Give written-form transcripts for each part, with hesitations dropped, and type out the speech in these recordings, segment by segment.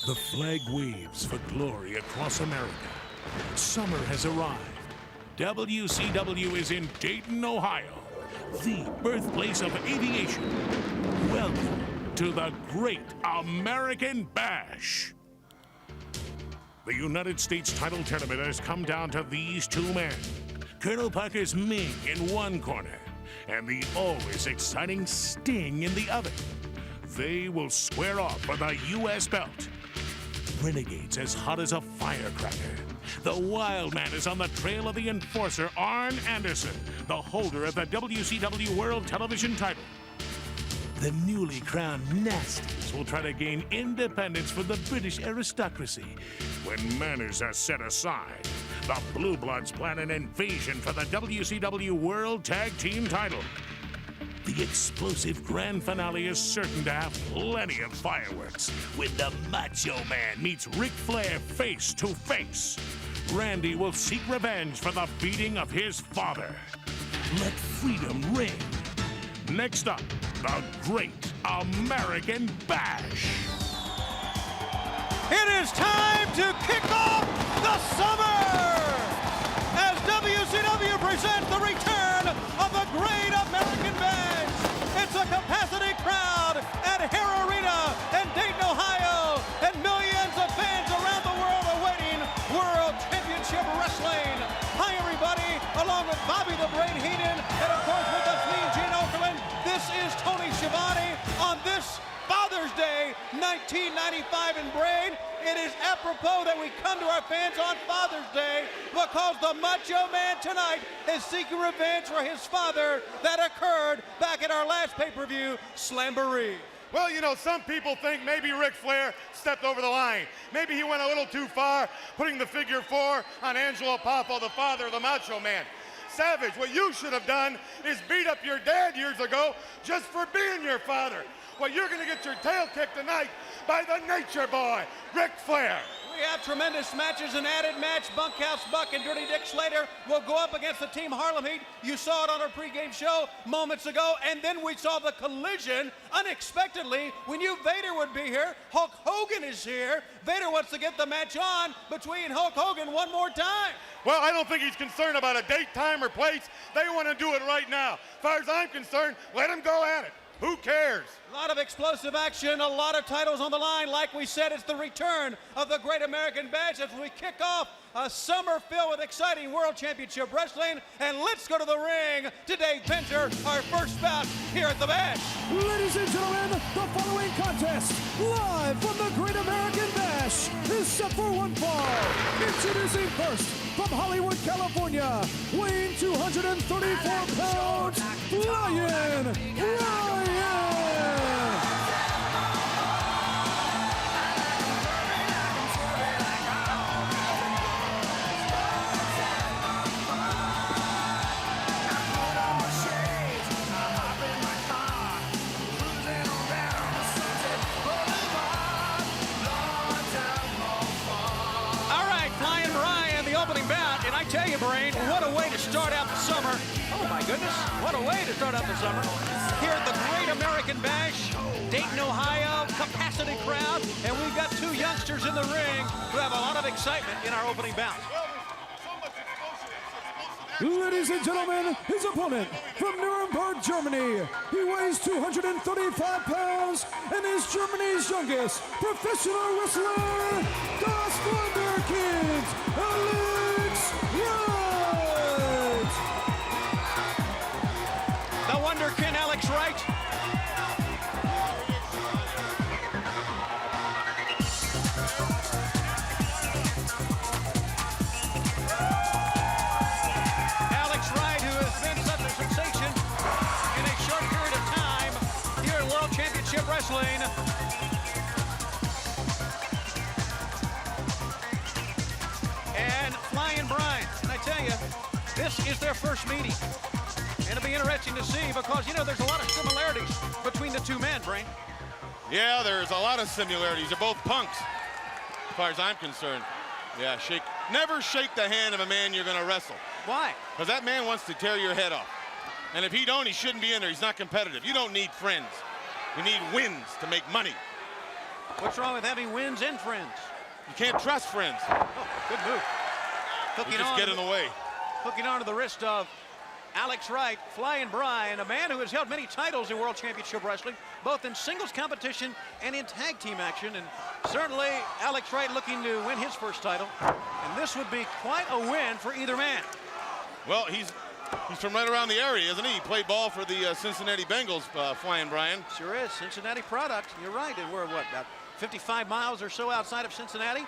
The flag waves for glory across America. Summer has arrived. WCW is in Dayton, Ohio, the birthplace of aviation. Welcome to the Great American Bash. The United States title tournament has come down to these two men. Colonel Parker's Ming in one corner, and the always exciting Sting in the other. They will square off for the U.S. belt. Renegade's as hot as a firecracker. The Wild Man is on the trail of the enforcer, Arn Anderson, the holder of the WCW World Television title. The newly crowned Nasties will try to gain independence from the British aristocracy. When manners are set aside, the Blue Bloods plan an invasion for the WCW World Tag Team title. The explosive grand finale is certain to have plenty of fireworks when the Macho Man meets Ric Flair face to face. Randy will seek revenge for the beating of his father. Let freedom ring. Next up, the Great American Bash. It is time to kick off the summer as WCW presents the return of the Great American Bash. It's a capacity crowd at Hare Arena in Dayton, Ohio, and millions of fans around the world awaiting World Championship Wrestling. Hi, everybody, along with Bobby the Brain Heenan, and of course with us, me, Gene Okerlund. This is Tony Schiavone on this Father's Day 1995 in Brain. It is apropos that we come to our fans on Father's Day because the Macho Man tonight is seeking revenge for his father that occurred back at our last pay-per-view, Slamboree. Well, you know, some people think maybe Ric Flair stepped over the line. Maybe he went a little too far, putting the figure 4 on Angelo Poffo, the father of the Macho Man. Savage, what you should have done is beat up your dad years ago just for being your father. Well, you're going to get your tail kicked tonight by the Nature Boy, Ric Flair. We have tremendous matches. An added match, Bunkhouse Buck and Dirty Dick Slater will go up against the Team Harlem Heat. You saw it on our pregame show moments ago, and then we saw the collision unexpectedly. We knew Vader would be here. Hulk Hogan is here. Vader wants to get the match on between Hulk Hogan one more time. Well, I don't think he's concerned about a date, time, or place. They want to do it right now. As far as I'm concerned, let him go at it. Who cares? A lot of explosive action, a lot of titles on the line. Like we said, it's the return of the Great American Bash as we kick off a summer filled with exciting World Championship Wrestling. And let's go to the ring to Dave Penzer, our first bout here at the Bash. Ladies and gentlemen, the following contest, live from the Great American Bash, is set for one fall. Introducing first, from Hollywood, California, weighing 234 pounds, Ryan. I tell you, Brain, what a way to start out the summer. Oh, my goodness. What a way to start out the summer. Here at the Great American Bash, Dayton, Ohio, capacity crowd, and we've got two youngsters in the ring who have a lot of excitement in our opening bout. Ladies and gentlemen, his opponent from Nuremberg, Germany. He weighs 235 pounds and is Germany's youngest professional wrestler, Das Wunderkind, Alex Wright. The Wunderkind, Alex Wright. Alex Wright, who has been such a sensation in a short period of time here in World Championship Wrestling. And Flying Brian. And I tell you, this is their first meeting. And it'll be interesting to see because, you know, there's a lot of similarities between the two men, Brain. Yeah, there's a lot of similarities. They're both punks, as far as I'm concerned. Yeah, never shake the hand of a man you're going to wrestle. Why? Because that man wants to tear your head off. And if he don't, he shouldn't be in there. He's not competitive. You don't need friends. You need wins to make money. What's wrong with having wins and friends? You can't trust friends. Oh, good move. You Hooking just on, get in the way. hooking onto the wrist of Alex Wright, Flying Brian, a man who has held many titles in World Championship Wrestling, both in singles competition and in tag team action. And certainly Alex Wright looking to win his first title. And this would be quite a win for either man. Well, he's from right around the area, isn't he? He played ball for the Cincinnati Bengals, Flying Brian. Sure is. Cincinnati product. You're right. And we're, what, about 55 miles or so outside of Cincinnati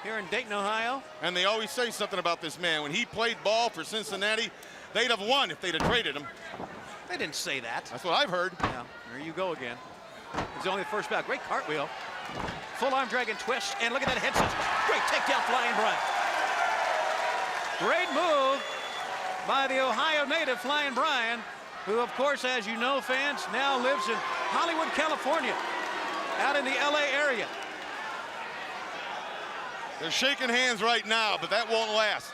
here in Dayton, Ohio. And they always say something about this man. When he played ball for Cincinnati, they'd have won if they'd have traded him. They didn't say that. That's what I've heard. Yeah, there you go again. It's only the first bout. Great cartwheel. Full arm dragon twist. And look at that head scissors. Great takedown, Flying Brian. Great move by the Ohio native, Flying Brian, who, of course, as you know, fans, now lives in Hollywood, California, out in the LA area. They're shaking hands right now, but that won't last.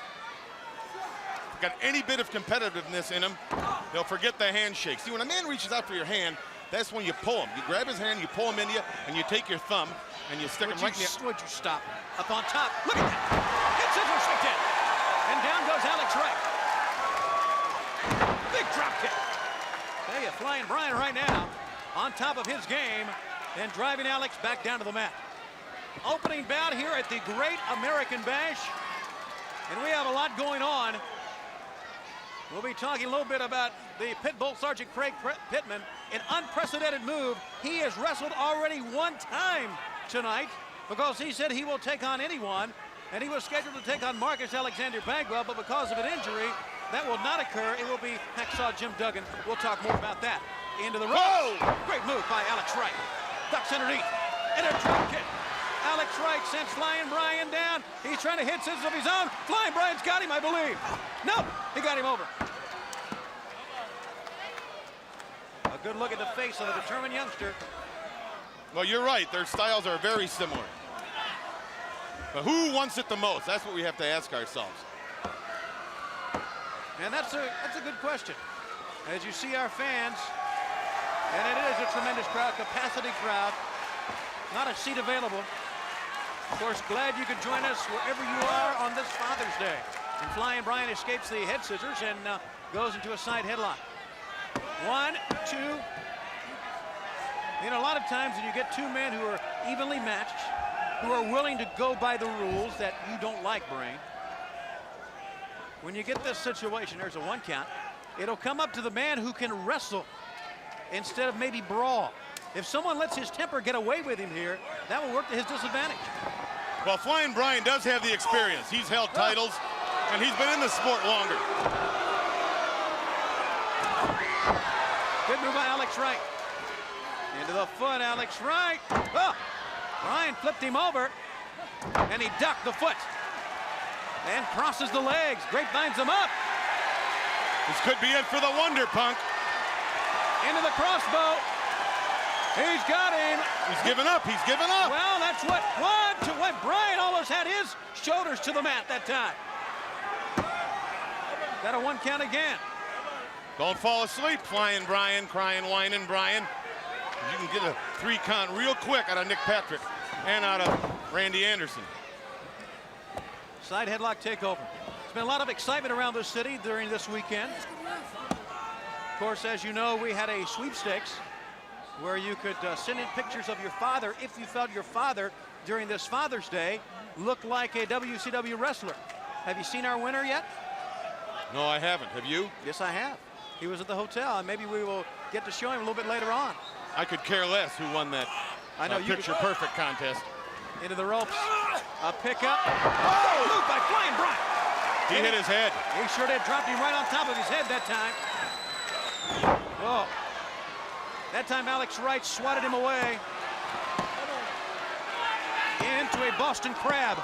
If they've got any bit of competitiveness in them, they'll forget the handshake. See, when a man reaches out for your hand, that's when you pull him. You grab his hand, you pull him into you, and you take your thumb, and you stick him right in the... Would you stop? Up on top. Look at that. Head scissors stick in. And down goes Alex Wright. Big drop kick. Tell you, Flying Brian right now on top of his game and driving Alex back down to the mat. Opening bout here at the Great American Bash. And we have a lot going on. We'll be talking a little bit about the Pitbull Sergeant Craig Pittman. An unprecedented move. He has wrestled already one time tonight because he said he will take on anyone. And he was scheduled to take on Marcus Alexander Bagwell, but because of an injury, that will not occur. It will be Hacksaw Jim Duggan. We'll talk more about that. Into the ropes. Great move by Alex Wright. Ducks underneath. And a drop kick. Alex Wright sends Flying Brian down. He's trying to hit scissors of his own. Flying Brian's got him, I believe. No, he got him over. A good look at the face of the determined youngster. Well, you're right. Their styles are very similar. But who wants it the most? That's what we have to ask ourselves. And that's a good question. As you see our fans, and it is a tremendous crowd, capacity crowd, not a seat available. Of course, glad you could join us wherever you are on this Father's Day. And Flying Brian escapes the head scissors and goes into a side headlock. 1, 2. You know, a lot of times when you get two men who are evenly matched, who are willing to go by the rules that you don't like, Brain, when you get this situation, there's a 1 count, it'll come up to the man who can wrestle instead of maybe brawl. If someone lets his temper get away with him here, that will work to his disadvantage. Well, Flying Brian does have the experience. He's held titles, and he's been in the sport longer. Good move by Alex Wright. Into the foot, Alex Wright. Oh, Brian flipped him over, and he ducked the foot. And crosses the legs. Grapevines him up. This could be it for the Wonder Punk. Into the crossbow. He's got him. He's given up. He's given up. Well, that's what Brian almost had his shoulders to the mat that time. Got a 1 count again. Don't fall asleep, Flying Brian, crying, whining Brian. You can get a 3 count real quick out of Nick Patrick and out of Randy Anderson. Side headlock takeover. There's been a lot of excitement around the city during this weekend. Of course, as you know, we had a sweepstakes where you could send in pictures of your father if you felt your father during this Father's Day looked like a WCW wrestler. Have you seen our winner yet? No, I haven't. Have you? Yes, I have. He was at the hotel, and maybe we will get to show him a little bit later on. I could care less who won that picture perfect contest. Into the ropes. A pickup. Oh! Move by Flying Brian. He hit his head. He sure did. Dropped him right on top of his head that time. Oh. That time Alex Wright swatted him away. Into a Boston Crab.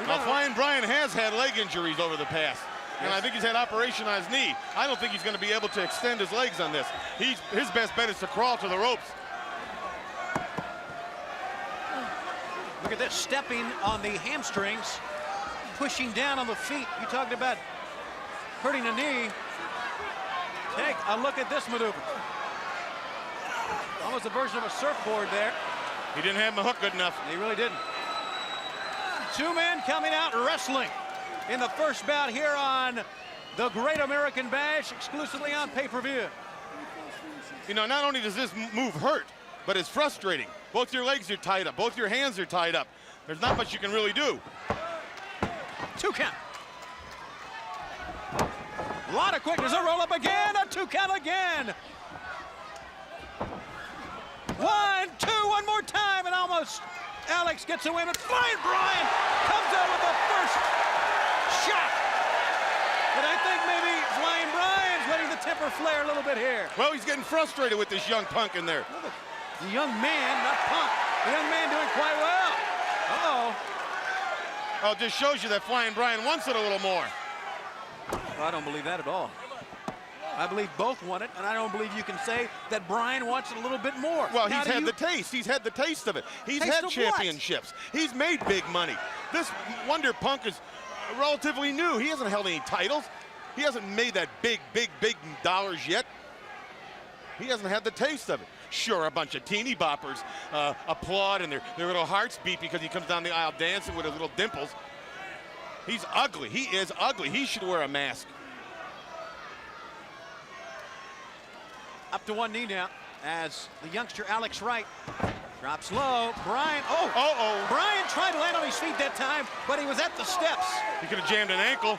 Now, Flying Brian has had leg injuries over the past. And I think he's had operation on his knee. I don't think he's going to be able to extend his legs on this. His best bet is to crawl to the ropes. Look at this, stepping on the hamstrings, pushing down on the feet. You talked about hurting a knee. Take a look at this maneuver. Almost a version of a surfboard there. He didn't have him hook good enough. He really didn't. Two men coming out wrestling in the first bout here on the Great American Bash, exclusively on pay-per-view. You know, not only does this move hurt, but it's frustrating. Both your legs are tied up. Both your hands are tied up. There's not much you can really do. 2 count. A lot of quickness. A roll up again. A 2 count again. 1, 2, one more time, and almost Alex gets away, but Flying Brian comes out with the first shot. But I think maybe Flying Brian's letting the temper flare a little bit here. Well, he's getting frustrated with this young punk in there. The young man, not Punk, the young man doing quite well. Uh-oh. Oh, it just shows you that Flying Brian wants it a little more. Well, I don't believe that at all. I believe both want it, and I don't believe you can say that Brian wants it a little bit more. Well, Now, he's had the taste. He's had the taste of it. He's Taste had of championships. He's made big money. This Wonder Punk is relatively new. He hasn't held any titles. He hasn't made that big dollars yet. He hasn't had the taste of it. Sure, a bunch of teeny boppers applaud and their little hearts beat because he comes down the aisle dancing with his little dimples. He's ugly. He is ugly. He should wear a mask. Up to one knee now as the youngster Alex Wright drops low. Brian, Brian tried to land on his feet that time, but he was at the steps. He could have jammed an ankle.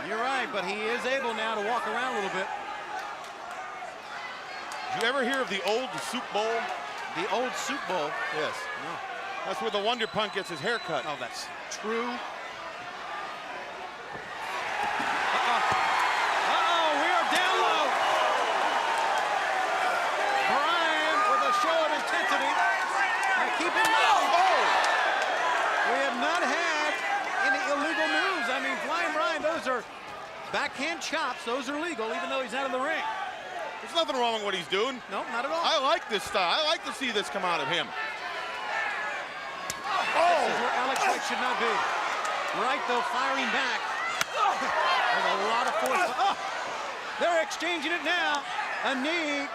You're right, but he is able now to walk around a little bit. Did you ever hear of the old soup bowl? The old soup bowl. Yes. No. That's where the Wonder Punk gets his hair cut. Oh, that's true. We are down low. Brian with a show of intensity. Now keep it low. We have not had any illegal moves. I mean, Flying Brian, those are backhand chops. Those are legal, even though he's out of the ring. There's nothing wrong with what he's doing. No, not at all. I like this style. I like to see this come out of him. This is where Alex Wright should not be. Wright, though, firing back. There's a lot of force. They're exchanging it now. A knee.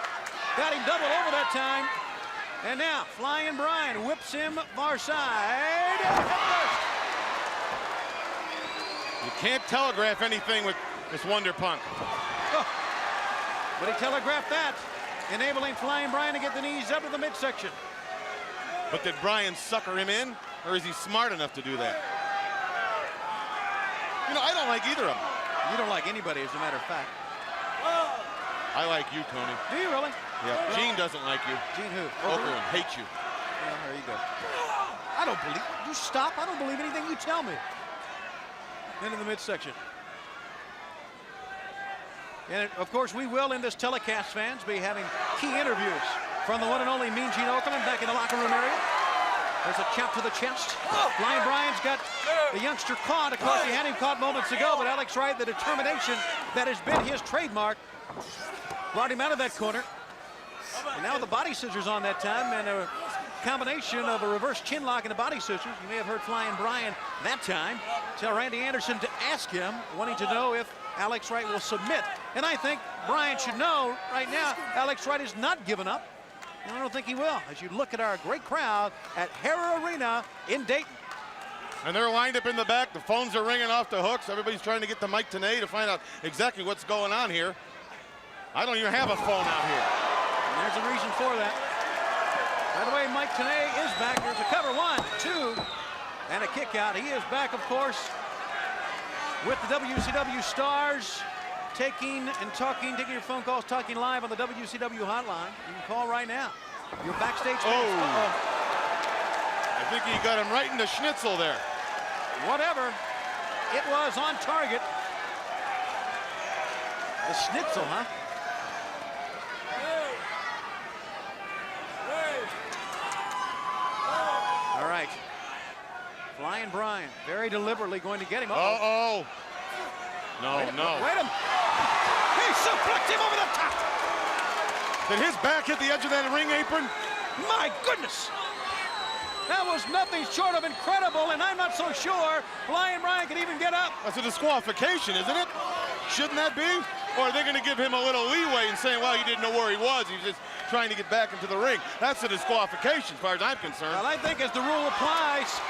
Got him doubled over that time. And now, Flying Brian whips him far side. You can't telegraph anything with this Wonder Punk. But he telegraphed that, enabling Flying Brian to get the knees up to the midsection. But did Brian sucker him in, or is he smart enough to do that? You know, I don't like either of them. You don't like anybody, as a matter of fact. I like you, Tony. Do you really? Yeah. Gene doesn't like you. Gene who? Okerlund hates you. Well, there you go. I don't believe. You stop. I don't believe anything you tell me. Into the midsection. And of course, we will, in this telecast, fans, be having key interviews from the one and only Mean Gene Okerlund back in the locker room area. There's a chop to the chest. Flying Brian's got the youngster caught. Of course, he had him caught moments ago, but Alex Wright, the determination that has been his trademark, brought him out of that corner. And now the body scissors on that time, and a combination of a reverse chin lock and a body scissors. You may have heard Flying Brian that time tell Randy Anderson to ask him, wanting to know if Alex Wright will submit. And I think Brian should know right now Alex Wright is not giving up. And I don't think he will, as you look at our great crowd at Hara Arena in Dayton. And they're lined up in the back. The phones are ringing off the hooks. Everybody's trying to get to Mike Tenay to find out exactly what's going on here. I don't even have a phone out here. And there's a reason for that. By the way, Mike Tenay is back. There's a cover, 1, 2, and a kick out. He is back, of course, with the WCW stars, taking your phone calls, talking live on the WCW hotline. You can call right now. Your backstage. I think he got him right in the schnitzel there. Whatever. It was on target. The schnitzel, huh? All right. Flying Brian, very deliberately going to get him. Uh-oh. No. Wait him. He suplexed him over the top. Did his back hit the edge of that ring apron? My goodness. That was nothing short of incredible, and I'm not so sure Flying Brian can even get up. That's a disqualification, isn't it? Shouldn't that be? Or are they going to give him a little leeway and saying, well, he didn't know where he was. He was just trying to get back into the ring. That's a disqualification as far as I'm concerned. Well, I think as the rule applies,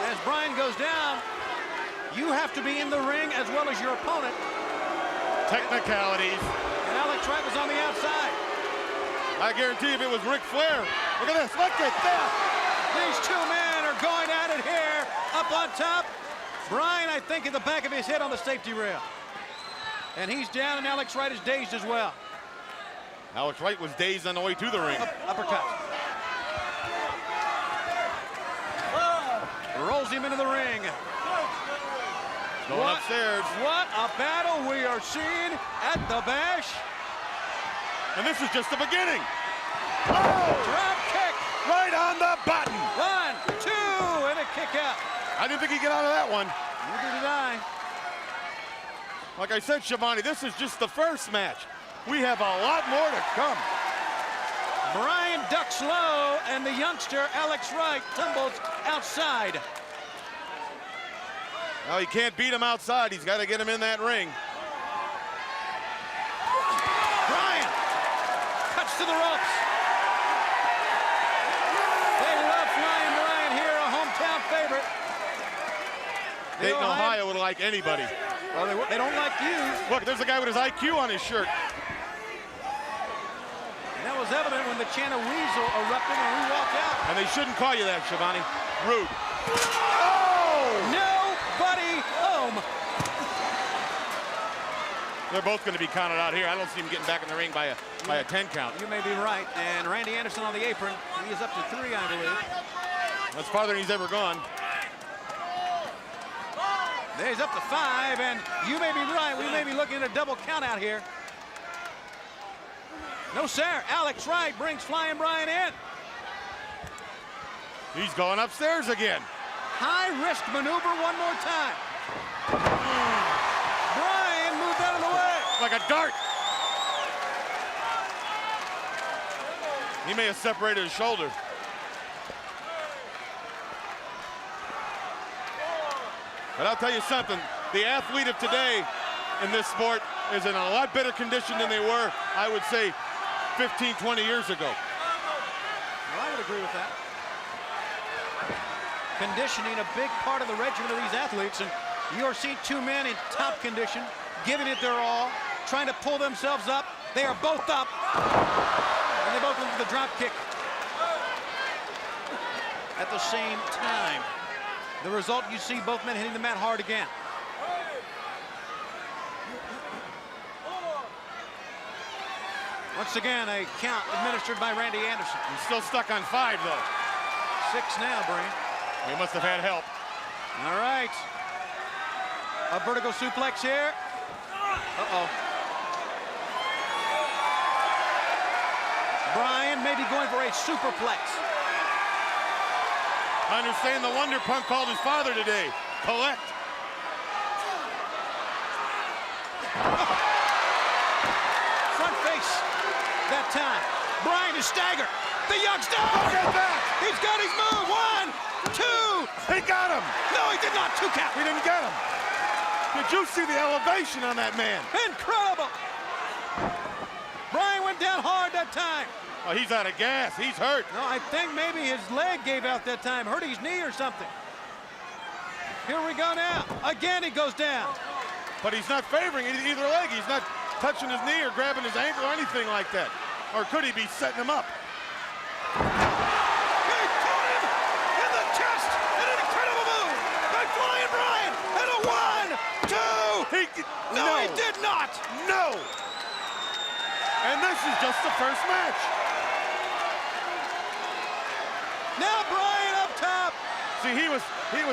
as Bryan goes down, you have to be in the ring as well as your opponent. Technicalities. And Alex Wright was on the outside. I guarantee if it was Ric Flair, look at this, look at that. These two men are going at it here, up on top. Bryan, I think, in the back of his head on the safety rail. And he's down, and Alex Wright is dazed as well. Alex Wright was dazed on the way to the ring. Uppercut. Rolls him into the ring. Going upstairs. What a battle we are seeing at the Bash. And this is just the beginning. Drop kick. Right on the button. 1, 2, and a kick out. I didn't think he'd get out of that one. Neither did I. Like I said, Schiavone, this is just the first match. We have a lot more to come. Bryan ducks low, and the youngster, Alex Wright, tumbles outside. Well, he can't beat him outside. He's got to get him in that ring. Bryan cuts to the ropes. They love Flying Bryan here, a hometown favorite. Dayton, Ohio would like anybody. Well, they don't like you. Look, there's a guy with his IQ on his shirt. And that was evident when the chant of Weasel erupted and we walked out. And they shouldn't call you that, Schiavone. Rude. Nobody home. They're both going to be counted out here. I don't see him getting back in the ring by a 10 count. You may be right. And Randy Anderson on the apron. He is up to 3, I believe. That's farther than he's ever gone. He's up to 5, and you may be right. We may be looking at a double count out here. No, sir. Alex Wright brings Flying Bryan in. He's going upstairs again. High-risk maneuver one more time. Bryan moved out of the way. Like a dart. He may have separated his shoulder. But I'll tell you something, the athlete of today in this sport is in a lot better condition than they were, I would say, 15, 20 years ago. Well, I would agree with that. Conditioning, a big part of the regimen of these athletes, and you are seeing two men in top condition, giving it their all, trying to pull themselves up. They are both up, and they both look for the drop kick at the same time. The result, you see both men hitting the mat hard again. Once again, a count administered by Randy Anderson. He's still stuck on 5, though. 6 now, Bryan. He must have had help. All right. A vertical suplex here. Uh-oh. Bryan may be going for a superplex. I understand the Wonder Punk called his father today. Collect. Front face that time. Bryan is staggered. The youngster. Look at that. He's got his move. 1, 2. He got him. No, he did not. 2 count. He didn't get him. Did you see the elevation on that man? Incredible. Bryan went down hard that time. Oh, he's out of gas. He's hurt. No, I think maybe his leg gave out that time, hurt his knee or something. Here we go now. Again, he goes down. But he's not favoring either leg. He's not touching his knee or grabbing his ankle or anything like that. Or could he be setting him up? He caught him in the chest. An incredible move by Flying Bryan. And a 1, 2. No, he did not. No. And this is just the first match. Now Bryan up top. See, he was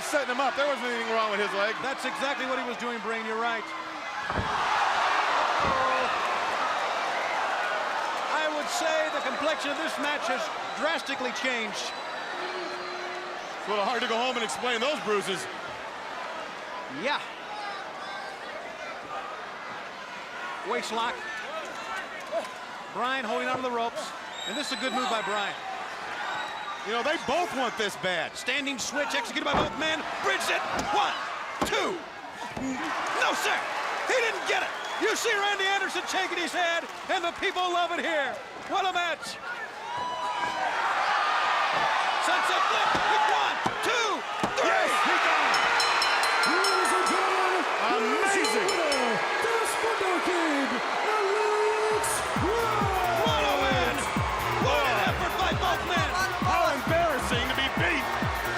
setting him up. There wasn't anything wrong with his leg. That's exactly what he was doing, Bryan. You're right. I would say the complexion of this match has drastically changed. It's a little hard to go home and explain those bruises. Yeah. Waist lock. Bryan holding onto the ropes. And this is a good move by Bryan. You know, they both want this bad. Standing switch executed by both men. Bridge it. 1, 2. No, sir. He didn't get it. You see Randy Anderson shaking his head, and the people love it here. What a match. Sunset flip with 1, 2, 3. Yes, he got it. Ladies and gentlemen, Amazing. Dennis Wonderkid, Alex Wright. What a win. What an effort by both men. How embarrassing to be beat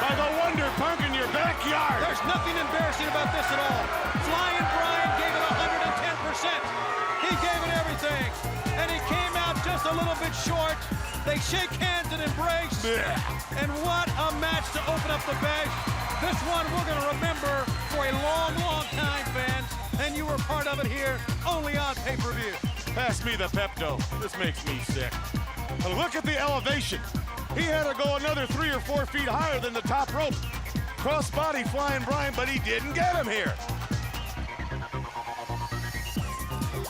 by the Wonder Punk in your backyard. There's nothing embarrassing about this at all. Flying Brian gave it 110%. He gave it everything, and he came out just a little bit short. They shake hands and embrace, and what a match to open up the bash. This one we're going to remember for a long, long time, fans, and you were part of it here, only on pay-per-view. Pass me the Pepto. This makes me sick. But look at the elevation. He had to go another 3 or 4 feet higher than the top rope. Crossbody Flying Brian, but he didn't get him here.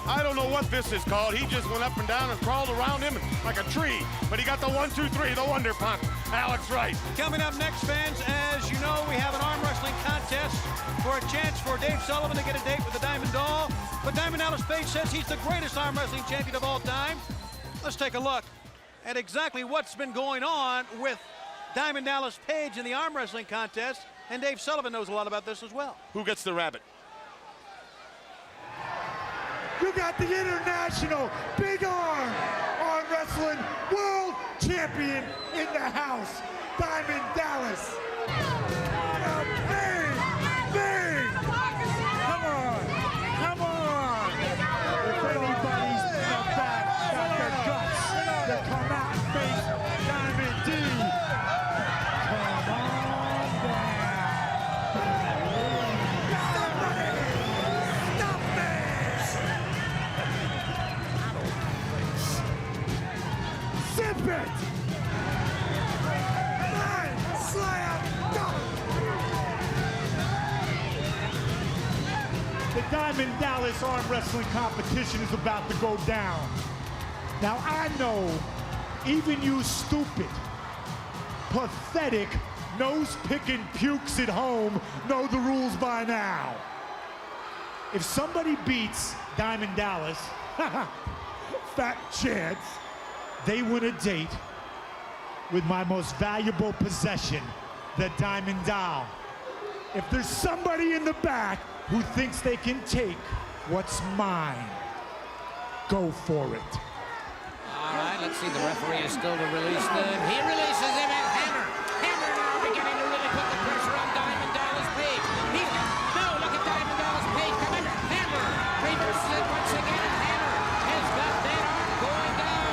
I don't know what this is called. He just went up and down and crawled around him like a tree. But he got the 1, 2, 3, the Wonder Punk. Alex Wright. Coming up next, fans, as you know, we have an arm wrestling contest for a chance for Dave Sullivan to get a date with the Diamond Doll. But Diamond Dallas Page says he's the greatest arm wrestling champion of all time. Let's take a look at exactly what's been going on with Diamond Dallas Page in the arm wrestling contest. And Dave Sullivan knows a lot about this as well. Who gets the rabbit? You got the international big arm wrestling world champion in the house, Diamond Dallas. What a big! Come on, come on. If anybody's in the back got the guts to come out and face Diamond D, come on down. Stop me! Zip it! Line, slam, dunk! The Diamond Dallas arm wrestling competition is about to go down. Now I know even you stupid, pathetic, nose-picking pukes at home know the rules by now. If somebody beats Diamond Dallas, fat chance, they win a date with my most valuable possession, the Diamond Doll. If there's somebody in the back who thinks they can take what's mine, go for it. All right, let's see. The referee is still to release them. He releases him and Hammer. Hammer now beginning to really put the pressure on Diamond Dallas Page. He's got, no, look at Diamond Dallas Page coming. Hammer reverses it once again, and Hammer has got that arm going down.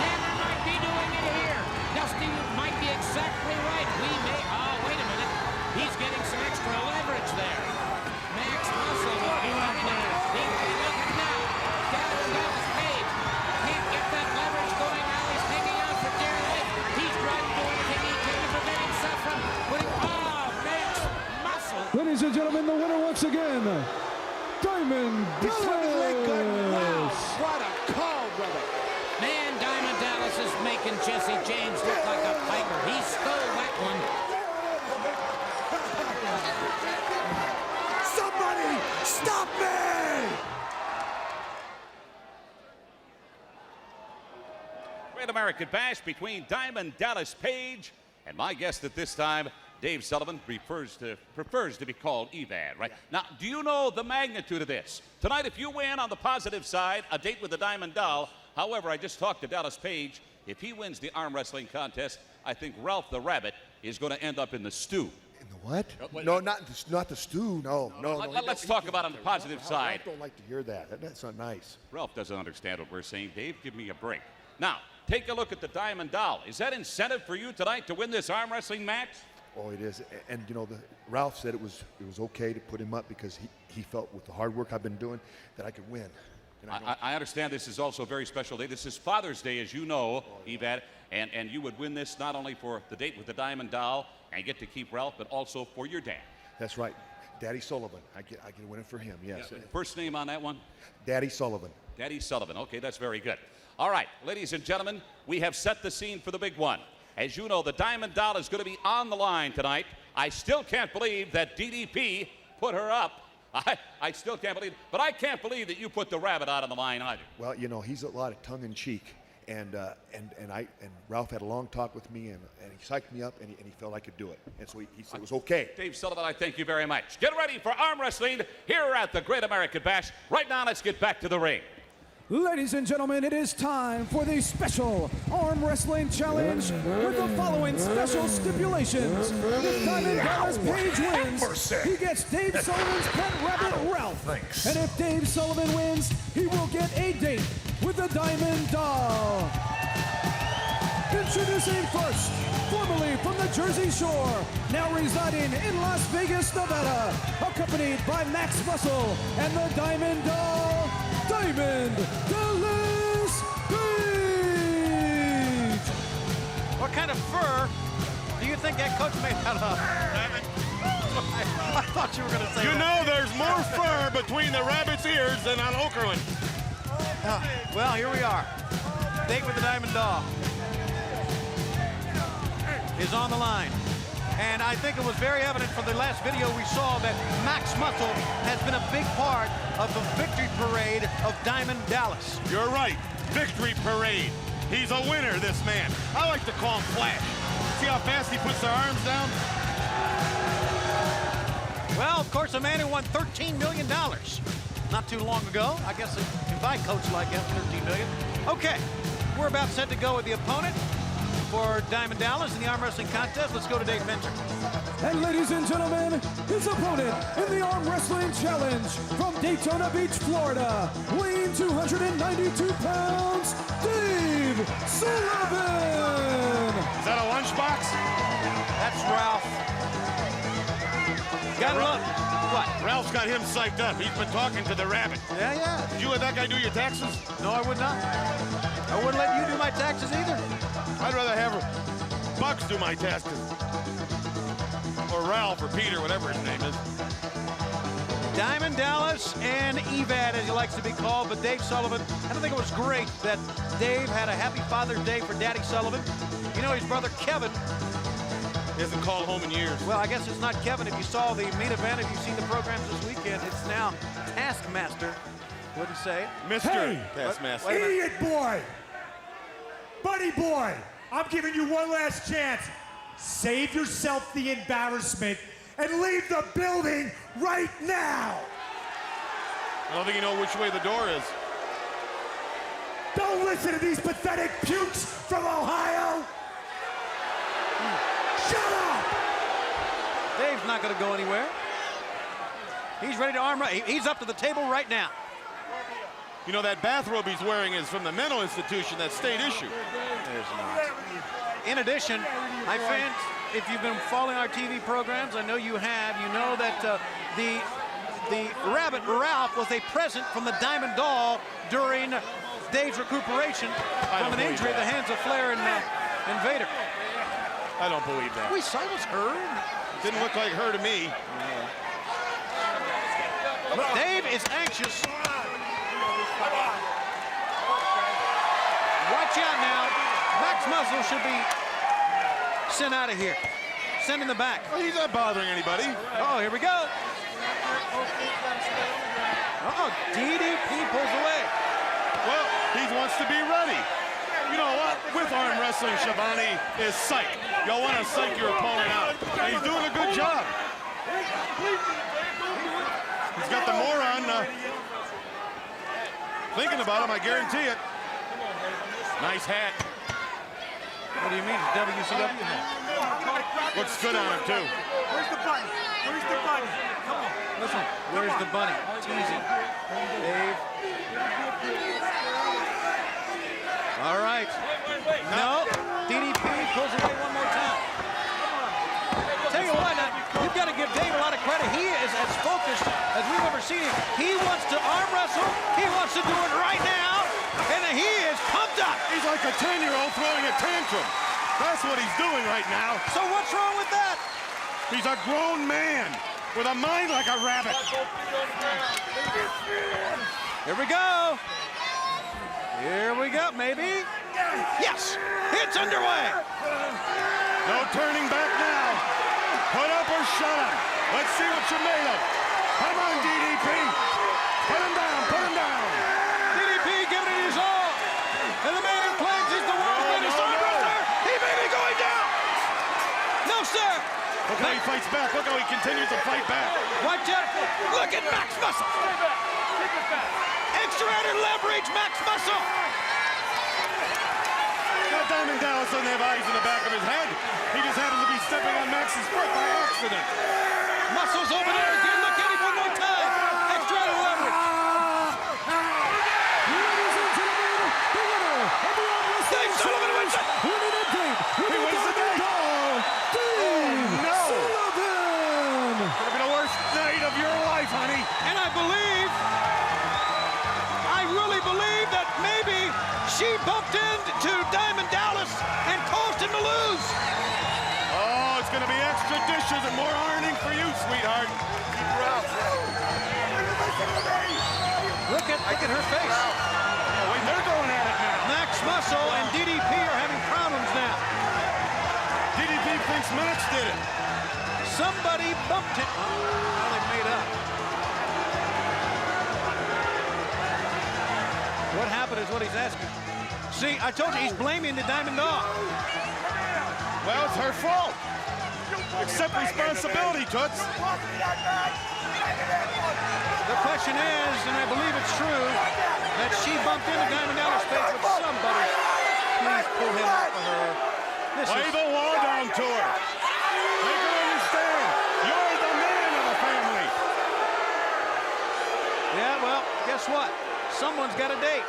Hammer might be doing it here. Dusty might be exactly right. We may, oh, wait a minute. He's getting some extra leverage there. Max Muscle will be running it. Look at now. Diamond Dallas Page can't get that leverage going now. He's hanging out for dear life. He's trying to do everything he can to prevent himself from putting, oh, Max Muscle. Ladies and gentlemen, the winner once again, Diamond Dallas. What a call, brother. Man, Diamond Dallas is making Jesse James look like a piker. He stole that one. Somebody stop me! Great American Bash between Diamond Dallas Page and my guest at this time, Dave Sullivan, prefers to be called Evan, right? Now, do you know the magnitude of this? Tonight, if you win on the positive side, a date with the Diamond Doll. However, I just talked to Dallas Page. If he wins the arm wrestling contest, I think Ralph the Rabbit is going to end up in the stew. In the what? No, not the stew. No. Let's talk about on the positive side. I don't like to hear that. That's not nice. Ralph doesn't understand what we're saying. Dave, give me a break. Now, take a look at the Diamond Doll. Is that incentive for you tonight to win this arm wrestling match? Oh, it is. And you know, Ralph said it was okay to put him up because he felt with the hard work I've been doing that I could win. And I understand this is also a very special day. This is Father's Day, as you know, Evad, and you would win this not only for the date with the Diamond Doll and get to keep Ralph, but also for your dad. That's right. Daddy Sullivan. I get a win for him, yes. First name on that one? Daddy Sullivan. Daddy Sullivan. Okay, that's very good. All right, ladies and gentlemen, we have set the scene for the big one. As you know, the Diamond Doll is going to be on the line tonight. I still can't believe that DDP put her up I still can't believe it. But I can't believe that you put the Rabbit out on the line either. Well, you know, he's a lot of tongue in cheek, and Ralph had a long talk with me, and he psyched me up, and he felt I could do it, and so he said it was okay. Dave Sullivan, I thank you very much. Get ready for arm wrestling here at the Great American Bash. Right now, let's get back to the ring. Ladies and gentlemen, it is time for the special arm wrestling challenge with the following special stipulations. If Diamond Dallas Page wins, he gets Dave Sullivan's pet rabbit, Ralph. Thanks. And if Dave Sullivan wins, he will get a date with the Diamond Doll. Introducing first, formerly from the Jersey Shore, now residing in Las Vegas, Nevada, accompanied by Max Russell and the Diamond Doll, Diamond Dallas Page! What kind of fur do you think that coach made out of? I thought you were going to say You that. know there's more fur between the rabbit's ears than on Okerlund. Well, here we are. Date with the Diamond Doll is on the line. And I think it was very evident from the last video we saw that Max Muscle has been a big part of the victory parade of Diamond Dallas. You're right. Victory parade. He's a winner, this man. I like to call him Flash. See how fast he puts their arms down? Well, of course, a man who won $13 million not too long ago. I guess if I coach like him, $13 million. Okay, we're about set to go with the opponent for Diamond Dallas in the arm wrestling contest. Let's go to Dave Mentor. And ladies and gentlemen, his opponent in the arm wrestling challenge from Daytona Beach, Florida, weighing 292 pounds, Dave Sullivan. Is that a lunchbox? That's Ralph. Gotta love. What? Ralph's got him psyched up. He's been talking to the rabbit. Yeah. Did you let that guy do your taxes? No, I would not. I wouldn't let you do my taxes either. I'd rather have Bucks do my taxes. Or Ralph or Peter, whatever his name is. Diamond Dallas and Evad, as he likes to be called, but Dave Sullivan. I don't think it was great that Dave had a happy Father's Day for Daddy Sullivan. You know, his brother Kevin. He hasn't called home in years. Well, I guess it's not Kevin. If you saw the main event, if you've seen the programs this weekend, it's now Taskmaster. Wouldn't say it. Mr. Hey, Taskmaster. wait a minute. Idiot boy! Buddy boy! I'm giving you one last chance. Save yourself the embarrassment and leave the building right now! I don't think you know which way the door is. Don't listen to these pathetic pukes from Ohio! Shut up! Dave's not going to go anywhere. He's ready to arm right. He's up to the table right now. You know, that bathrobe he's wearing is from the mental institution, that state issue. In addition, my fans, if you've been following our TV programs, I know you have, you know that the rabbit Ralph was a present from the Diamond Doll during Dave's recuperation from an injury at the hands of Flair and Vader. I don't believe that. We saw it was her. Didn't look like her to me. Dave is anxious. Watch out now. Max Muscle should be sent out of here. Sent in the back. Well, he's not bothering anybody. Oh, here we go. DDP pulls away. Well, he wants to be ready. You know what? With arm wrestling, Schiavone is psych. Y'all want to psych your opponent out. And he's doing a good job. He's got the moron thinking about him, I guarantee it. Nice hat. What do you mean? It's WCW hat. Looks good on him, too. Where's the bunny? Where's the bunny? Come on. Listen, where's the bunny? Teasing. Dave. All right. No. DDP pulls away one more time. Tell you what, you've got to give Dave a lot of credit. He is as focused as we've ever seen him. He wants to arm wrestle. He wants to do it right now. And he is pumped up. He's like a 10-year-old throwing a tantrum. That's what he's doing right now. So what's wrong with that? He's a grown man with a mind like a rabbit. Here we go. Here we go, maybe. Yes, it's underway. No turning back now. Put up or shut up. Let's see what you're made of. Come on, DDP. Put him down, put him down. DDP giving it his all. And the man who claims he's the world's greatest arm wrestler, he may be going down. No, sir. Look how he fights back. Look how he continues to fight back. Watch out. Look at Max Muscle. Extra-added leverage, Max Muscle. Now Diamond Dallas doesn't have eyes in the back of his head. He just happens to be stepping on Max's foot by accident. Muscles over there again. Look at him one more time. Extra-added leverage. Ladies and gentlemen, the winner of the Arm Wrestling Dave Sullivan wins it. winning a date with He the wins the Diamond date. Doll, Dave no. Sullivan. Gonna be the worst night of your life, honey. And I really believe that maybe she bumped into Diamond Dallas and caused him to lose. Oh, it's gonna be extra dishes and more ironing for you, sweetheart. Keep her out. Look at her face. Oh, wait, they're going at it now. Max Muscle and DDP are having problems now. DDP thinks Max did it. Somebody bumped it. Well, they made up. What happened is what he's asking. See, I told you he's blaming the Diamond Dog. Well, it's her fault. Accept responsibility, Toots. The question is, and I believe it's true, that she bumped into Diamond Dallas Page with somebody. Please pull him out for her. Lay the law down to her. Make her understand. You're the man of the family. Yeah, well, guess what? Someone's got a date.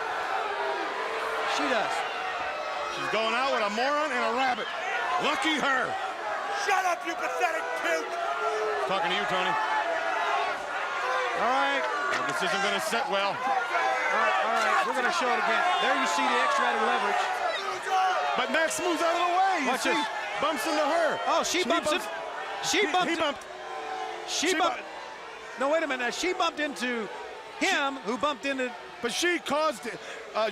She does. She's going out with a moron and a rabbit. Lucky her. Shut up, you pathetic puke! Talking to you, Tony. All right. Well, this isn't going to sit well. All right. We're going to show it again. There you see the extra-added leverage. But Max moves out of the way. You Watch see? this. Bumps into her. Oh, she bumps it. She bumped. He bumped. She bumped. No, wait a minute. She bumped into him, who bumped into. But she caused it.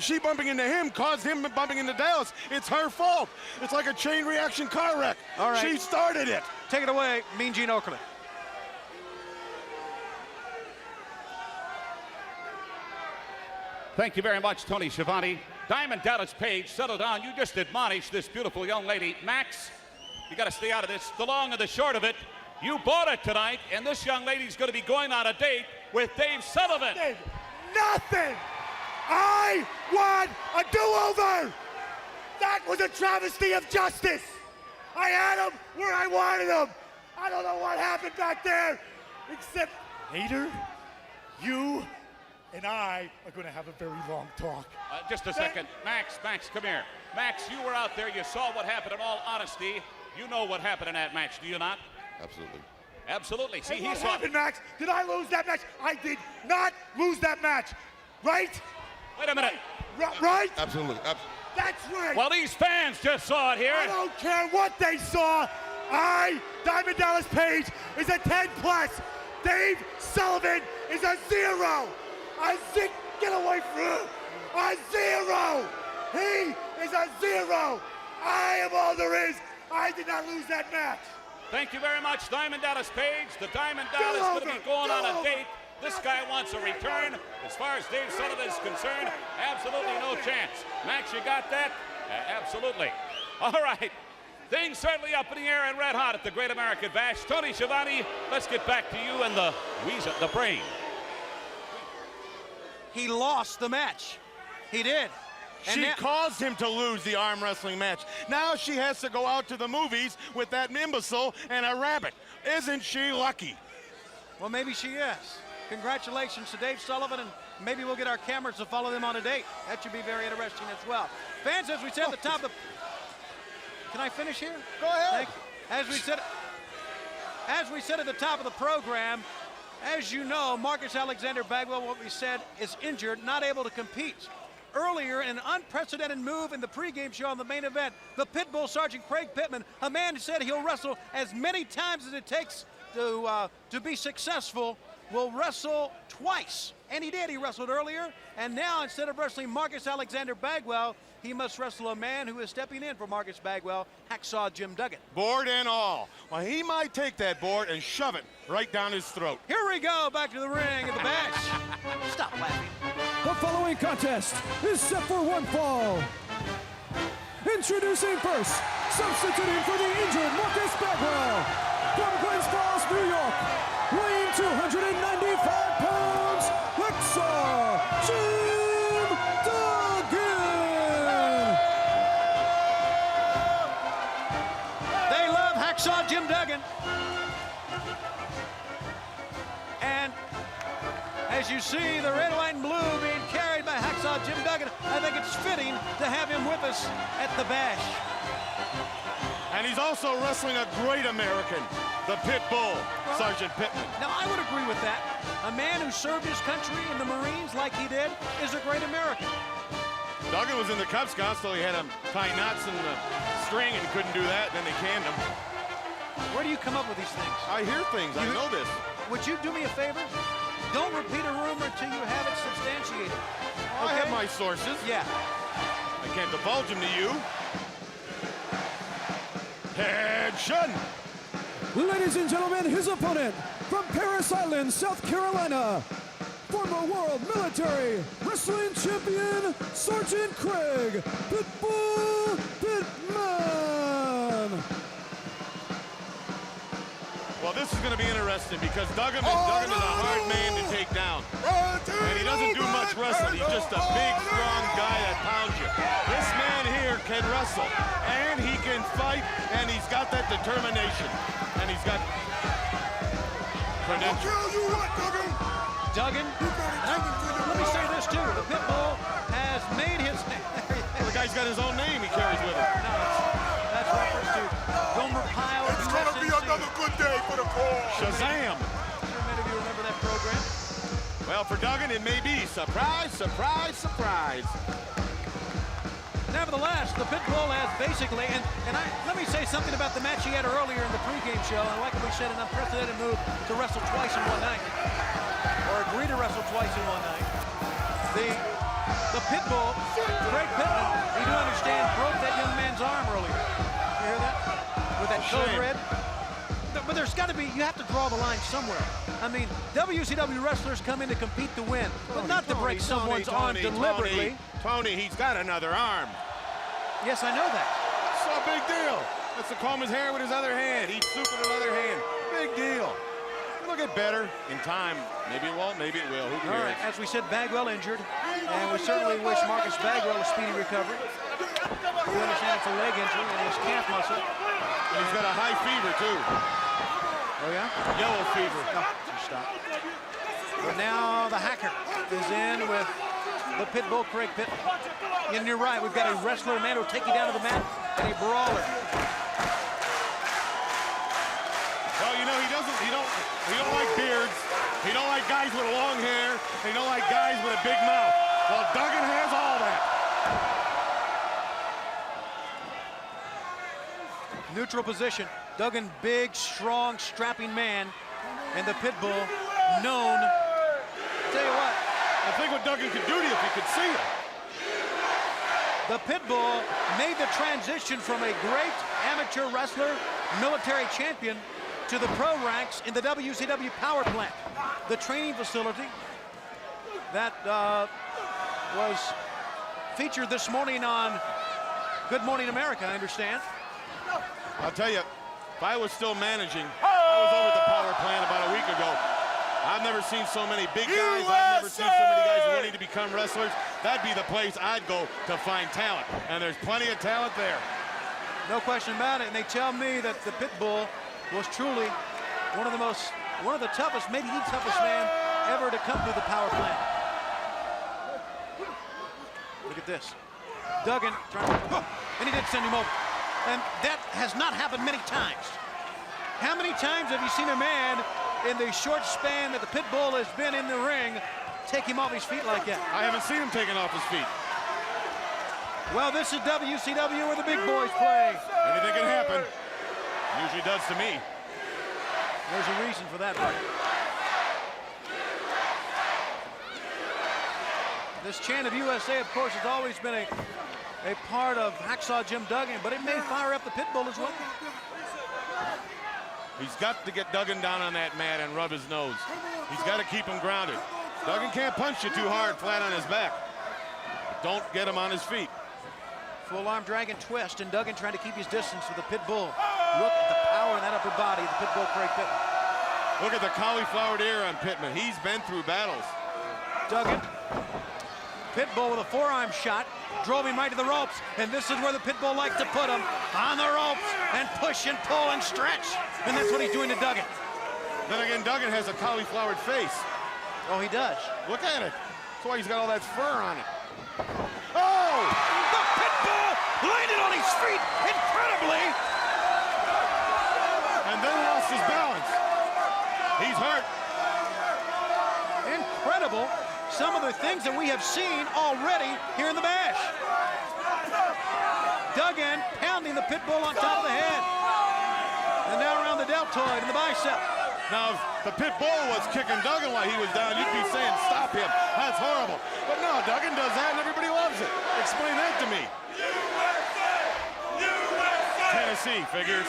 She bumping into him caused him bumping into Dallas. It's her fault. It's like a chain reaction car wreck. All right. She started it. Take it away, Mean Gene Okerlund. Thank you very much, Tony Schiavone. Diamond Dallas Page, settle down. You just admonished this beautiful young lady. Max, you got to stay out of this. The long and the short of it, you bought it tonight, and this young lady's going to be going on a date with Dave Sullivan. Nothing! I want a do-over! That was a travesty of justice! I had him where I wanted him! I don't know what happened back there, except later, you and I are gonna have a very long talk. Just a second. Max, come here. Max, you were out there. You saw what happened in all honesty. You know what happened in that match, do you not? Absolutely. Absolutely. See, And he what saw. happened, Max? Did I lose that match? I did not lose that match, right? Wait a minute. Right? Absolutely. That's right. Well, these fans just saw it here. I don't care what they saw. Diamond Dallas Page, is a 10+. Dave Sullivan is a 0. Get away from him. A 0. He is a 0. I am all there is. I did not lose that match. Thank you very much, Diamond Dallas Page. The Diamond Dallas is going to be going on a date. This guy wants a return. As far as Dave Sullivan is concerned, absolutely no chance. Max, you got that? Absolutely. All right. Things certainly up in the air and red hot at the Great American Bash. Tony Schiavone, let's get back to you and the brain. He lost the match. He did. She caused him to lose the arm wrestling match. Now she has to go out to the movies with that imbecile and a rabbit. Isn't she lucky? Well, maybe she is. Congratulations to Dave Sullivan, and maybe we'll get our cameras to follow them on a date. That should be very interesting as well. Fans, as we said at the top of the... Can I finish here? Go ahead. Thank you. As we said at the top of the program, as you know, Marcus Alexander Bagwell, what we said, is injured, not able to compete. Earlier, in an unprecedented move in the pregame show on the main event, the Pitbull Sergeant Craig Pittman, a man who said he'll wrestle as many times as it takes to be successful, will wrestle twice And he did. He wrestled earlier. And now, instead of wrestling Marcus Alexander Bagwell, he must wrestle a man who is stepping in for Marcus Bagwell, Hacksaw Jim Duggan. Board and all. Well, he might take that board and shove it right down his throat. Here we go, back to the ring at the Bash. Stop laughing. The following contest is set for one fall. Introducing first, substituting for the injured Marcus Bagwell from Glens Falls, New York, weighing 295 pounds, Hacksaw Jim Duggan. They love Hacksaw Jim Duggan. And as you see the red, white, and blue being carried by Hacksaw Jim Duggan, I think it's fitting to have him with us at the Bash. And he's also wrestling a great American, the Pit Bull, Sergeant Pittman. Now, I would agree with that. A man who served his country in the Marines like he did is a great American. Duggan was in the Cub Scouts, so he had him tie knots in the string, and he couldn't do that. Then they canned him. Where do you come up with these things? I hear things. I know this. Would you do me a favor? Don't repeat a rumor until you have it substantiated. I have my sources. Yeah. I can't divulge them to you. Action! Ladies and gentlemen, his opponent from Paris Island, South Carolina, former world military wrestling champion, Sergeant Craig Pitbull Pittman. Well, this is going to be interesting because Duggan is a hard man to take down. And he doesn't do much wrestling. He's just a big, strong guy that pounds you. This man here can wrestle, and he can fight, and he's got that determination. And he's got credentials. Duggan, let me say this too. The Pitbull has made his name. The guy's got his own name he carries with him. No, that's reference to Gomer Pyle. It's gonna be another good day for the call. Shazam! Sure many of you remember that program. Well, for Duggan, it may be. Surprise, surprise, surprise. Nevertheless, the Pitbull has basically, and let me say something about the match he had earlier in the pregame show. And like we said, an unprecedented move to wrestle twice in one night, or agree to wrestle twice in one night. The Pitbull, Craig Pittman, you do understand, broke that young man's arm earlier. You hear that? With that code red. But there's got to be, you have to draw the line somewhere. I mean, WCW wrestlers come in to compete to win, but not to break someone's arm deliberately. Tony, he's got another arm. Yes, I know that. It's a big deal. That's to comb his hair with his other hand. Eat soup with another hand. Big deal. It'll get better in time. Maybe it won't, maybe it will. Who cares? All right, as we said, Bagwell injured, and we certainly wish Marcus Bagwell a speedy recovery. We understand it's a leg injury in his calf muscle. And he's got a high fever, too. Oh, yeah? Yellow fever. No, stop. But now the Hacker is in with the Pitbull, Craig Pittman. And you're right, we've got a wrestler, a man who will take you down to the mat, and a brawler. Well, you know, he don't like beards. He don't like guys with long hair. He don't like guys with a big mouth. Well, Duggan has all that. Neutral position. Duggan, big, strong, strapping man, and the Pitbull, known. Tell you what. I think what Duggan could do to you if you could see him. The Pitbull made the transition from a great amateur wrestler, military champion, to the pro ranks in the WCW power plant, the training facility that was featured this morning on Good Morning America, I understand. I'll tell you, if I was still managing, I was over at the power plant about a week ago. I've never seen so many big guys. I've never seen so many guys wanting to become wrestlers. That'd be the place I'd go to find talent. And there's plenty of talent there. No question about it. And they tell me that the Pitbull was truly one of the toughest, maybe the toughest man ever to come through the power plant. Look at this. Duggan trying to, and he did send him over. And that has not happened many times. How many times have you seen a man in the short span that the Pitbull has been in the ring take him off his feet like that? I haven't seen him taken off his feet. Well, this is WCW where the big boys play. Anything can happen. Usually does to me. There's a reason for that, buddy. This chant of USA, of course, has always been a part of Hacksaw Jim Duggan, but it may fire up the pit bull as well. He's got to get Duggan down on that mat and rub his nose. He's got to keep him grounded. Duggan can't punch you too hard flat on his back. Don't get him on his feet. Full arm dragon twist, and Duggan trying to keep his distance with the pit bull. Look at the power in that upper body of the pit bull, Craig Pittman. Look at the cauliflowered ear on Pittman. He's been through battles. Duggan, pit bull with a forearm shot, drove him right to the ropes, and this is where the pit bull likes to put him, on the ropes, and push and pull and stretch. And that's what he's doing to Duggan. Then again, Duggan has a cauliflowered face. Oh, he does. Look at it. That's why he's got all that fur on it. Oh! The pit bull landed on his feet incredibly. And then lost his balance. He's hurt. Incredible. Some of the things that we have seen already here in the Bash. Duggan pounding the pit bull on top of the head. And now around the deltoid and the bicep. Now, if the pit bull was kicking Duggan while he was down, you'd be saying, stop him. That's horrible. But no, Duggan does that and everybody loves it. Explain that to me. Tennessee figures.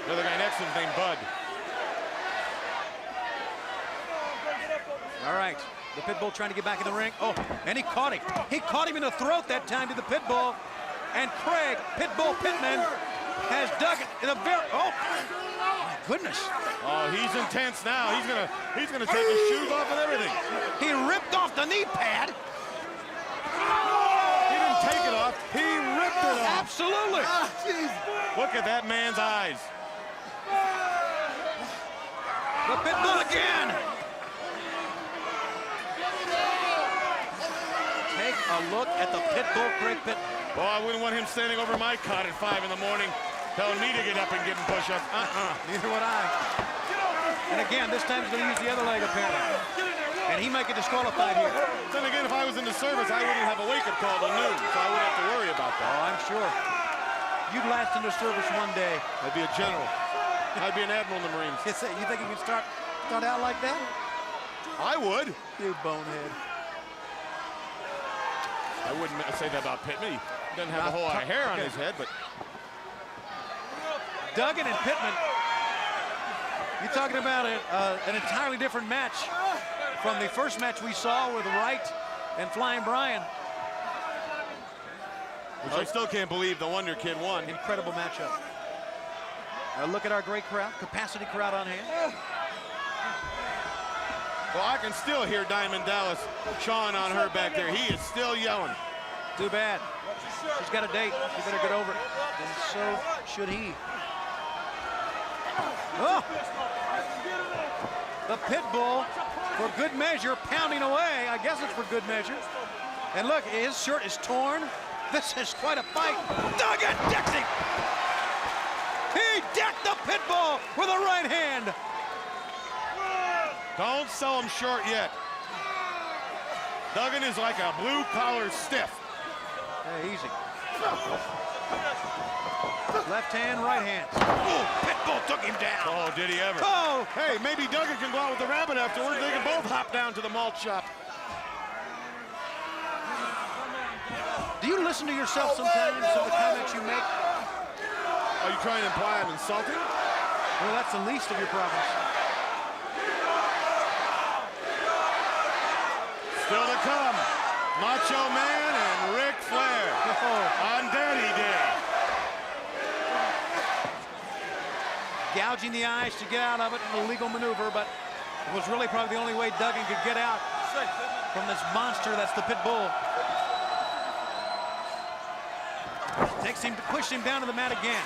The other guy next to him is named Bud. All right, the pit bull trying to get back in the ring. Oh, and he caught him. He caught him in the throat that time to the pit bull. And Craig, pit bull Pittman, has Duggan in a very, oh, my goodness. Oh, he's intense now. He's gonna take his shoes off and everything. He ripped off the knee pad. He didn't take it off. He ripped it off. Absolutely. Look at that man's eyes. The pit bull again. Take a look at the pit bull, Craig Pittman. Oh, I wouldn't want him standing over my cot at 5 in the morning telling me to get up and give him push-ups. Neither would I. And again, this time he's going to use the other leg, apparently. And he might get disqualified here. Then again, if I was in the service, I wouldn't have a wake-up call till noon, so I wouldn't have to worry about that. Oh, I'm sure. You'd last in the service one day. I'd be a general. I'd be an admiral in the Marines. You think you can start out like that? I would. You bonehead. I wouldn't say that about Pittman. He doesn't have a whole lot of hair on his head, but... Duggan and Pittman, you're talking about an entirely different match from the first match we saw with Wright and Flying Brian. Which I still can't believe the Wonder Kid won. Incredible matchup. Look at our great crowd, capacity crowd on hand. Well, I can still hear Diamond Dallas chawing on her back there. He is still yelling. Too bad. She's got a date. She better get over it. And so should he. Oh! The pit bull, for good measure, pounding away. I guess it's for good measure. And look, his shirt is torn. This is quite a fight. Duggan decks him. He decked the pit bull with a right hand. Don't sell him short yet. Duggan is like a blue-collar stiff. Hey, easy. Left hand, right hand. Oh, Pitbull took him down. Oh, did he ever? Oh! Hey, maybe Duggan can go out with the rabbit afterwards. They can both hop down to the malt shop. Do you listen to yourself sometimes, some of the comments you make? Are you trying to imply I'm insulting? Well, that's the least of your problems. Still to come, Macho Man and Ric Flair on Daddy Day. Gouging the eyes to get out of it in a legal maneuver, but it was really probably the only way Duggan could get out from this monster that's the pit bull. Takes him to push him down to the mat again.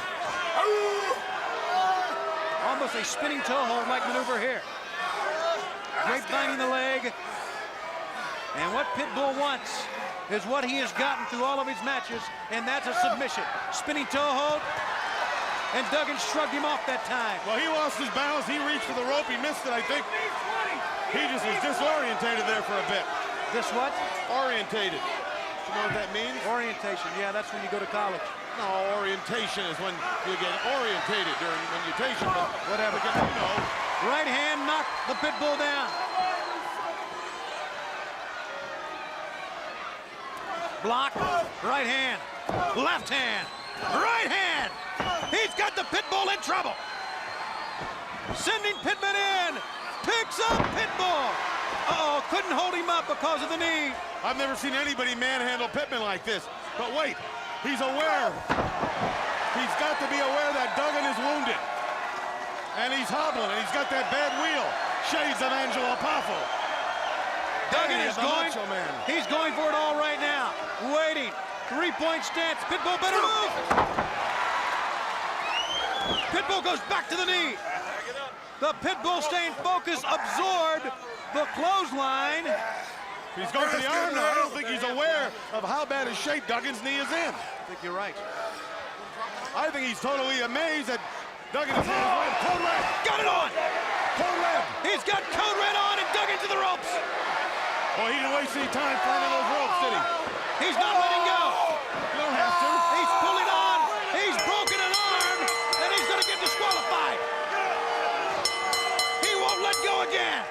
Almost a spinning toe hold like maneuver here. Grapevining the leg. And what Pitbull wants is what he has gotten through all of his matches, and that's a submission. Spinning toe hold, and Duggan shrugged him off that time. Well, he lost his balance. He reached for the rope. He missed it, I think. He just was disorientated there for a bit. This what? Orientated. You know what that means? Orientation. Yeah, that's when you go to college. No, orientation is when you get orientated during mutation, but whatever. You know. Right hand knocked the Pitbull down. Block, right hand, left hand, right hand. He's got the Pitbull in trouble. Sending Pittman in, picks up Pitbull. Uh-oh, couldn't hold him up because of the knee. I've never seen anybody manhandle Pittman like this. But wait, he's aware. He's got to be aware that Duggan is wounded. And he's hobbling, and he's got that bad wheel. Shades of Angelo Poffo. Duggan Hey, is the going. Macho Man. He's going for it all right now. Waiting. 3-point stance. Pitbull better move. Pitbull goes back to the knee. The Pitbull staying focused, absorbed the clothesline. He's going for the arm now. I don't think he's aware of how bad a shape Duggan's knee is in. I think you're right. I think he's totally amazed that Duggan is in his way. Code Red. Got it on. Code Red. He's got Code Red on and Duggan to the ropes. Well, he didn't waste any time finding those ropes, did he? He's not letting go. You don't have to. He's pulling on. He's broken an arm, and he's going to get disqualified. He won't let go again.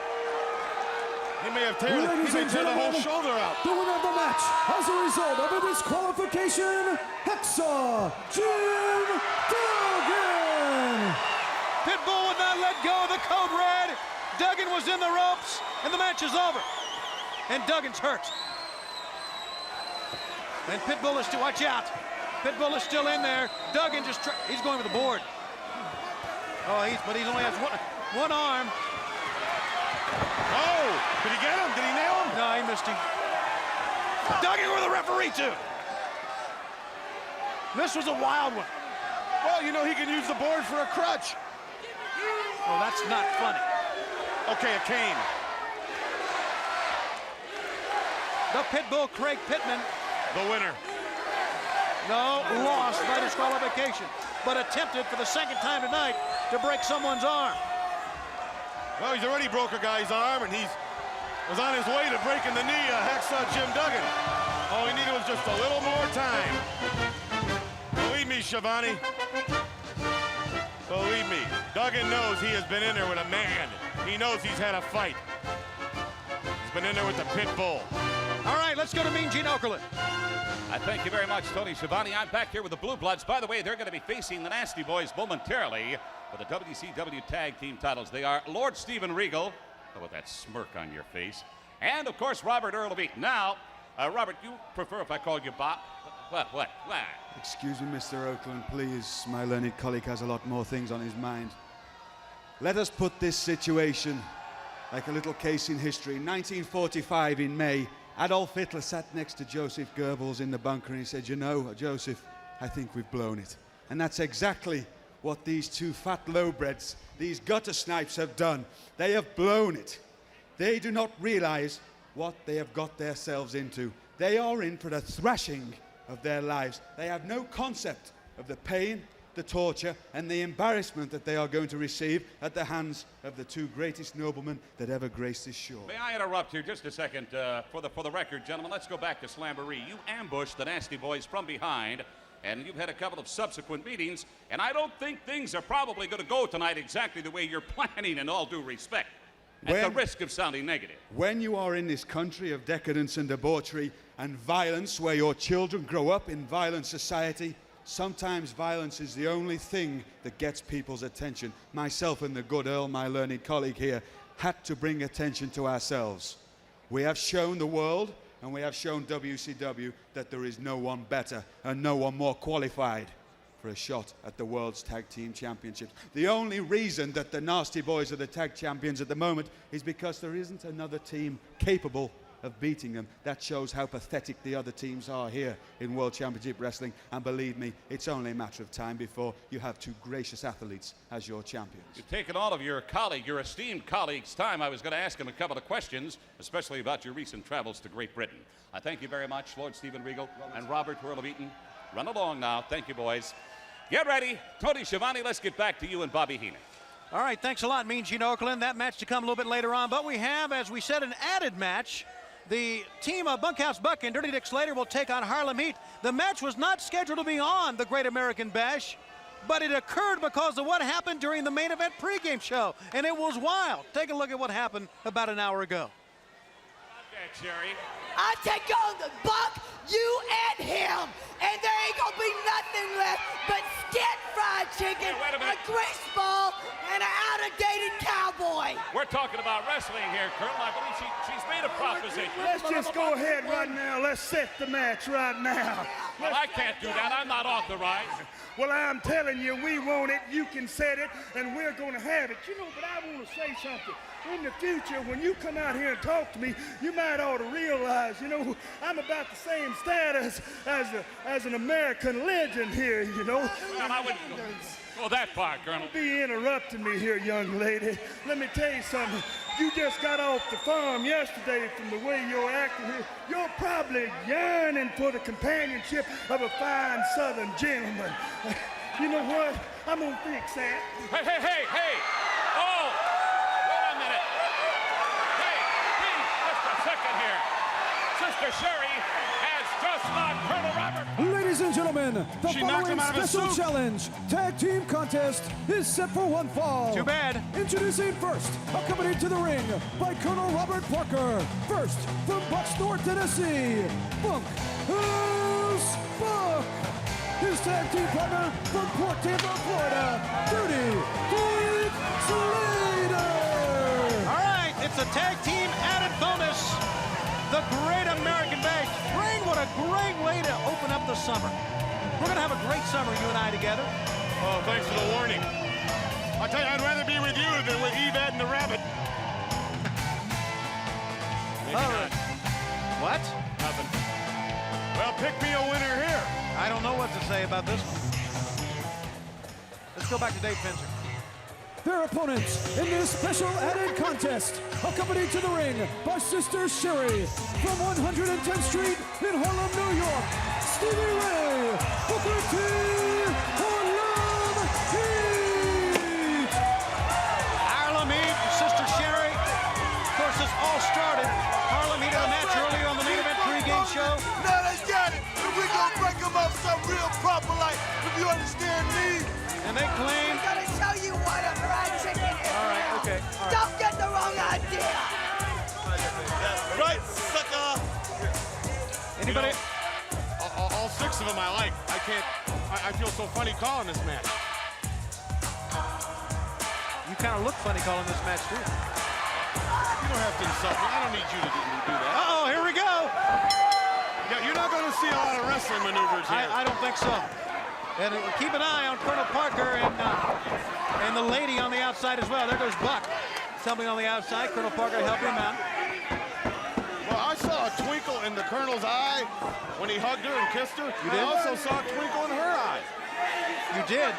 He may have teared the whole shoulder out. The winner of the match, as a result of a disqualification, Hacksaw Jim Duggan. Pitbull would not let go of the Code Red. Duggan was in the ropes, and the match is over. And Duggan's hurt. And Pitbull is still, watch out. Pitbull is still in there. Duggan just, he's going for the board. Oh, but he only has one arm. Oh, did he get him? Did he nail him? No, he missed him. Duggan with the referee, too. This was a wild one. Well, you know, he can use the board for a crutch. Well, that's not funny. Okay, a cane. The Pitbull, Craig Pittman. The winner. No, lost by disqualification, but attempted for the second time tonight to break someone's arm. Well, he's already broke a guy's arm, and he was on his way to breaking the knee of Hacksaw Jim Duggan. All he needed was just a little more time. Believe me, Schiavone. Believe me, Duggan knows he has been in there with a man. He knows he's had a fight. He's been in there with the pit bull. All right, let's go to Mean Gene Okerlund. I thank you very much, Tony Schiavone. I'm back here with the Blue Bloods. By the way, they're going to be facing the Nasty Boys momentarily for the WCW Tag Team titles. They are Lord Steven Regal, with that smirk on your face, and, of course, Robert Earl of Eaton. Now, Robert, you prefer if I called you Bob? What? Excuse me, Mr. Oakland, please. My learned colleague has a lot more things on his mind. Let us put this situation like a little case in history. 1945 in May, Adolf Hitler sat next to Joseph Goebbels in the bunker and he said, "You know, Joseph, I think we've blown it." And that's exactly what these two fat lowbreds, these gutter snipes have done. They have blown it. They do not realize what they have got themselves into. They are in for the thrashing of their lives. They have no concept of the pain, the torture, and the embarrassment that they are going to receive at the hands of the two greatest noblemen that ever graced this shore. May I interrupt here just a second? For the record, gentlemen, let's go back to Slamboree. You ambushed the Nasty Boys from behind, and you've had a couple of subsequent meetings, and I don't think things are probably going to go tonight exactly the way you're planning, in all due respect, at the risk of sounding negative. When you are in this country of decadence and debauchery and violence, where your children grow up in violent society, sometimes violence is the only thing that gets people's attention. Myself and the good Earl, my learned colleague here, had to bring attention to ourselves. We have shown the world, and we have shown WCW, that there is no one better and no one more qualified for a shot at the World's Tag Team Championships. The only reason that the Nasty Boys are the tag champions at the moment is because there isn't another team capable of beating them. That shows how pathetic the other teams are here in World Championship Wrestling, and believe me, it's only a matter of time before you have two gracious athletes as your champions. You've taken all of your esteemed colleagues' time. I was going to ask him a couple of questions, especially about your recent travels to Great Britain. I thank you very much, Lord Steven Regal and Robert Earl of Eaton. Run along now. Thank you, boys. Get ready. Tony Schiavone, let's get back to you and Bobby Heenan. All right, thanks a lot, Mean Gene Okerlund. That match to come a little bit later on, but we have, as we said, an added match. The team of Bunkhouse Buck and Dirty Dick Slater will take on Harlem Heat. The match was not scheduled to be on the Great American Bash, but it occurred because of what happened during the main event pregame show, and it was wild. Take a look at what happened about an hour ago. Okay, Jerry. I take on the Buck, you talking about wrestling here, Colonel. I believe she's made a proposition. Let's just go ahead right now. Let's set the match right now. Well, I can't do that. I'm not authorized. Well, I'm telling you, we want it, you can set it, and we're going to have it. You know, but I want to say something. In the future, when you come out here and talk to me, you might ought to realize, you know, I'm about the same status as an American legend here, you know. Well, I wouldn't go that far, Colonel. Don't be interrupting me here, young lady. Let me tell you something. You just got off the farm yesterday from the way you're acting here. You're probably yearning for the companionship of a fine southern gentleman. You know what? I'm gonna fix that. Hey! Oh! Wait a minute. Hey, please, just a second here. Sister Sherry has just knocked Colonel Robert. Ladies and gentlemen, the She knocked him following out of his special suit. challenge tag team contest is set for one fall. Too bad. Introducing first, accompanied to the ring by Colonel Robert Parker. First, from Bucksnort, Tennessee, Funk House Buck. His tag team partner from Port Tampa, Florida, Dirty Dick Slater. All right, it's a tag team added bonus. The Great American Bash. Ring, what a great way to open up the summer. We're going to have a great summer, you and I together. Oh, thanks for the warning. I tell you, I'd rather be with you than with Yvette and the rabbit. Maybe not. What? Nothing. Well, pick me a winner here. I don't know what to say about this one. Let's go back to Dave Penzer. Their opponents in this special added contest, accompanied to the ring by Sister Sherry from 110th Street in Harlem, New York, Stevie Ray, Booker T, Harlem Heat. Harlem Heat and Sister Sherry. Of course, this all started. Harlem Heat had a match earlier on the main event pregame show. Now let's get it. We're gonna break them up some real proper, like, if you understand me. And they claim. I'm gonna show you what a fried chicken is. All right, okay. All right. Don't get the wrong idea. Right, sucker. Anybody? All six of them I like. I feel so funny calling this match. You kind of look funny calling this match, too. You don't have to insult me. I don't need you to do that. Uh-oh, here we go. Yeah, you're not going to see a lot of wrestling maneuvers here. I don't think so. And keep an eye on Colonel Parker and the lady on the outside as well. There goes Buck. Somebody on the outside. Colonel Parker to help him out. Well, I saw a twinkle in the Colonel's eye when he hugged her and kissed her. You I did? also saw a twinkle in her eye. You did.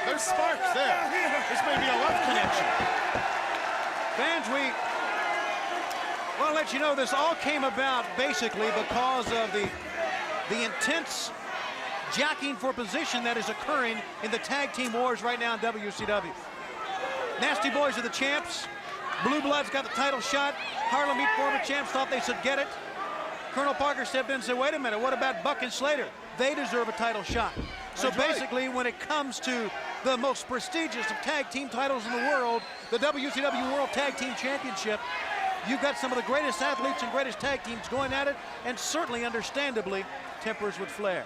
There's sparks there. This may be a love connection. Fans, we want to let you know this all came about basically because of the intense jockeying for position that is occurring in the tag team wars right now in WCW. Nasty Boys are the champs. Blue Bloods got the title shot. Harlem Heat former champs thought they should get it. Colonel Parker stepped in and said, wait a minute, what about Buck and Slater? They deserve a title shot. So basically, when it comes to the most prestigious of tag team titles in the world, the WCW World Tag Team Championship, you've got some of the greatest athletes and greatest tag teams going at it, and certainly, understandably, tempers would flare.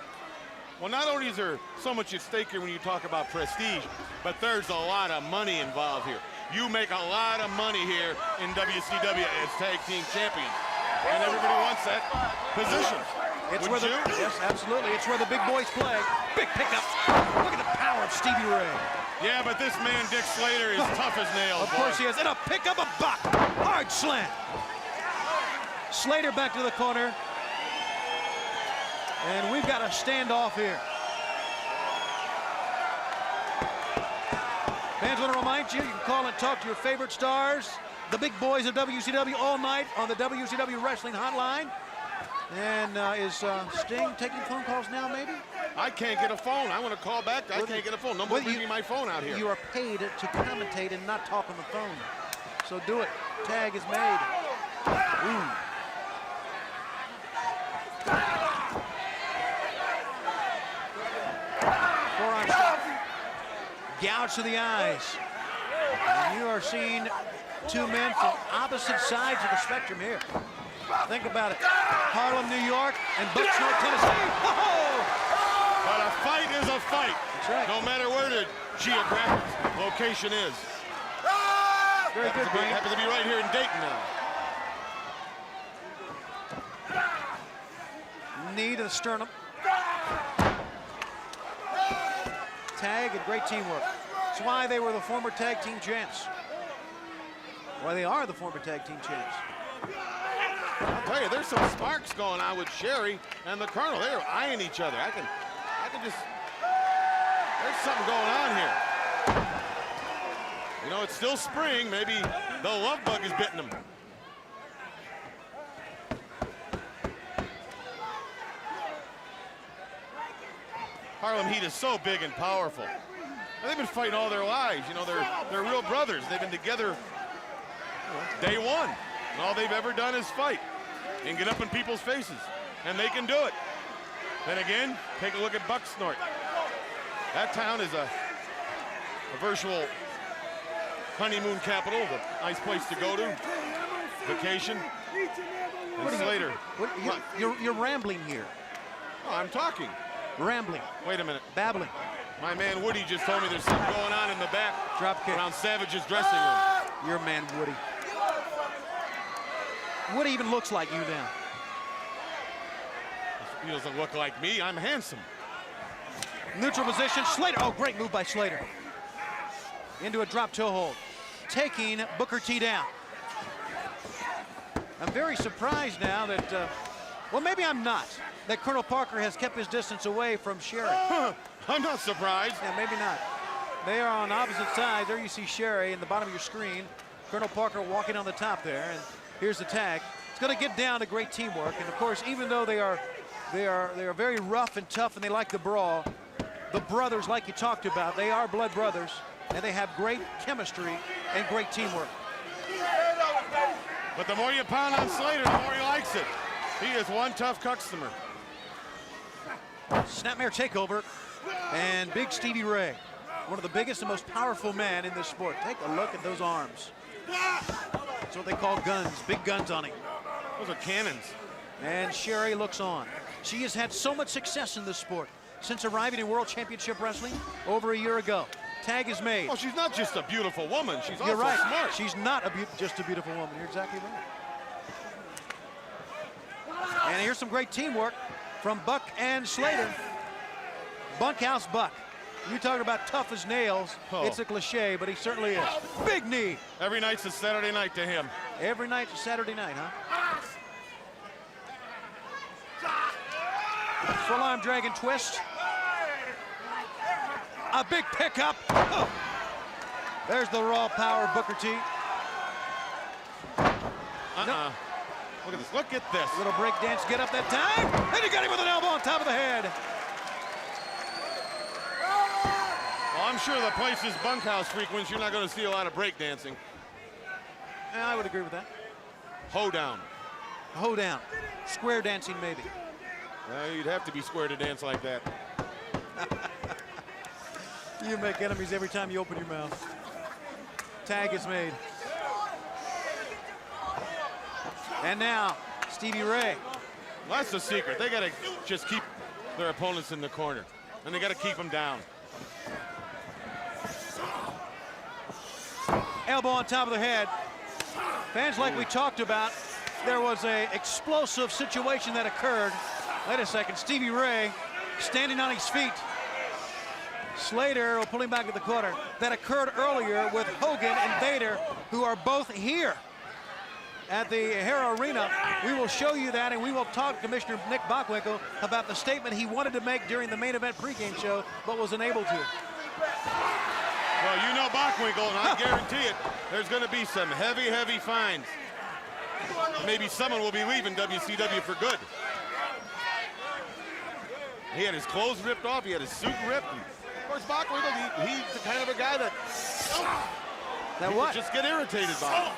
Well, not only is there so much at stake here when you talk about prestige, but there's a lot of money involved here. You make a lot of money here in WCW as tag team champions, and everybody wants that position. It's Would where you? yes, absolutely. It's where the big boys play. Big pickup. Look at the power of Stevie Ray. Yeah, but this man, Dick Slater, is tough as nails. Of course he is. And a pickup of Buck. Hard slam. Slater back to the corner. And we've got a standoff here. Fans, want to remind you, you can call and talk to your favorite stars, the big boys of WCW, all night on the WCW Wrestling Hotline. And is Sting taking phone calls now, maybe? I can't get a phone. I want to call back. I can't get a phone. Nobody bring me my phone out here. You are paid to commentate and not talk on the phone. So do it. Tag is made. Ooh. Forearm shot. Gouge to the eyes. And you are seeing two men from opposite sides of the spectrum here. Think about it. Harlem, New York, and Bucksnort, Tennessee. Oh! But a fight is a fight. That's right. No matter where the geographic location is. Very good, Brain. Happens to be right here in Dayton now. Knee to the sternum. Tag and great teamwork. That's why they were the former tag team champs. Why they are the former tag team champs. I'll tell you, there's some sparks going on with Sherry and the Colonel. They're eyeing each other. I can just, there's something going on here. You know, it's still spring. Maybe the love bug is bitten them. Harlem Heat is so big and powerful. And they've been fighting all their lives. You know, they're real brothers. They've been together day one. And all they've ever done is fight and get up in people's faces. And they can do it. Then again, take a look at Bucksnort. That town is a virtual honeymoon capital, a nice place to go to, vacation. And Slater. You're rambling here. Oh, I'm talking. Rambling. Wait a minute. Babbling. My man Woody just told me there's something going on in the back. Drop kick. Around Savage's dressing room. Your man Woody. Woody even looks like you now. He doesn't look like me. I'm handsome. Neutral position. Slater. Oh, great move by Slater. Into a drop toe hold. Taking Booker T down. I'm very surprised now that, well, maybe I'm not, that Colonel Parker has kept his distance away from Sherry. I'm not surprised. Yeah, maybe not. They are on opposite sides. There you see Sherry in the bottom of your screen. Colonel Parker walking on the top there, and here's the tag. It's going to get down to great teamwork, and of course, even though they are very rough and tough, and they like the brawl, the brothers, like you talked about, they are blood brothers, and they have great chemistry and great teamwork. But the more you pound on Slater, the more he likes it. He is one tough customer. Snapmare takeover, and Big Stevie Ray, one of the biggest and most powerful men in this sport. Take a look at those arms. That's what they call guns, big guns on him. Those are cannons. And Sherry looks on. She has had so much success in this sport since arriving in World Championship Wrestling over a year ago. Tag is made. Oh, she's not just a beautiful woman. She's You're also right. smart. She's not just a beautiful woman. You're exactly right. And here's some great teamwork from Buck and Slater. Bunkhouse Buck. You talk about tough as nails. Oh. It's a cliche, but he certainly is. Big knee. Every night's a Saturday night to him. Every night's a Saturday night, huh? Full arm dragon twist. A big pickup. Oh. There's the raw power of Booker T. No. Look at this. Look at this. Little break dance get up that time. And he got him with an elbow on top of the head. Well, I'm sure the place's bunkhouse frequents, you're not going to see a lot of breakdancing. Yeah, I would agree with that. Hoedown. Hoedown. Square dancing, maybe. You'd have to be square to dance like that. You make enemies every time you open your mouth. Tag is made. And now, Stevie Ray. Well, that's the secret. They got to just keep their opponents in the corner. And they got to keep them down. Elbow on top of the head. Fans, like we talked about, there was a explosive situation that occurred. Wait a second, Stevie Ray standing on his feet. Slater will pull him back to the corner. That occurred earlier with Hogan and Vader, who are both here at the Hara Arena. We will show you that, and we will talk to Commissioner Nick Bockwinkel about the statement he wanted to make during the main event pregame show, but was unable to. Well, you know Bockwinkel, and I guarantee it, there's going to be some heavy, heavy fines. Maybe someone will be leaving WCW for good. He had his clothes ripped off. He had his suit ripped. And of course, Bockwinkel, he's the kind of a guy that just get irritated by it.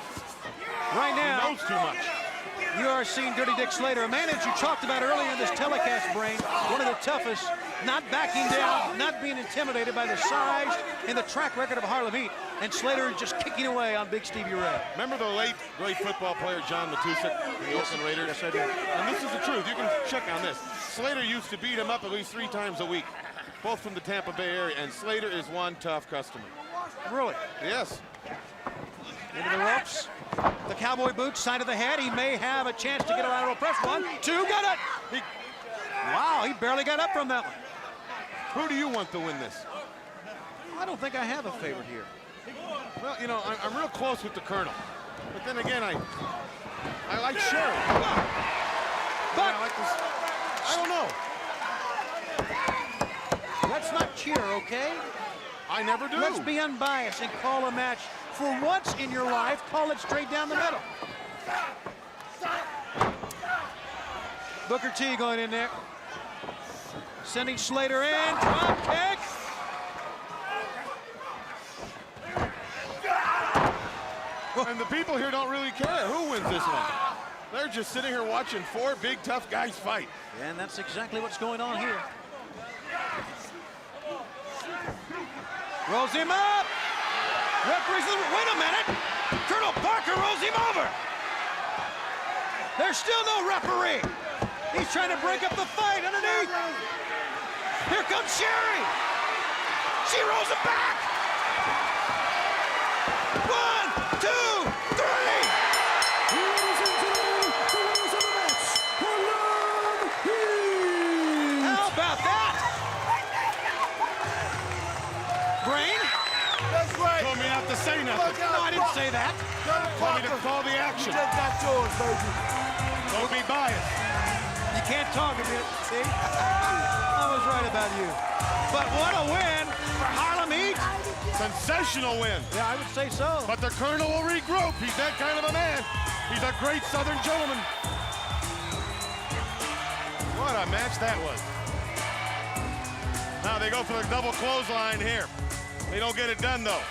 Right now, he knows too much. You are seeing Dirty Dick Slater, a man that you talked about earlier in this telecast, Brain, one of the toughest, not backing down, not being intimidated by the size and the track record of Harlem Heat. And Slater just kicking away on Big Stevie Ray. Remember the late, great football player John Matusik in the Oakland Raiders? Yes, I do. And this is the truth. You can check on this. Slater used to beat him up at least 3 times a week, both from the Tampa Bay area, and Slater is one tough customer. Really? Yes. Into the ropes. The cowboy boots, side of the head. He may have a chance to get a lateral press. 1, 2, got it. Wow, he barely got up from that one. Who do you want to win this? I don't think I have a favorite here. Well, you know, I'm real close with the Colonel. But then again, I like Sherry. But I like this. I don't know. let's not cheer, okay? I never do. Let's be unbiased and call a match. For once in your life, call it straight down the middle. Booker T going in there. Sending Slater in. Drop kick. And the people here don't really care who wins this one. They're just sitting here watching 4 big, tough guys fight. And that's exactly what's going on here. Rolls him up. Referee says, wait a minute. Colonel Parker rolls him over. There's still no referee. He's trying to break up the fight underneath. Here comes Sherry. She rolls him back. 1, 2, 3. Ladies and gentlemen, the winners of the match, Harlem Heat. How about that? Brain? That's right. Told me not to say nothing. No, I didn't say that. Told me to call the action. You just got yours, baby. Don't be biased. You can't talk a bit, see? I was right about you. But what a win for Harlem Heat. Sensational win. Yeah, I would say so. But the Colonel will regroup. He's that kind of a man. He's a great Southern gentleman. What a match that was. Now they go for the double clothesline here. They don't get it done, though.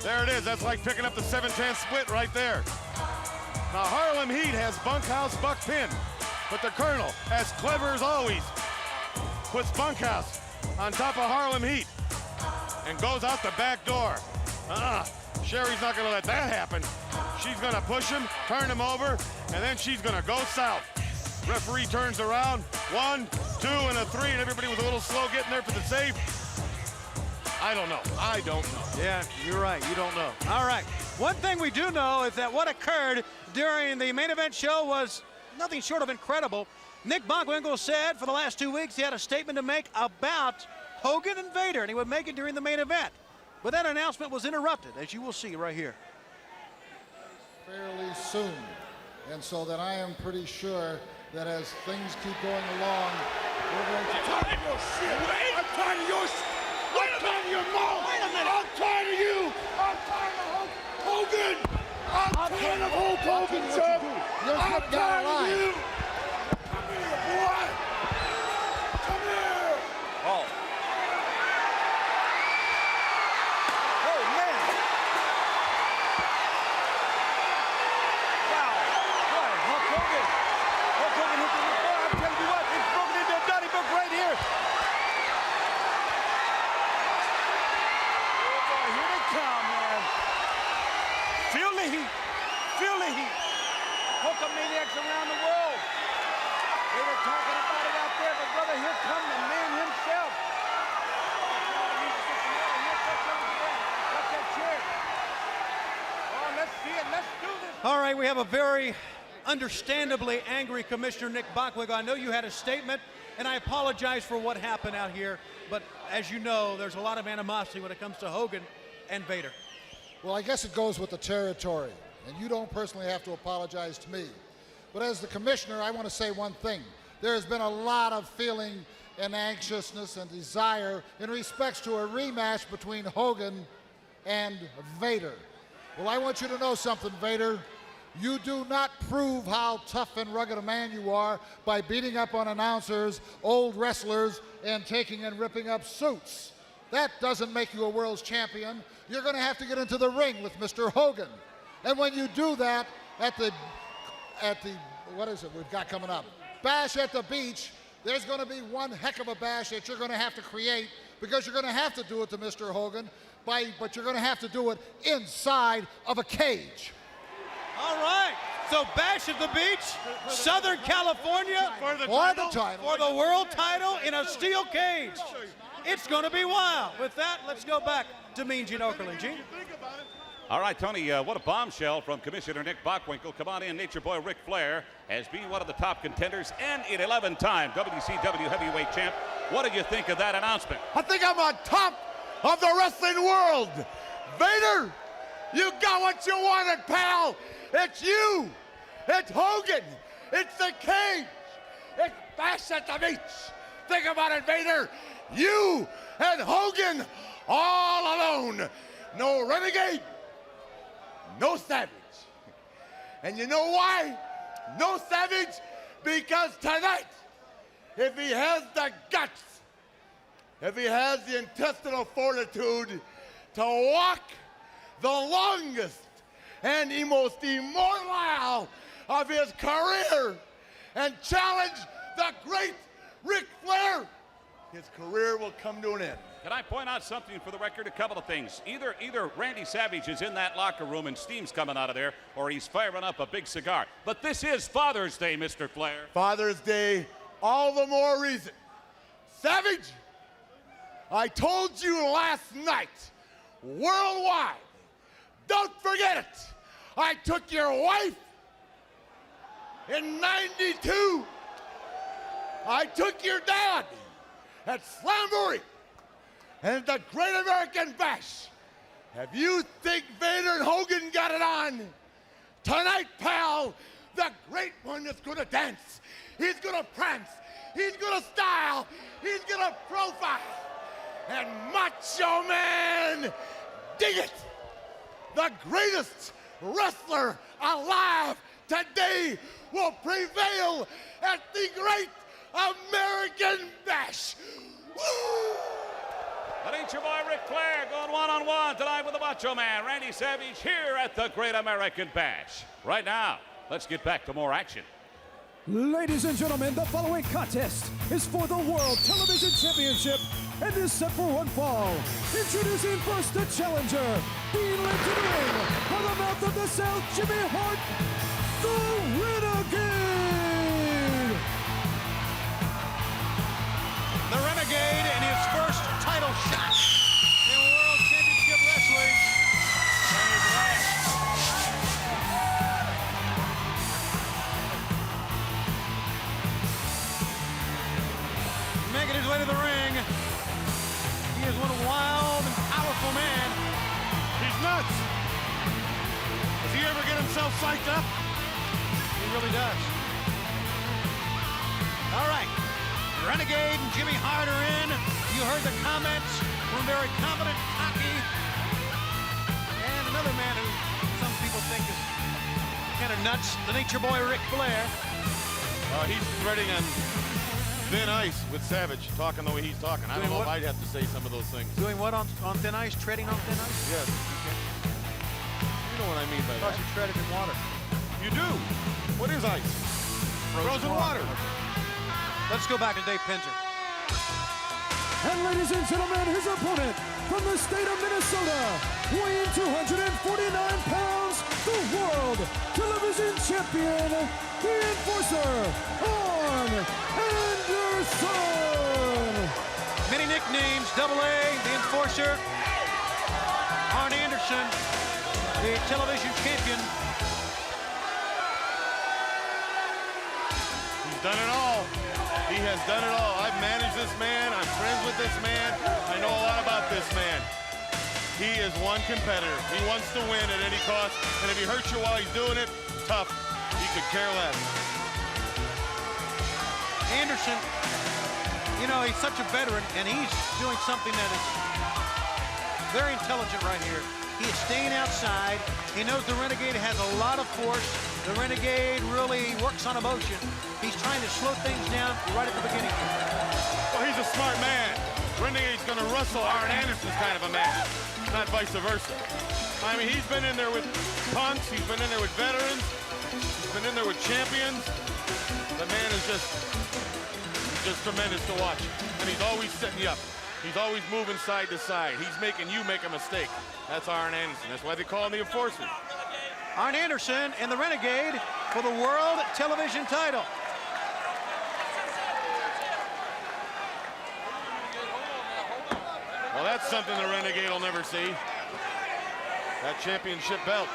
There it is. That's like picking up the 7-10 split right there. Now Harlem Heat has bunkhouse buck pin. But the Colonel, as clever as always, puts bunkhouse on top of Harlem Heat and goes out the back door. Sherry's not gonna let that happen. She's gonna push him, turn him over, and then she's gonna go south. Referee turns around, 1, 2, and a 3, and everybody was a little slow getting there for the save. I don't know. I don't know. Yeah, you're right. You don't know. All right. One thing we do know is that what occurred during the main event show was nothing short of incredible. Nick Bockwinkel said for the last 2 weeks he had a statement to make about Hogan and Vader, and he would make it during the main event. But that announcement was interrupted, as you will see right here. Fairly soon. And so that I am pretty sure that as things keep going along, we're going to... I'm tired of your shit. I'm tired of your shit. I'm tired of your mouth. Wait a minute. I'm tired of you. I'm tired of Hogan. I'm tired of Hulk Hogan, sir. I'm tired of you. Come here, boy. Come here. Oh. Oh, man. Wow. Boy, Hulk Hogan. Hulk Hogan hit the floor. I'm telling you what, it's broken into a Donnybrook right here. Oh, boy, here they come, man. Feel the heat. Feel the heat. Hulkamaniacs around the world. They were talking about it out there, but brother, here come the man himself. Watch that chair. Oh, let's see it. Let's do this. All right, we have a very understandably angry Commissioner Nick Bockwinkel. I know you had a statement, and I apologize for what happened out here, but as you know, there's a lot of animosity when it comes to Hogan and Vader. Well, I guess it goes with the territory, and you don't personally have to apologize to me. But as the commissioner, I want to say one thing. There has been a lot of feeling and anxiousness and desire in respects to a rematch between Hogan and Vader. Well, I want you to know something, Vader. You do not prove how tough and rugged a man you are by beating up on announcers, old wrestlers, and taking and ripping up suits. That doesn't make you a world's champion. You're going to have to get into the ring with Mr. Hogan. And when you do that at the what is it we've got coming up? Bash at the Beach, there's going to be one heck of a bash that you're going to have to create because you're going to have to do it to Mr. Hogan, but you're going to have to do it inside of a cage. All right, so Bash at the Beach, Southern California, For the title. for the world title in a steel cage. It's going to be wild. With that, let's go back to Mean Gene Okerlund. Gene? All right, Tony, what a bombshell from Commissioner Nick Bockwinkel. Come on in, Nature Boy Ric Flair as being one of the top contenders and an 11-time WCW heavyweight champ. What did you think of that announcement? I think I'm on top of the wrestling world. Vader, you got what you wanted, pal. It's you. It's Hogan. It's the cage. It's Bash at the Beach. Think about it, Vader. You and Hogan all alone. No Renegade. No Savage. And you know why? No Savage? Because tonight, if he has the guts, if he has the intestinal fortitude to walk the longest and the most immortal of his career and challenge the great Ric Flair, his career will come to an end. Can I point out something for the record? A couple of things. Either Randy Savage is in that locker room and steam's coming out of there, or he's firing up a big cigar. But this is Father's Day, Mr. Flair. Father's Day, all the more reason. Savage, I told you last night, worldwide, don't forget it. I took your wife in '92. I took your dad at Slamboree and the Great American Bash. If you think Vader and Hogan got it on, tonight, pal, the great one is gonna dance. He's gonna prance. He's gonna style. He's gonna profile. And Macho Man, dig it, the greatest wrestler alive today will prevail at the Great American Bash. Woo! The Nature Boy Ric Flair going one-on-one tonight with the Macho Man, Randy Savage, here at the Great American Bash. Right now, let's get back to more action. Ladies and gentlemen, the following contest is for the World Television Championship and is set for one fall. Introducing first the challenger, being led to the ring by the mouth of the South, Jimmy Hart, the Renegade! The Renegade in his first title shot in World Championship Wrestling. And his last. Making his way to the ring. He is one wild and powerful man. He's nuts. Does he ever get himself psyched up? He really does. All right. Renegade and Jimmy Hart are in. You heard the comments from very confident, cocky, and another man who some people think is kind of nuts, the Nature Boy Ric Flair. He's treading on thin ice with Savage, talking the way he's talking. I don't know if I'd have to say some of those things. Doing what on thin ice? Treading on thin ice? Yes. Okay. You know what I mean by I thought that. you treaded in water. You do. What is ice? Frozen water. Let's go back to Dave Pinter. And ladies and gentlemen, his opponent from the state of Minnesota, weighing 249 pounds, the World Television Champion, the Enforcer, Arn Anderson. Many nicknames, Double A, the Enforcer, Arn Anderson, the television champion. He's done it all. He has done it all. I've managed this man. I'm friends with this man. I know a lot about this man. He is one competitor. He wants to win at any cost. And if he hurts you while he's doing it, tough. He could care less. Anderson, you know, he's such a veteran, and he's doing something that is very intelligent right here. He is staying outside. He knows the Renegade has a lot of force. The Renegade really works on emotion. He's trying to slow things down right at the beginning. Well, he's a smart man. Renegade's going to wrestle Arn Anderson's kind of a man, not vice versa. I mean, he's been in there with punks. He's been in there with veterans. He's been in there with champions. The man is just tremendous to watch. And he's always setting you up. He's always moving side to side. He's making you make a mistake. That's Arn Anderson. That's why they call him the Enforcer. Arn Anderson and the Renegade for the World Television title. Well, that's something the Renegade will never see. that championship belt.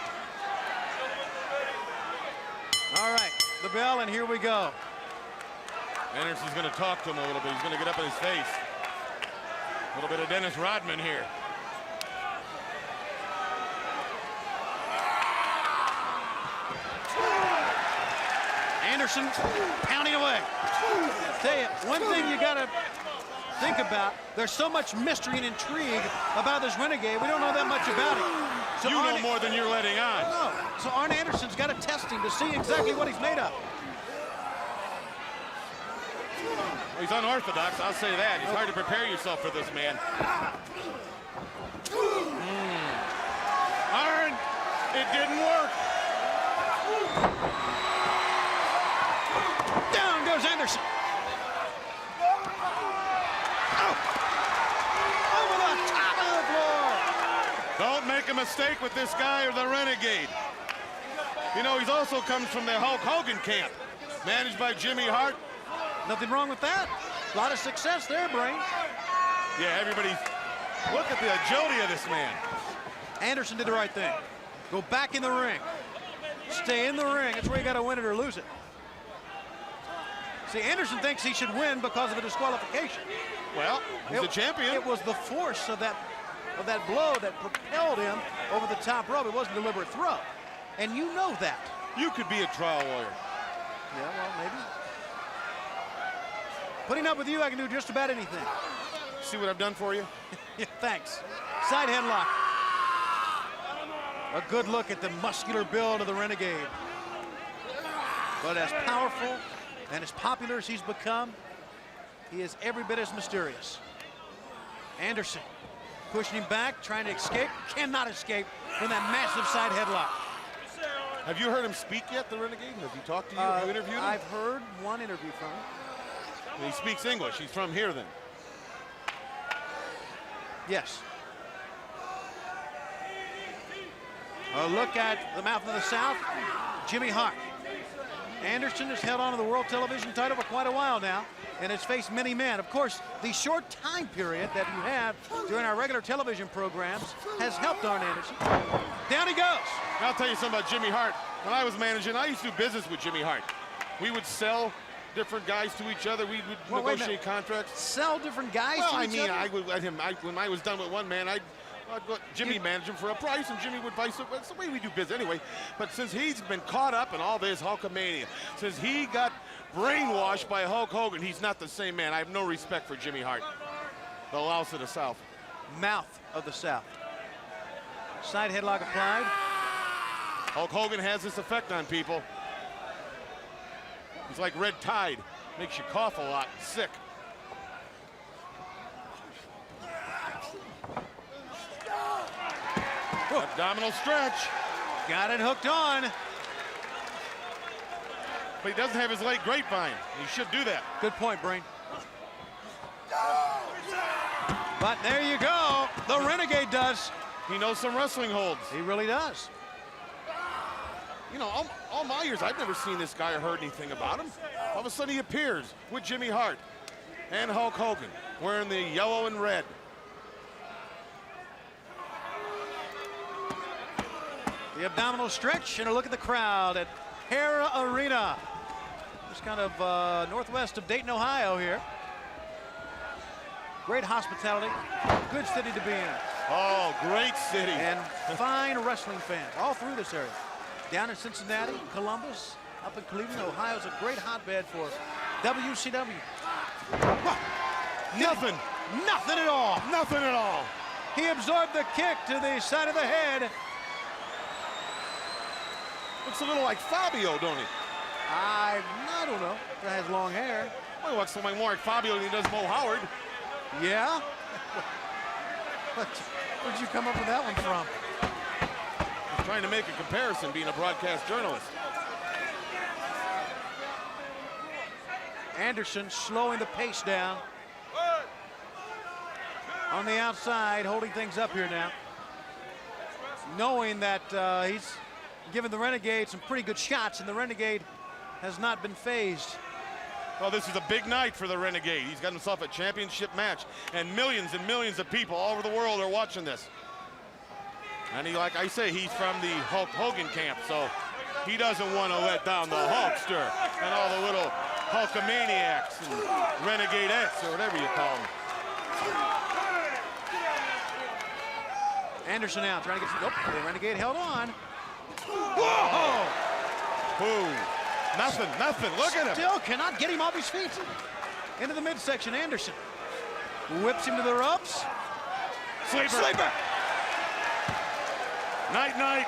All right, the bell, and here we go. Anderson's going to talk to him a little bit. He's going to get up in his face. A little bit of Dennis Rodman here. Anderson pounding away. Tell you, one thing you got to think about, there's so much mystery and intrigue about this Renegade. We don't know that much about it. So you know more than you're letting on. No. So Arn Anderson's got to test him to see exactly what he's made of. He's unorthodox, I'll say that. It's hard to prepare yourself for this man. Arn, it didn't work. Down goes Anderson. Oh. Over the top of the floor. Don't make a mistake with this guy or the Renegade. You know, he's also comes from the Hulk Hogan camp, managed by Jimmy Hart. Nothing wrong with that. A lot of success there, Brain. Yeah, everybody, look at the agility of this man. Anderson did the right thing. Go back in the ring. Stay in the ring. That's where you got to win it or lose it. See, Anderson thinks he should win because of a disqualification. Well, he's a champion. It was the force of that blow that propelled him over the top rope. It wasn't a deliberate throw. And you know that. You could be a trial lawyer. Yeah, well, maybe. Putting up with you, I can do just about anything. See what I've done for you? Yeah, thanks. Side headlock. A good look at the muscular build of the Renegade. But as powerful and as popular as he's become, he is every bit as mysterious. Anderson pushing him back, trying to escape, cannot escape from that massive side headlock. Have you heard him speak yet, the Renegade? Has he talked to you? Have you interviewed him? I've heard one interview from him. He speaks English. He's from here then. Yes. A look at the mouth of the South, Jimmy Hart. Anderson has held on to the world television title for quite a while now and has faced many men. Of course, the short time period that you have during our regular television programs has helped Arn Anderson. Down he goes. I'll tell you something about Jimmy Hart. When I was managing, I used to do business with Jimmy Hart. We would sell different guys to each other. We would negotiate contracts. Sell different guys to each other? I would let him, when I was done with one man, I'd let Jimmy manage him for a price, and Jimmy would vice. That's the way we do business anyway. But since he's been caught up in all this Hulkamania, since he got brainwashed by Hulk Hogan, he's not the same man. I have no respect for Jimmy Hart. The louse of the South. Mouth of the South. Side headlock applied. Hulk Hogan has this effect on people. He's like red tide. Makes you cough a lot, sick. Abdominal stretch. Got it hooked on. But he doesn't have his late grapevine. He should do that. Good point, Brain. But there you go. The Renegade does. He knows some wrestling holds. He really does. You know, all my years, I've never seen this guy or heard anything about him. All of a sudden, he appears with Jimmy Hart and Hulk Hogan wearing the yellow and red. The abdominal stretch and a look at the crowd at Hara Arena. Just kind of northwest of Dayton, Ohio here. Great hospitality, good city to be in. Oh, great city. And fine wrestling fans all through this area. Down in Cincinnati, Columbus, up in Cleveland, Ohio's a great hotbed for WCW. Nothing. Nothing at all. Nothing at all. He absorbed the kick to the side of the head. Looks a little like Fabio, don't he? I don't know. He has long hair. Well, he looks more like Fabio than he does Mo Howard. Yeah? Where'd you come up with that one from? I'm trying to make a comparison, being a broadcast journalist. Anderson slowing the pace down. On the outside, holding things up here now. Knowing that he's given the Renegade some pretty good shots, and the Renegade has not been phased. Well, this is a big night for the Renegade. He's got himself a championship match, and millions of people all over the world are watching this. And he, like I say, he's from the Hulk Hogan camp, so he doesn't want to let down the Hulkster and all the little Hulkamaniacs and Renegadettes or whatever you call them. Anderson now trying to get some. Nope, the Renegade held on. Whoa! Boom. Nothing. Look at him. Still cannot get him off his feet. Into the midsection, Anderson. Whips him to the ropes. Sleeper. Night.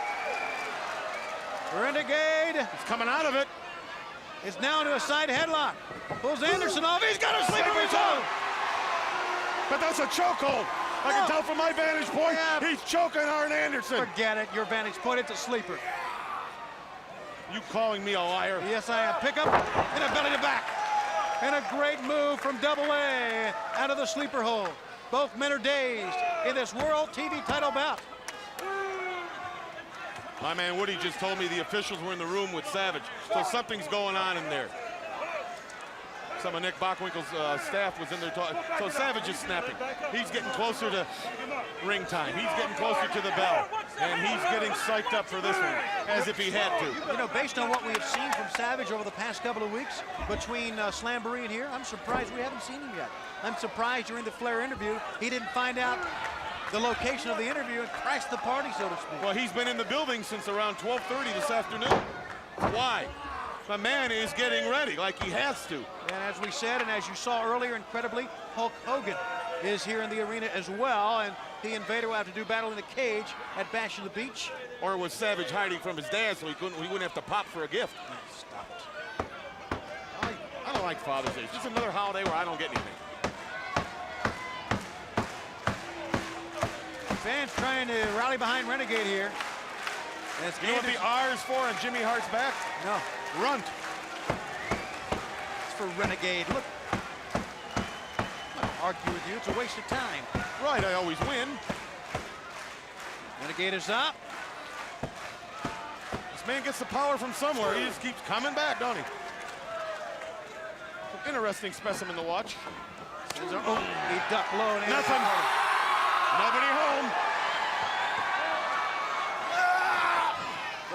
Renegade. He's coming out of it. Is now into a side headlock. Pulls Anderson off. He's got a sleeper of his own. But that's a chokehold. I can tell from my vantage point, he's choking Arn Anderson. Forget it. Your vantage point, it's a sleeper. You calling me a liar? Yes, I am. Pick up and a belly to back. And a great move from Double A out of the sleeper hole. Both men are dazed in this World TV title bout. My man Woody just told me the officials were in the room with Savage, so something's going on in there. Some of Nick Bockwinkel's staff was in there talking. So Savage is snapping. He's getting closer to ring time. He's getting closer to the bell. And he's getting psyched up for this one, as if he had to. You know, based on what we have seen from Savage over the past couple of weeks between Slamboree and here, I'm surprised we haven't seen him yet. I'm surprised during the Flair interview he didn't find out the location of the interview and crash the party, so to speak. Well, he's been in the building since around 12:30 this afternoon. Why? The man is getting ready like he has to. And as we said, and as you saw earlier, incredibly, Hulk Hogan is here in the arena as well, and he and Vader will have to do battle in the cage at Bash of the Beach. Or was Savage hiding from his dad so he wouldn't have to pop for a gift? Stop it. I don't like Father's Day. It's just another holiday where I don't get anything. Fans trying to rally behind Renegade here. And it's you know what the R is for on Jimmy Hart's back? No. Runt. It's for Renegade. Look. I'm not argue with you. It's a waste of time. Right, I always win. Renegade is up. This man gets the power from somewhere. He just keeps coming back, don't he? Interesting specimen to watch. Oh, he ducked low. And nothing. Nobody home.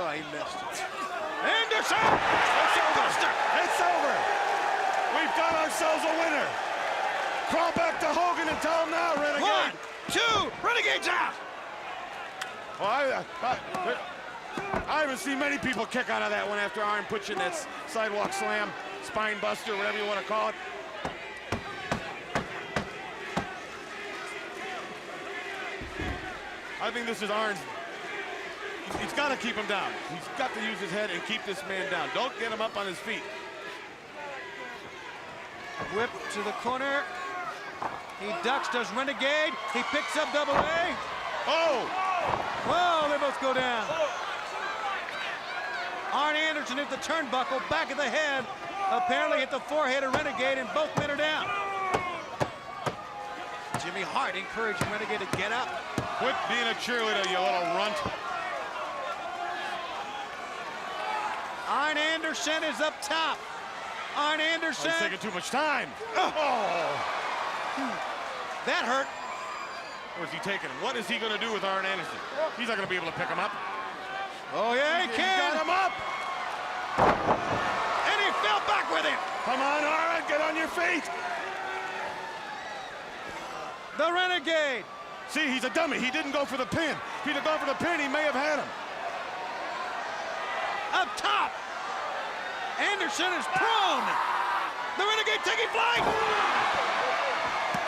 Oh, he missed it. Anderson! It's over. It's over. We've got ourselves a winner. Crawl back to Hogan and tell him now, Renegade. 1, 2, Renegade's out. Well, I haven't seen many people kick out of that one after Arn puts you in that sidewalk slam, spine buster, whatever you want to call it. I think this is Arn's. He's got to keep him down. He's got to use his head and keep this man down. Don't get him up on his feet. Whip to the corner. He ducks, does Renegade. He picks up Double A. Oh! Whoa, they both go down. Arn Anderson hit the turnbuckle, back of the head. Apparently hit the forehead of Renegade, and both men are down. Jimmy Hart encouraging Renegade to get up. Quit being a cheerleader, you little runt. Arn Anderson is up top. Arn Anderson. He's taking too much time. That hurt. Where's he taking him? What is he going to do with Arn Anderson? He's not going to be able to pick him up. Oh, yeah, he can. He got him up. And he fell back with him. Come on, Arn, get on your feet. The Renegade. See, he's a dummy. He didn't go for the pin. If he'd have gone for the pin, he may have had him. Up top. Anderson is prone. The Renegade taking flight.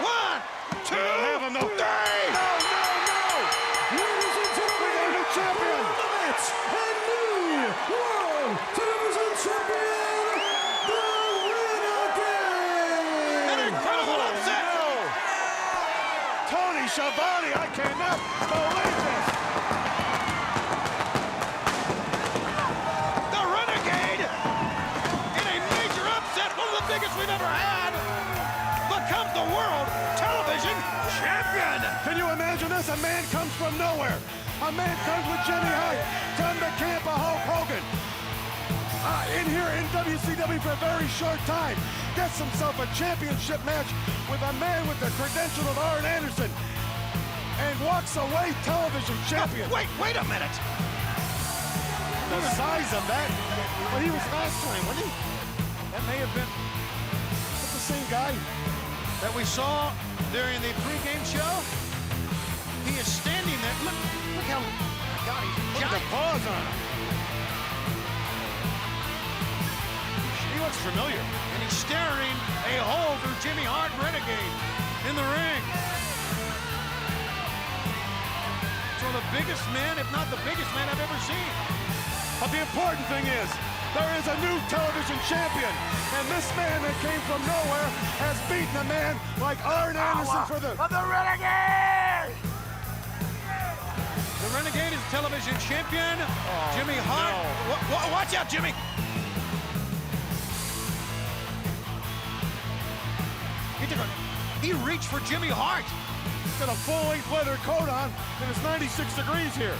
1, 2, have him, no. 3. No. Ladies and gentlemen, we got a new champion. The match, and new World Television Champion, the Renegade. An incredible upset. No. Tony Schiavone, I cannot believe this. The Renegade, in a major upset, one of the biggest we've ever had, becomes the World Television Champion. Can you imagine this? A man comes from nowhere. A man comes with Jimmy Hart from the camp of Hulk Hogan. In here in WCW for a very short time. Gets himself a championship match with a man with the credentials of Arn Anderson. and walks away television champion. Wait a minute. The size of that. Well, he was last time, wasn't he? That may have been the same guy that we saw during the pregame show. He is standing there. Look how, God, he's putting the paws on him. He looks familiar. And he's staring a hole through Jimmy Hart Renegade in the ring. It's one of the biggest men, if not the biggest man I've ever seen. But the important thing is, there is a new television champion, and this man that came from nowhere has beaten a man like Arn Anderson for the Renegade! The Renegade is television champion. Jimmy Hart. No. Watch out, Jimmy. He reached for Jimmy Hart. He's got a full-length leather coat on, and it's 96 degrees here.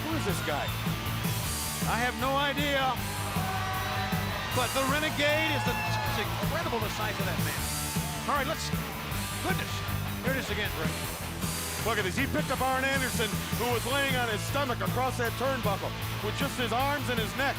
Who is this guy? I have no idea. But the Renegade is it's incredible the size of that man. All right, goodness. Here it is again, Rick. Look at this. He picked up Arn Anderson, who was laying on his stomach across that turnbuckle with just his arms and his neck.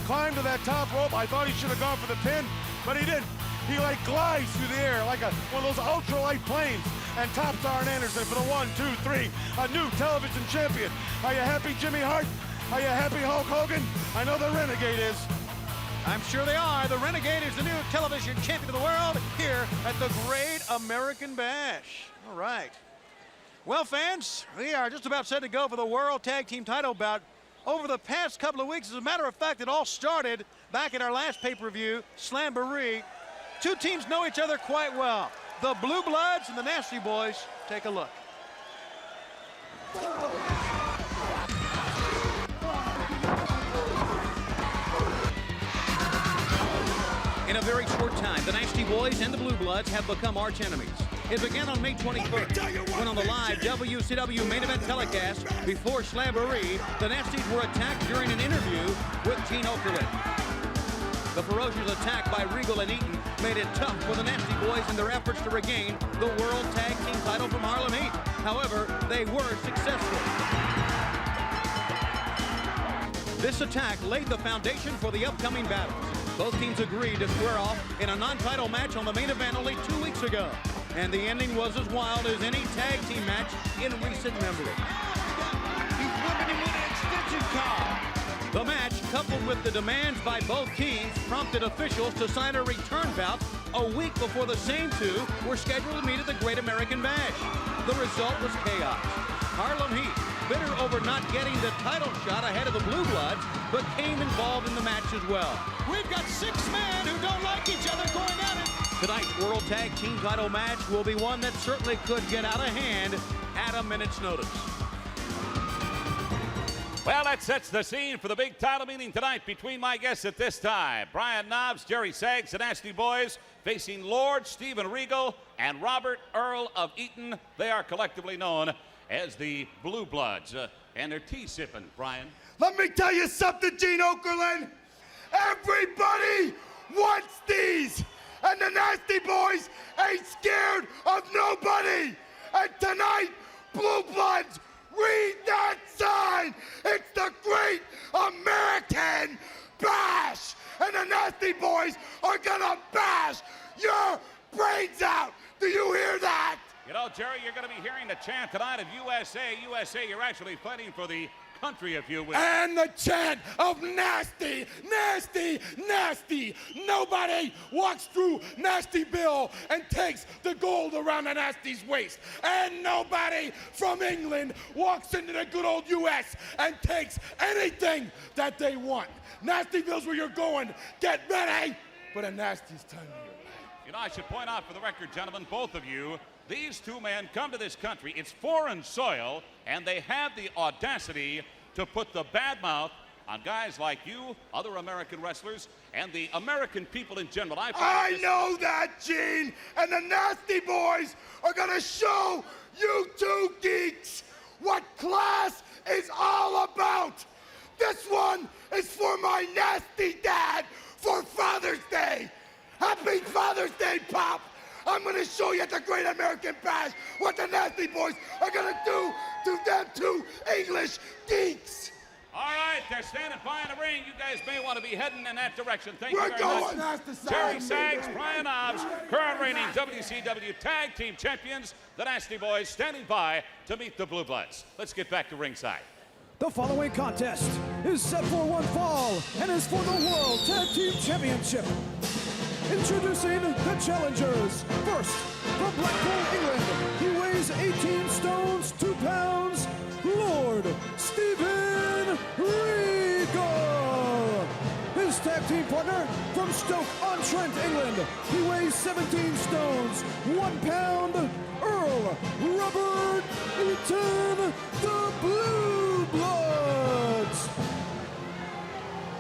Climbed to that top rope. I thought he should have gone for the pin, but he didn't. He like glides through the air like one of those ultralight planes and tops Arn Anderson for the 1, 2, 3. A new television champion. Are you happy, Jimmy Hart? Are you happy, Hulk Hogan? I know the Renegade is. I'm sure they are. The Renegade is the new television champion of the world here at the Great American Bash. All right. Well, fans, we are just about set to go for the World Tag Team title bout. Over the past couple of weeks, as a matter of fact, it all started back at our last pay-per-view, Slamboree. Two teams know each other quite well. The Blue Bloods and the Nasty Boys. Take a look. In a very short time, the Nasty Boys and the Blue Bloods have become arch enemies. It began on May 21st, when on the live WCW main event telecast before Slamboree, the Nasties were attacked during an interview with Gene Okerlund. The ferocious attack by Regal and Eaton made it tough for the Nasty Boys in their efforts to regain the World Tag Team title from Harlem Heat. However, they were successful. This attack laid the foundation for the upcoming battles. Both teams agreed to square off in a non-title match on the main event only 2 weeks ago. And the ending was as wild as any tag team match in recent memory. He's limited with an extension cord. The match, coupled with the demands by both teams, prompted officials to sign a return bout a week before the same two were scheduled to meet at the Great American Bash. The result was chaos. Harlem Heat, bitter over not getting the title shot ahead of the Blue Bloods, became involved in the match as well. We've got 6 men who don't like each other going at it. Tonight's World Tag Team title match will be one that certainly could get out of hand at a minute's notice. Well, that sets the scene for the big title meeting tonight between my guests at this time. Brian Knobbs, Jerry Saggs, the Nasty Boys, facing Lord Steven Regal and Robert Earl of Eaton. They are collectively known as the Blue Bloods. And they're tea sipping, Brian. Let me tell you something, Gene Okerlund. Everybody wants these. And the Nasty Boys ain't scared of nobody. And tonight, Blue Bloods, read that sign. It's the Great American Bash. And the Nasty Boys are gonna bash your brains out. Do you hear that? You know, Jerry, you're going to be hearing the chant tonight of USA, USA. You're actually fighting for the country, if you will. And the chant of nasty, nasty, nasty. Nobody walks through Nasty Bill and takes the gold around the Nasty's waist. And nobody from England walks into the good old US and takes anything that they want. Nasty Bill's where you're going. Get ready for the nastiest time of your life. You know, I should point out for the record, gentlemen, both of you, these two men come to this country. It's foreign soil, and they have the audacity to put the bad mouth on guys like you, other American wrestlers, and the American people in general. I know that, Gene, and the Nasty Boys are gonna show you two geeks what class is all about. This one is for my nasty dad for Father's Day. Happy Father's Day, Pop. I'm going to show you at the Great American Bash what the Nasty Boys are going to do to them two English geeks. All right, they're standing by in the ring. You guys may want to be heading in that direction. Thank you We're very going. much. Jerry Sags, Brian Knobbs, current reigning WCW Tag Team Champions, the Nasty Boys, standing by to meet the Blue Bloods. Let's get back to ringside. The following contest is set for one fall and is for the World Tag Team Championship. Introducing the challengers. First, from Blackpool, England, he weighs 18 stones, 2 pounds, Lord Steven Regal. His tag team partner from Stoke-on-Trent, England, he weighs 17 stones, 1 pound, Earl Robert Eaton, the Blue Bloods.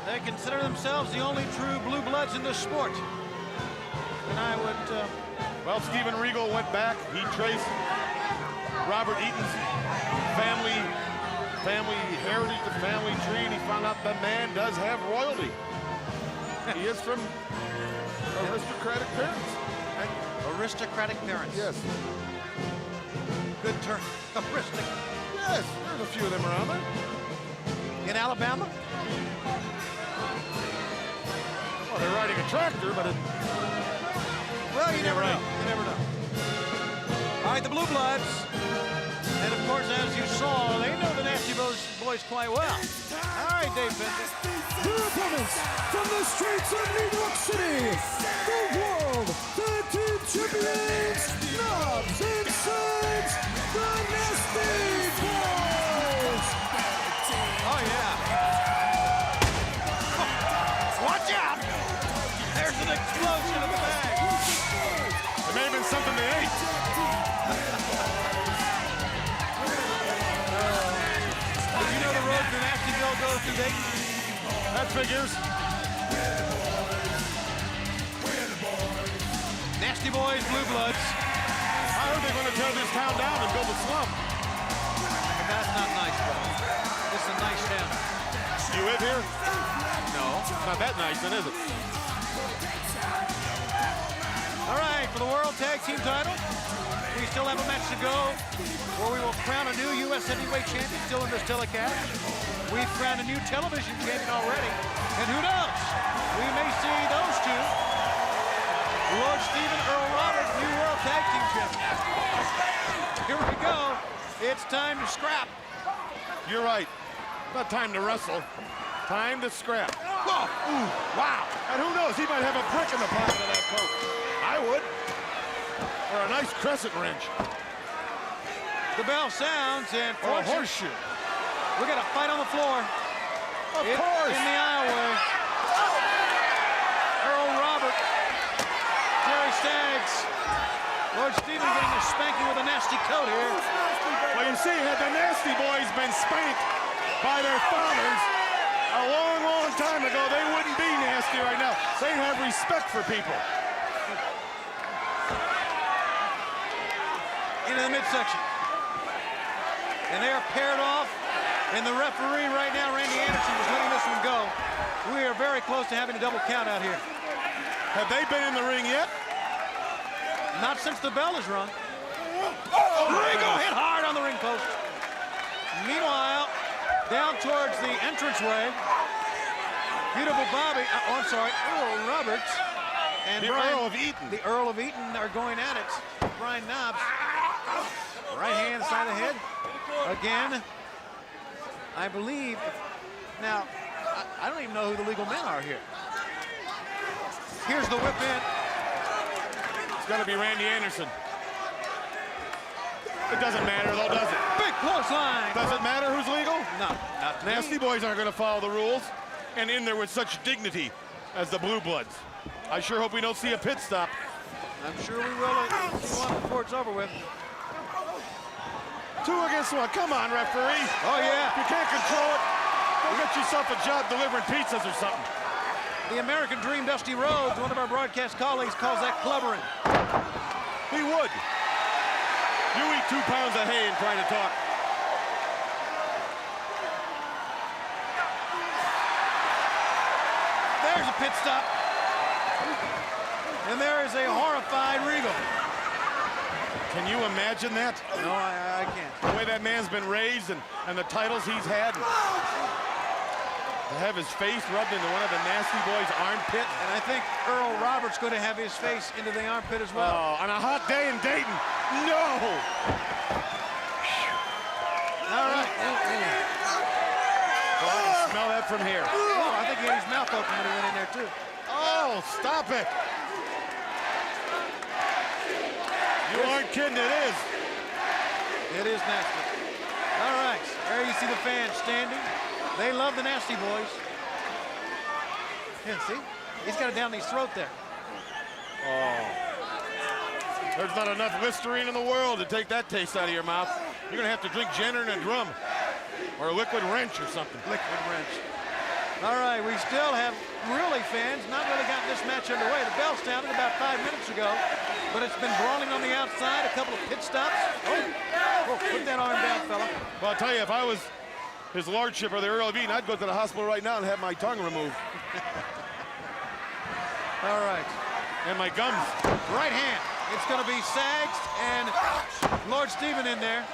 They consider themselves the only true Blue Bloods in this sport. And I would... Well, Steven Regal went back. He traced Robert Eaton's family heritage, the family tree, and he found out the man does have royalty. He is from aristocratic parents. Aristocratic parents. Yes. Good term. Aristocratic. Yes, there's a few of them around there. In Alabama? Well, they're riding a tractor, but it... Well, you never know. You never know. All right, the Blue Bloods. And, of course, as you saw, they know the Nasty Boys quite well. All right, Dave Fenton. Their opponents from the streets of New York City, the World Tag Team Champions, Knobbs and Sags, the Nasty Boys. Oh, yeah. Watch out! There's an explosion in the bag. It may have been something they ate. Did you know the road to Nastyville goes to Dayton? That figures. Nasty Boys, Blue Bloods. I heard they're going to tear this town down and build a slum. And that's not nice, brother. This is a nice town. You live here? No. Not that nice, then, is it? All right, for the World Tag Team title, we still have a match to go where we will crown a new U.S. Heavyweight Champion still in this telecast. We've crowned a new television champion already. And who knows? We may see those two. Lord Steven, Earl Robert, new World Tag Team Champion. Here we go. It's time to scrap. You're right. Not time to wrestle. Time to scrap. Whoa. Ooh, wow. And who knows? He might have a prick in the pocket of that coat. I would. Or a nice crescent wrench. The bell sounds and or a horseshoe. We got a fight on the floor. Of course. In the aisleway. Earl Robert. Jerry Sags. Lord Steven getting a spanking with a nasty coat here. Well, you see, had the Nasty Boys been spanked by their fathers a long, long time ago, they wouldn't be nasty right now. They have respect for people. Into the midsection. And they are paired off. And the referee right now, Randy Anderson, is letting this one go. We are very close to having a double count out here. Have they been in the ring yet? Not since the bell is rung. Regal hit hard on the ring post. Meanwhile, down towards the entranceway, beautiful Bobby, I'm sorry, Earl Roberts and the Earl of Eaton. The Earl of Eaton are going at it. Brian Knobbs, right hand side of the head. Again, I believe, now, I don't even know who the legal men are here. Here's the whip in. It's gonna be Randy Anderson. It doesn't matter though, does it? Big clothesline. Does it matter who's legal? No, not to Nasty me. Boys aren't gonna follow the rules and in there with such dignity as the Blue Bloods. I sure hope we don't see a pit stop. I'm sure we will before it's over with. 2 against 1. Come on, referee. Oh, yeah. If you can't control it, go get yourself a job delivering pizzas or something. The American Dream, Dusty Rhodes, one of our broadcast colleagues, calls that clevering. He would. You eat 2 pounds of hay and try to talk. There's a pit stop. And there is a horrified Regal. Can you imagine that? No, I can't. The way that man's been raised and the titles he's had. To have his face rubbed into one of the Nasty Boys' armpit. And I think Earl Roberts going to have his face into the armpit as well. Oh, on a hot day in Dayton. No! All right. Oh, I can smell that from here. Oh, I think he had his mouth open when he went in there, too. Oh, stop it. You aren't kidding, it is. It is nasty. All right, there you see the fans standing. They love the Nasty Boys. Yeah, see? He's got it down his throat there. Oh. There's not enough Listerine in the world to take that taste out of your mouth. You're going to have to drink Jenner and a drum. Or a liquid wrench or something. Liquid wrench. All right, we still have really fans not really gotten this match underway. The bell sounded about 5 minutes ago, but it's been brawling on the outside, a couple of pit stops. Oh, put that arm down, fella. Well, I'll tell you, if I was his lordship or the Earl of Eaton, I'd go to the hospital right now and have my tongue removed. All right. And my gums. Right hand. It's going to be Sags and Lord Steven in there.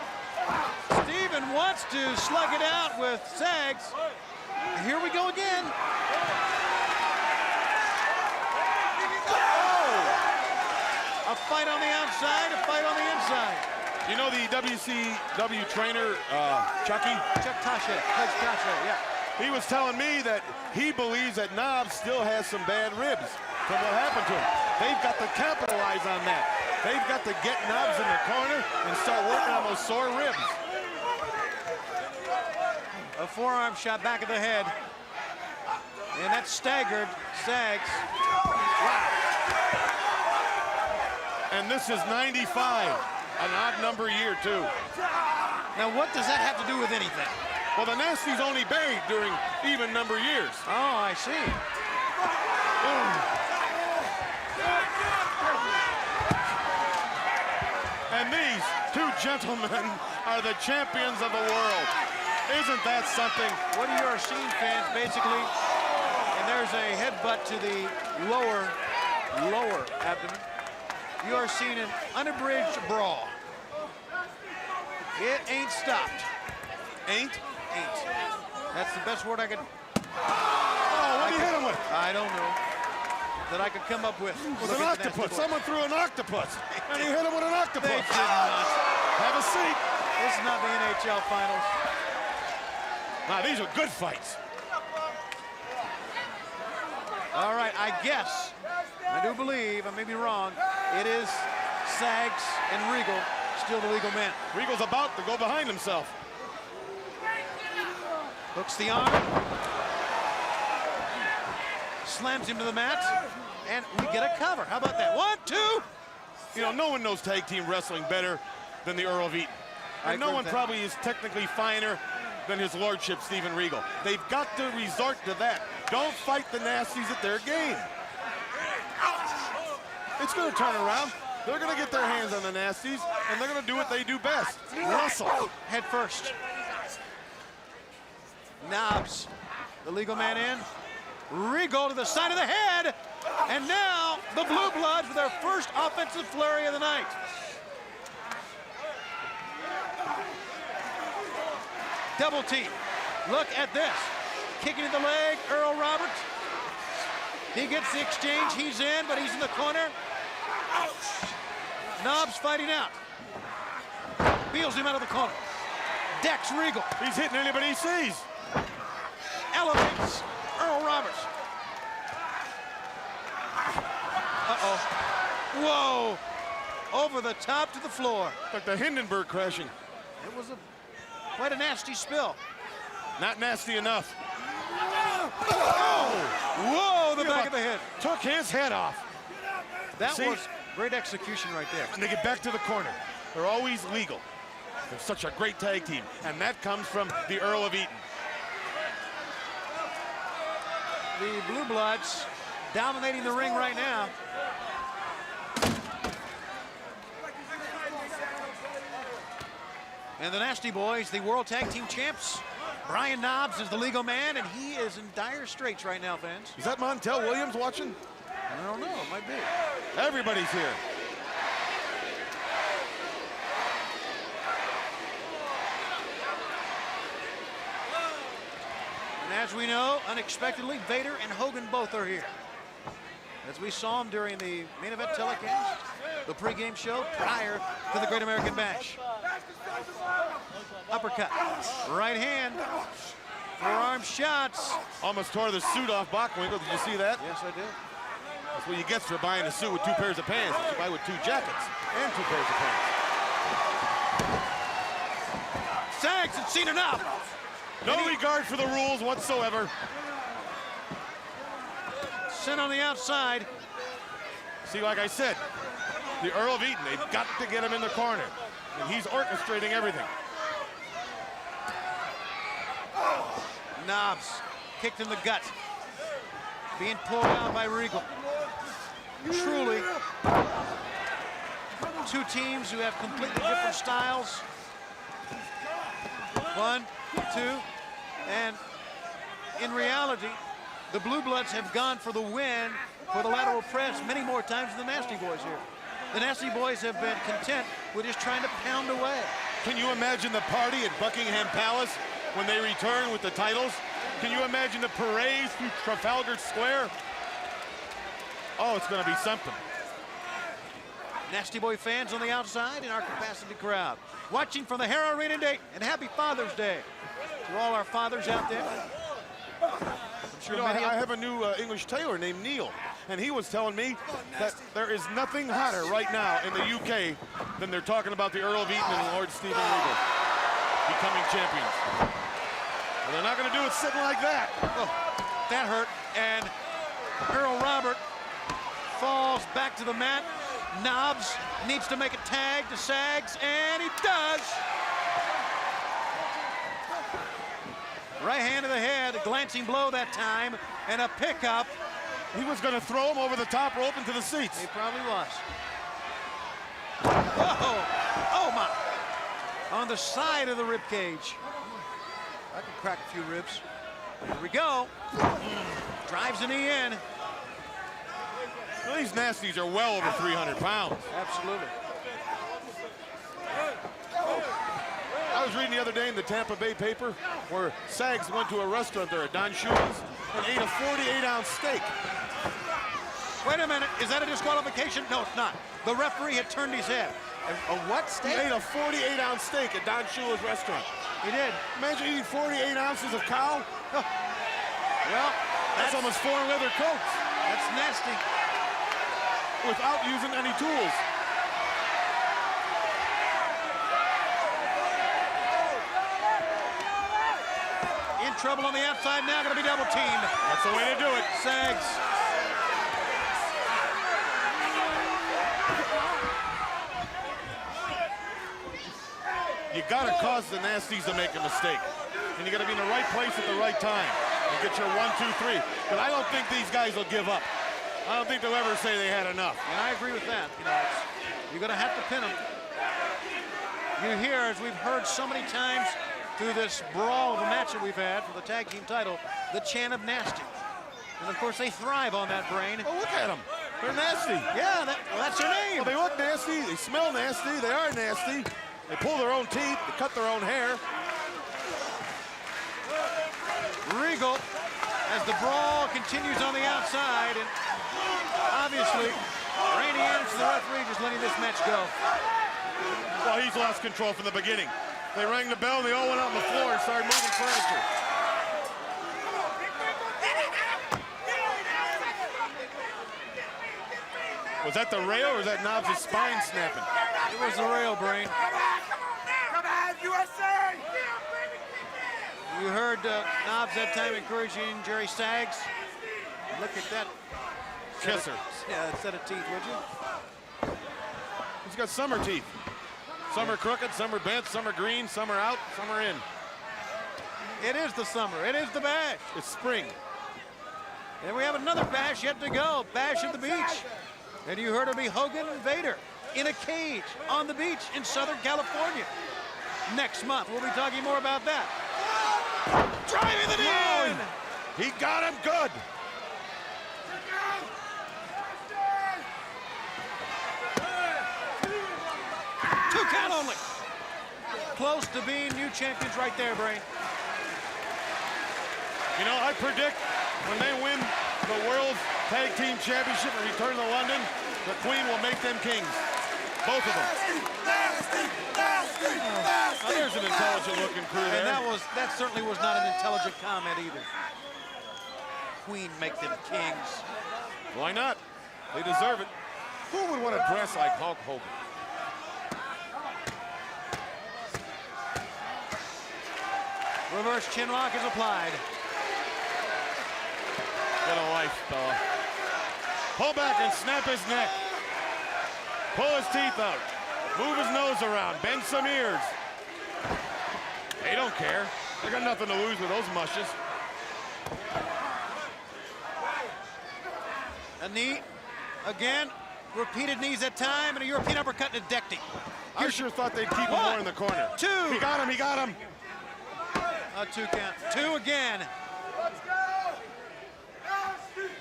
Steven wants to slug it out with Sags. Here we go again. Oh! A fight on the outside, a fight on the inside. You know the WCW trainer, Chucky? Chuck Tasha, Coach Tasha, yeah. He was telling me that he believes that Knobbs still has some bad ribs from what happened to him. They've got to capitalize on that. They've got to get Knobbs in the corner and start working on those sore ribs. A forearm shot back of the head. And that's staggered Sags. Wow. And this is 95, an odd number year too. Now what does that have to do with anything? Well, the Nasty's only buried during even number years. Oh, I see. And these two gentlemen are the champions of the world. Isn't that something? What you are seeing, fans, basically, and there's a headbutt to the lower abdomen. You are seeing an unabridged brawl. It ain't stopped. Ain't? Ain't. That's the best word I could. Oh, what did he hit him with? I don't know. That I could come up with. It was an octopus. Someone threw an octopus. And he hit him with an octopus. They did not. Have a seat. This is not the NHL Finals. Now, these are good fights. All right, I guess, I do believe, I may be wrong, it is Sags and Regal, still the legal man. Regal's about to go behind himself. Hooks the arm. Slams him to the mat. And we get a cover. How about that? 1, 2. You know, no one knows tag team wrestling better than the Earl of Eaton. And no one probably is technically finer than his lordship, Steven Regal. They've got to resort to that. Don't fight the Nasties at their game. It's going to turn around. They're going to get their hands on the Nasties, and they're going to do what they do best. Wrestle. Head first. Knobbs, the legal man in. Regal to the side of the head. And now the Blue Bloods with their first offensive flurry of the night. Double team. Look at this. Kicking to the leg, Earl Roberts. He gets the exchange. He's in, but he's in the corner. Knobbs fighting out. Wheels him out of the corner. Decks Regal. He's hitting anybody he sees. Elevates Earl Roberts. Uh-oh. Whoa. Over the top to the floor. Like the Hindenburg crashing. It was quite a nasty spill. Not nasty enough. Oh! Whoa, the back of the head. Took his head off. That was great execution right there. And they get back to the corner. They're always legal. They're such a great tag team. And that comes from the Earl of Eaton. The Blue Bloods dominating the ring right now. And the Nasty Boys, the World Tag Team Champs. Brian Knobbs is the legal man, and he is in dire straits right now, fans. Is that Montel Williams watching? I don't know, it might be. Everybody's here. As we know, unexpectedly, Vader and Hogan both are here. As we saw them during the main event telecast, the pregame show prior to the Great American Bash. Uppercut, right hand, forearm shots. Almost tore the suit off Bockwinkel. Did you see that? Yes, I did. That's what you get for buying a suit with 2 pairs of pants. You buy with 2 jackets and 2 pairs of pants. Sags had seen enough. No regard for the rules whatsoever. Sent on the outside. See, like I said, the Earl of Eaton, they've got to get him in the corner. And he's orchestrating everything. Knobs kicked in the gut. Being pulled out by Regal. Truly, 2 teams who have completely different styles. 1, 2, and in reality, the Blue Bloods have gone for the win for the lateral press many more times than the Nasty Boys here. The Nasty Boys have been content with just trying to pound away. Can you imagine the party at Buckingham Palace when they return with the titles? Can you imagine the parades through Trafalgar Square? Oh, it's going to be something. Nasty Boy fans on the outside in our capacity crowd. Watching from the Hara Arena in Dayton, and happy Father's Day to all our fathers out there. I'm sure You know, many I have a new English tailor named Neil, and he was telling me that there is nothing hotter right now in the UK than they're talking about the Earl of Eaton and Lord Steven Regal becoming champions. And they're not going to do it sitting like that. Oh, that hurt, and Earl Robert falls back to the mat. Knobs needs to make a tag to Sags, and he does. Right hand to the head, a glancing blow that time, and a pickup. He was going to throw him over the top rope into the seats. He probably was. Oh, oh my. On the side of the rib cage. I can crack a few ribs. Here we go. Drives the knee in. Well, these nasties are well over 300 pounds. Absolutely. I was reading the other day in the Tampa Bay paper where Sags went to a restaurant there at Don Shula's and ate a 48-ounce steak. Wait a minute, is that a disqualification? No, it's not. The referee had turned his head. A what steak? He ate a 48-ounce steak at Don Shula's restaurant. He did. Imagine eating 48 ounces of cow. Well, that's almost 4 leather coats. That's nasty. Without using any tools. In trouble on the outside now, gonna be double teamed. That's the way to do it. Sags. You gotta cause the nasties to make a mistake. And you gotta be in the right place at the right time and get your 1, 2, 3. But I don't think these guys will give up. I don't think they'll ever say they had enough. And I agree with that. You know, you're gonna have to pin them. You hear, as we've heard so many times through this brawl of a match that we've had for the tag team title, the chant of nasty. And of course, they thrive on that, Brain. Oh, look at them. They're nasty. Yeah, that's their name. Well, they look nasty, they smell nasty, they are nasty. They pull their own teeth, they cut their own hair. Regal, as the brawl continues on the outside, and obviously, Randy Anderson, the referee, just letting this match go. Well, he's lost control from the beginning. They rang the bell and they all went out on the floor and started moving furniture. Was that the rail or was that Knobs' spine snapping? It was the rail, Brain. Come on, USA! You heard Knobs that time encouraging Jerry Sags. Look at that. Kisser. Yeah, that set of teeth, would you? He's got summer teeth. Some are crooked, some are bent, some are green, some are out, some are in. It is the summer. It is the bash. It's spring. And we have another bash yet to go. Bash at the beach. And you heard it'll be Hogan and Vader in a cage on the beach in Southern California. Next month, we'll be talking more about that. Driving the knee in. He got him good. Two count only. Close to being new champions right there, Brain. You know, I predict when they win the World Tag Team Championship and return to London, the Queen will make them kings. Both of them. Now, there's an intelligent-looking crew there. And that certainly was not an intelligent comment either. Queen make them kings. Why not? They deserve it. Who would want to dress like Hulk Hogan? Reverse chin lock is applied. Get a life, fella. Pull back and snap his neck. Pull his teeth out. Move his nose around. Bend some ears. They don't care. They got nothing to lose with those mushes. A knee, again, repeated knees at time, and a European uppercut and a deck knee. I sure thought they'd keep him more in the corner. Two. He got him, he got him. A 2 count. 2 again.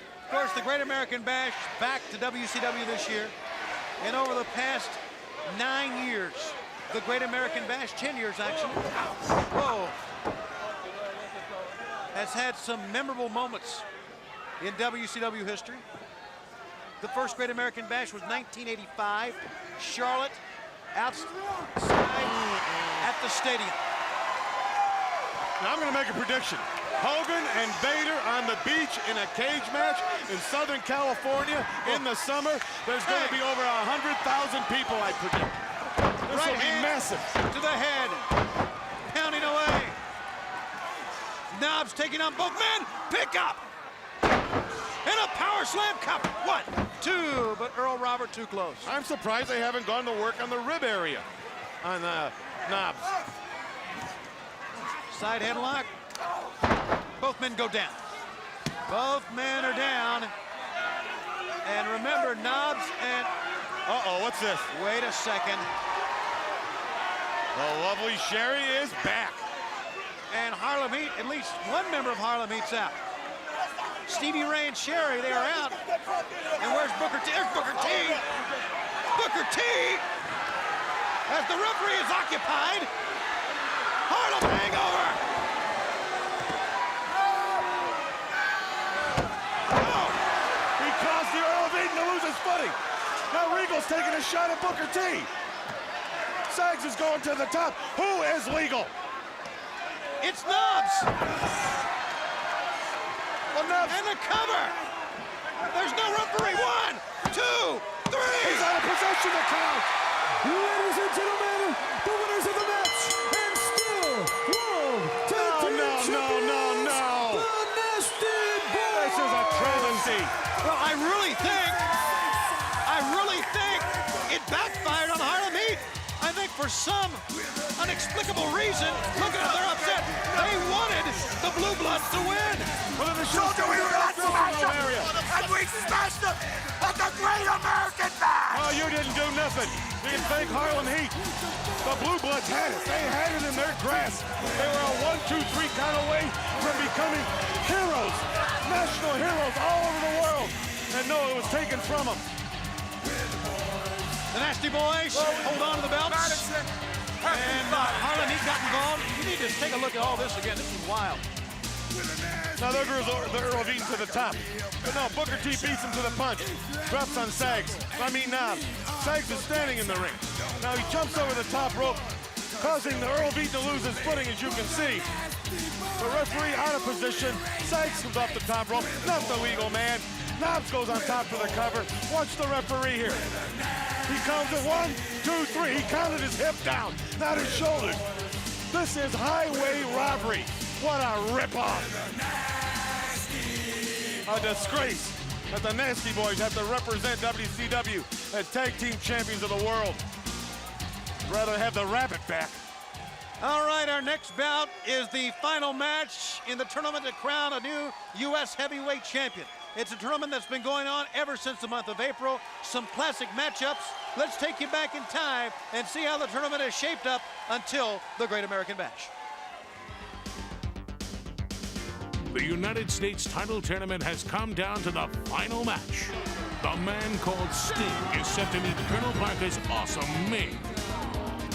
Of course, the Great American Bash back to WCW this year. And over the past 9 years, the Great American Bash, 10 years actually, whoa, has had some memorable moments in WCW history. The first Great American Bash was 1985, Charlotte, outside at the stadium. Now I'm going to make a prediction. Hogan and Vader on the beach in a cage match in Southern California in the summer. There's going to be over 100,000 people, I predict. This will be massive. To the head, pounding away. Knobbs taking on both men. Pick up. And a power slam cover. 1, 2, but Earl Robert too close. I'm surprised they haven't gone to work on the rib area on Knobbs. Side headlock. Both men go down. Both men are down. And remember, Knobbs and... Uh-oh, what's this? Wait a second. The lovely Sherry is back. And Harlem Heat, at least one member of Harlem Heat's out. Stevie Ray and Sherry, they are out. And where's Booker T? There's Booker T. Booker T. As the referee is occupied. Harlem hangover. Oh, he caused the Earl of Eden to lose his footing. Now Regal's taking a shot at Booker T. Sags is going to the top. Who is legal? It's Knobbs. Well, Knobbs. And the cover. There's no referee. 1, 2, 3. He's out of possession of the count. Ladies and gentlemen, the winners of the match and still World Tag Team Champions, the Nasty Boys. This is a travesty. Well, I really think it backfired on Harlem Heat. I think for some inexplicable reason, look at how they're upset. They wanted the Blue Bloods to win. Well, then So do we not smash them, and we smashed them at the Great American Bash. Oh, you didn't do nothing. You can thank Harlem Heat. The Blue Bloods had it. They had it in their grasp. They were a 1, 2, 3 kind of way from becoming heroes, national heroes all over the world. And no, it was taken from them. The Nasty Boys hold on to the belts. And Harlem Heat got involved. You need to take a look at all this again. This is wild. Now there goes the Earl of Eden to the top. But no, Booker T beats him to the punch. Drops on Sags. Knobbs. Sags is standing in the ring. Now he jumps over the top rope, causing the Earl of Eden to lose his footing, as you can see. The referee out of position. Sags comes off the top rope. Not the legal man. Knobbs goes on top for the cover. Watch the referee here. He counts it 1, 2, 3. He counted his hip down, not his shoulders. This is highway robbery. What a ripoff. A disgrace that the Nasty Boys have to represent WCW as tag team champions of the world. I'd rather have the Rabbit back. All right, our next bout is the final match in the tournament to crown a new U.S. heavyweight champion. It's a tournament that's been going on ever since the month of April. Some classic matchups. Let's take you back in time and see how the tournament has shaped up until the Great American Bash. The United States title tournament has come down to the final match. The man called Sting is set to meet Colonel Parker's awesome Ming.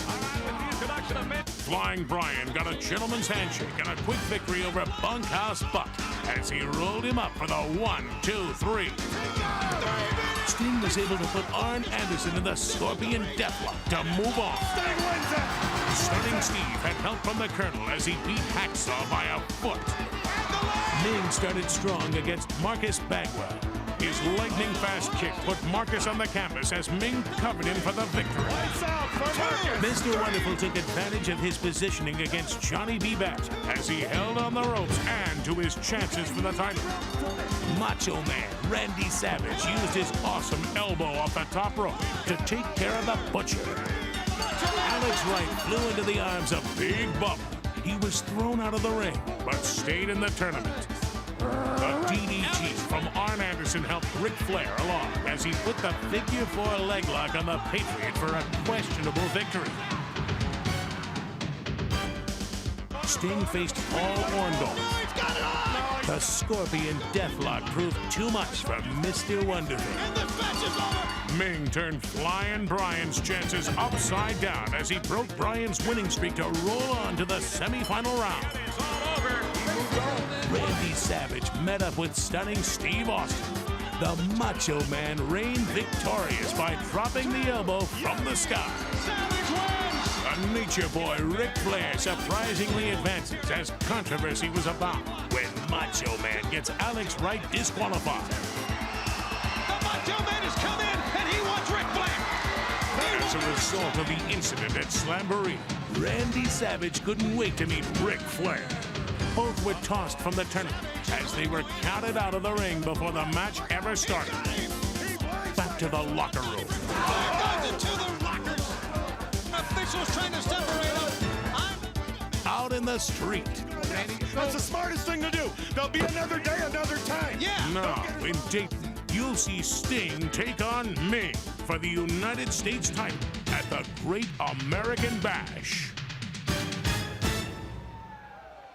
All right, with the introduction of Flying Brian got a gentleman's handshake and a quick victory over Bunkhouse Buck as he rolled him up for the 1, 2, 3. Sting was able to put Arn Anderson in the Scorpion Deathlock to move on. Stunning Steve had help from the Colonel as he beat Hacksaw by a foot. Ming started strong against Marcus Bagwell. His lightning-fast kick put Marcus on the canvas as Ming covered him for the victory. Mr. Wonderful took advantage of his positioning against Johnny B. Bat as he held on the ropes and to his chances for the title. Macho Man Randy Savage used his awesome elbow off the top rope to take care of the Butcher. Alex Wright flew into the arms of Big Bubba. He was thrown out of the ring, but stayed in the tournament. The DDT from Arn Anderson helped Ric Flair along as he put the figure 4 leg lock on the Patriot for a questionable victory. Sting faced Paul Orndorff. The Scorpion Deathlock proved too much for Mr. Wonderful. Ming turned Flying Brian's chances upside down as he broke Brian's winning streak to roll on to the semifinal round. Randy Savage met up with Stunning Steve Austin. The Macho Man reigned victorious by dropping the elbow from the sky. The Nature Boy Ric Flair surprisingly advances as controversy was about when Macho Man gets Alex Wright disqualified. The Macho Man has come in and he wants Ric Flair. As a result of the incident at Slamboree, Randy Savage couldn't wait to meet Ric Flair. Both were tossed from the tournament as they were counted out of the ring before the match ever started. Back to the locker room. To the lockers. Officials trying to separate them. Out in the street. That's the smartest thing to do. There'll be another day, another time. Yeah. Now, in Dayton, you'll see Sting take on Ming for the United States title at the Great American Bash.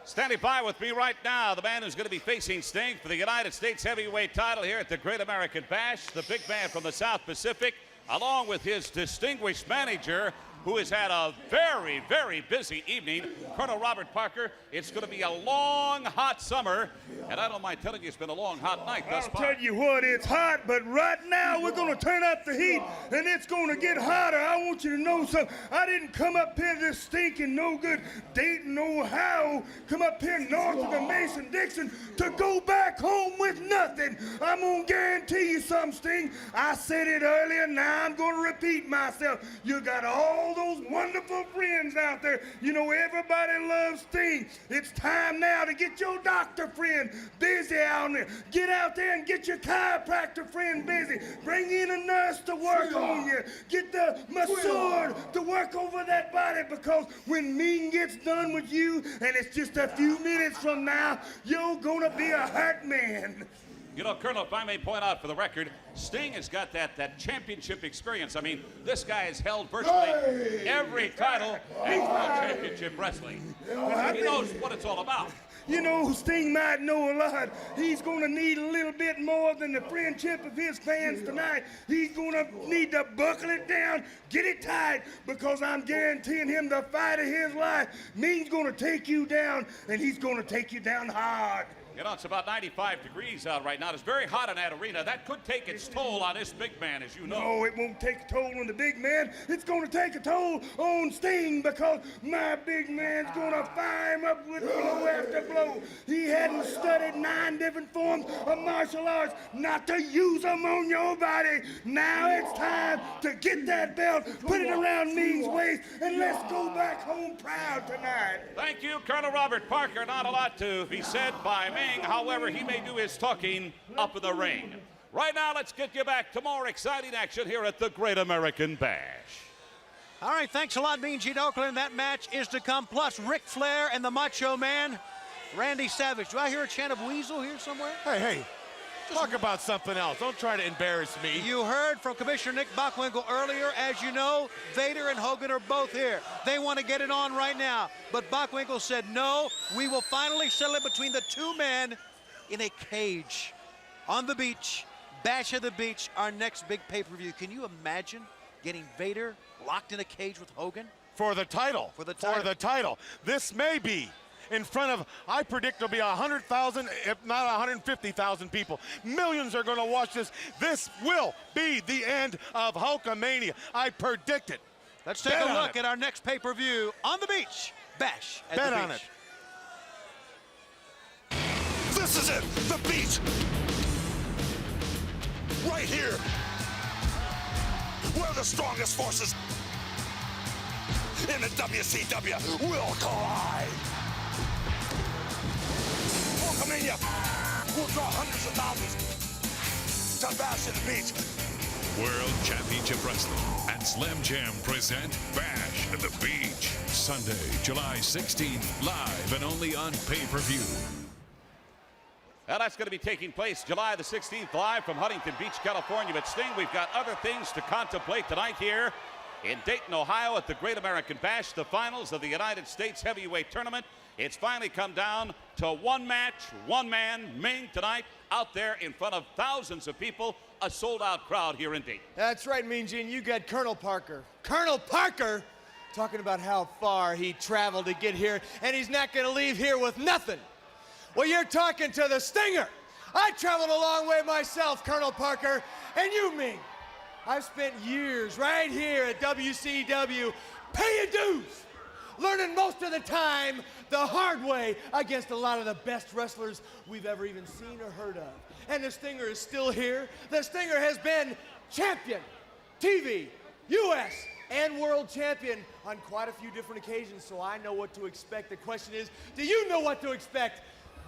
Standing by with me right now, the man who's going to be facing Sting for the United States heavyweight title here at the Great American Bash, the big man from the South Pacific, along with his distinguished manager, who has had a very, very busy evening, Colonel Robert Parker. It's going to be a long, hot summer, and I don't mind telling you it's been a long, hot night thus far. I'll tell you what, it's hot, but right now we're going to turn up the heat, and it's going to get hotter. I want you to know something. I didn't come up here this stinking no good Dayton, Ohio, come up here north of the Mason-Dixon to go back home with nothing. I'm going to guarantee you something, Sting. I said it earlier, now I'm going to repeat myself. You got all those wonderful friends out there. You know, everybody loves Sting. It's time now to get your doctor friend busy out there. Get out there and get your chiropractor friend busy. Bring in a nurse to work on you. Get the masseur to work over that body, because when Ming gets done with you, and it's just a few minutes from now, you're gonna be a hurt man. You know, Colonel, if I may point out for the record, Sting has got that championship experience. I mean, this guy has held virtually every title in World Championship Wrestling. He knows what it's all about. You know, Sting might know a lot. He's going to need a little bit more than the friendship of his fans tonight. He's going to need to buckle it down, get it tight, because I'm guaranteeing him the fight of his life. Ming's going to take you down, and he's going to take you down hard. You know, it's about 95 degrees out right now. It's very hot in that arena. That could take its toll on this big man, as you know. No, it won't take a toll on the big man. It's going to take a toll on Sting, because my big man's going to fire him up with blow after blow. He hadn't studied 9 different forms of martial arts not to use them on your body. Now it's time to get that belt, put it around Ming's waist, and let's go back home proud tonight. Thank you, Colonel Robert Parker. Not a lot to be said by me. However, he may do his talking up in the ring. Right now, let's get you back to more exciting action here at the Great American Bash. All right, thanks a lot, Mean Gene Okerlund. That match is to come, plus Ric Flair and the Macho Man, Randy Savage. Do I hear a chant of Weasel here somewhere? Hey, talk about something else. Don't try to embarrass me. You heard from Commissioner Nick Bockwinkel earlier. As you know, Vader and Hogan are both here. They want to get it on right now. But Bockwinkel said, no, we will finally settle it between the two men in a cage on the beach. Bash of the Beach, our next big pay-per-view. Can you imagine getting Vader locked in a cage with Hogan? For the title. For the title. For the title. This may be in front of, I predict there'll be 100,000, if not 150,000 people. Millions are going to watch this. This will be the end of Hulkamania. I predict it. Let's take a look at our next pay-per-view on the beach. Bash at the beach. Bet on it. This is it, the beat. Right here, where the strongest forces in the WCW will collide. Hulkamania will draw hundreds of thousands to Bash at the Beach. World Championship Wrestling and Slim Jim present Bash at the Beach. Sunday, July 16th, live and only on pay-per-view. Well, that's going to be taking place July the 16th, live from Huntington Beach, California. But Sting, we've got other things to contemplate tonight here in Dayton, Ohio at the Great American Bash, the finals of the United States Heavyweight Tournament. It's finally come down to one match, one man, Ming tonight, out there in front of thousands of people, a sold-out crowd here in Dayton. That's right, Mean Gene, you got Colonel Parker. Colonel Parker talking about how far he traveled to get here, and he's not gonna leave here with nothing. Well, you're talking to the Stinger. I traveled a long way myself, Colonel Parker, and you, Ming. I've spent years right here at WCW paying dues, learning most of the time the hard way against a lot of the best wrestlers we've ever even seen or heard of. And the Stinger is still here. The Stinger has been champion, TV, US, and world champion on quite a few different occasions, so I know what to expect. The question is, do you know what to expect?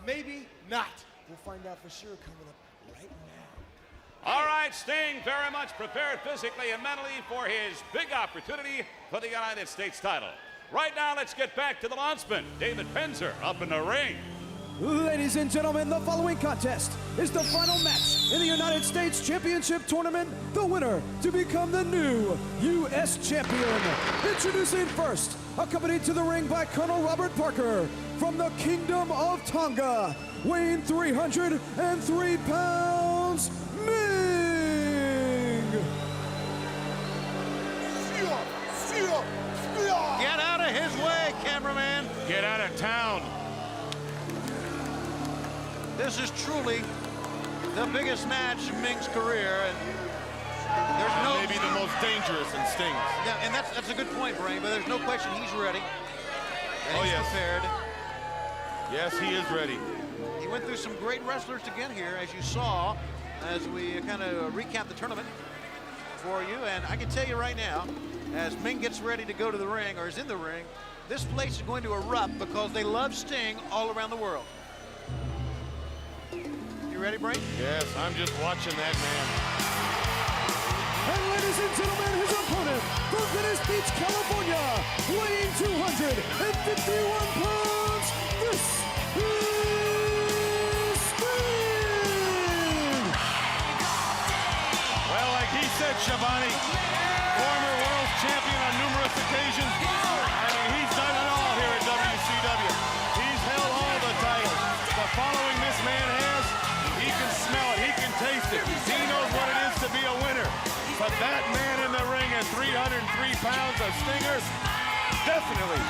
Maybe not. We'll find out for sure coming up right now. All right, Sting very much prepared physically and mentally for his big opportunity for the United States title. Right now, let's get back to the Landsman, David Penzer, up in the ring. Ladies and gentlemen, the following contest is the final match in the United States Championship Tournament. The winner to become the new U.S. champion. Introducing first, accompanied to the ring by Colonel Robert Parker from the Kingdom of Tonga, weighing 303 pounds, Ming! Get out of his way, cameraman. Get out of town. This is truly the biggest match in Ming's career, and there's no... Maybe the most dangerous in Sting's. Yeah, and that's a good point, Brain, but there's no question he's ready. And he's prepared. Yes, he is ready. He went through some great wrestlers to get here, as you saw, as we kind of recap the tournament for you. And I can tell you right now, as Ming gets ready to go to the ring, or is in the ring, this place is going to erupt because they love Sting all around the world. You ready, Brain? Yes, I'm just watching that man. And ladies and gentlemen, his opponent from Venice Beach, California, weighing 251 pounds, this is Sting! Well, like he said, Shabani, former world champion on numerous occasions. I mean, he's done it all here at WCW. He's held all the titles. The following this man has, he can smell it, he can taste it. He knows what it is to be a winner. But that man in the ring at 303 pounds of Stinger definitely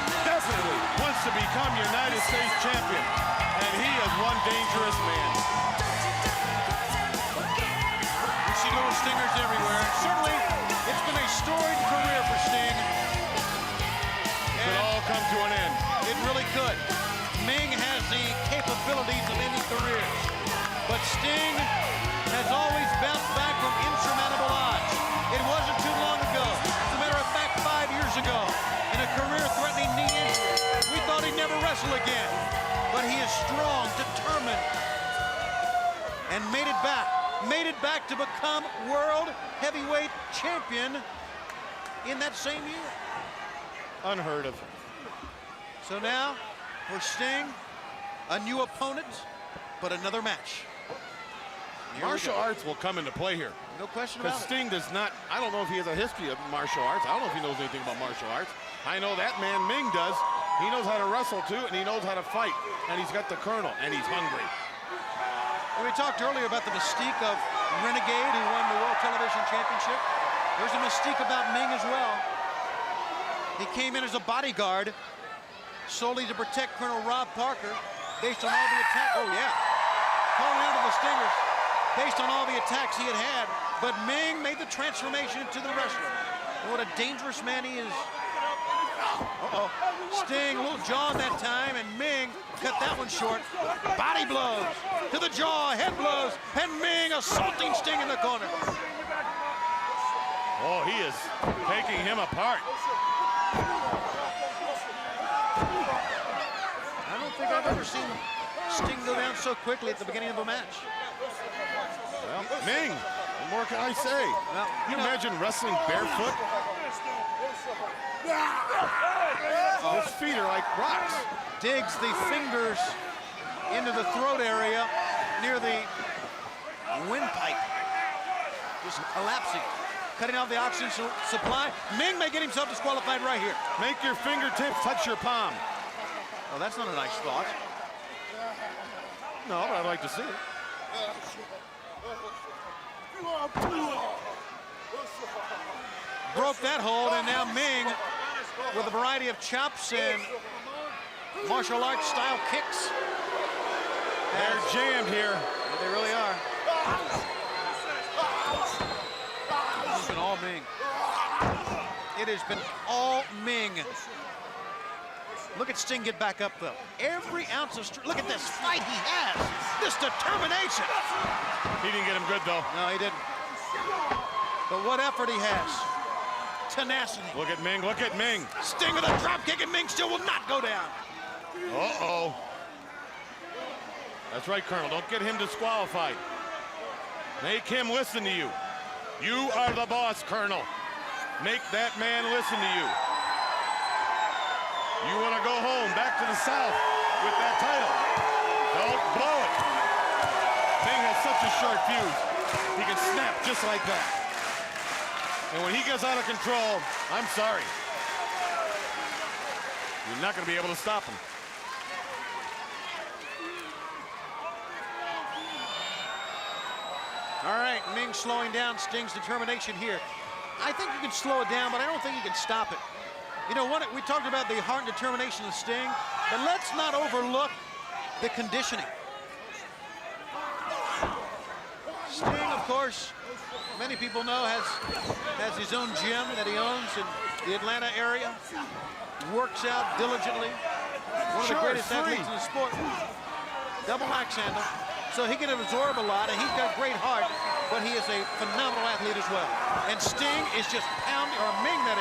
wants to become United States champion. And he is one dangerous man. You see little Stingers everywhere. Certainly, it's been a storied career for Sting. It could all come to an end. It really could. Ming has the capabilities of any career. But Sting has always bounced back from insurmountable odds. It wasn't too long ago. As a matter of fact, 5 years ago, in a career-threatening knee injury, we thought he'd never wrestle again. But he is strong, determined, and made it back. Made it back to become world heavyweight champion in that same year. Unheard of. So now, for Sting, a new opponent, but another match. Martial arts will come into play here. No question about it. Because Sting does not, I don't know if he has a history of martial arts. I don't know if he knows anything about martial arts. I know that man Ming does. He knows how to wrestle too, and he knows how to fight. And he's got the Colonel, and he's hungry. We talked earlier about the mystique of Renegade, who won the World Television Championship. There's a mystique about Ming as well. He came in as a bodyguard solely to protect Colonel Rob Parker based on all the attacks. Oh, yeah. Calling out of the Stingers based on all the attacks he had had. But Ming made the transformation into the wrestler. And what a dangerous man he is. Uh-oh. Sting, a little jaw that time, and Ming cut that one short. Body blows to the jaw, head blows, and Ming assaulting Sting in the corner. Oh, he is taking him apart. I don't think I've ever seen Sting go down so quickly at the beginning of a match. Well, Ming, what more can I say? Well, you imagine wrestling barefoot? His feet are like rocks. Digs the fingers into the throat area near the windpipe. Just collapsing. Cutting off the oxygen supply. Ming may get himself disqualified right here. Make your fingertips touch your palm. Oh, that's not a nice thought. No, but I'd like to see it. Broke that hold, and now Ming with a variety of chops and martial arts style kicks. They're jammed here. Yeah, they really are. It's been all Ming. It has been all Ming. Look at Sting get back up, though. Every ounce of strength. Look at this fight he has. This determination. He didn't get him good, though. No, he didn't. But what effort he has. Tenacity. Look at Ming. Look at Ming. Sting with a drop kick, and Ming still will not go down. Uh-oh. That's right, Colonel. Don't get him disqualified. Make him listen to you. You are the boss, Colonel. Make that man listen to you. You want to go home, back to the South with that title. Don't blow it. Ming has such a short fuse. He can snap just like that. And when he gets out of control, I'm sorry. You're not going to be able to stop him. All right, Ming slowing down Sting's determination here. I think you can slow it down, but I don't think you can stop it. You know, we talked about the heart and determination of Sting, but let's not overlook the conditioning. Sting, of course, many people know, has his own gym that he owns in the Atlanta area. Works out diligently. One of the greatest athletes in the sport. Double axe handle. So he can absorb a lot, and he's got great heart, but he is a phenomenal athlete as well. And Sting is just pounding, or Ming that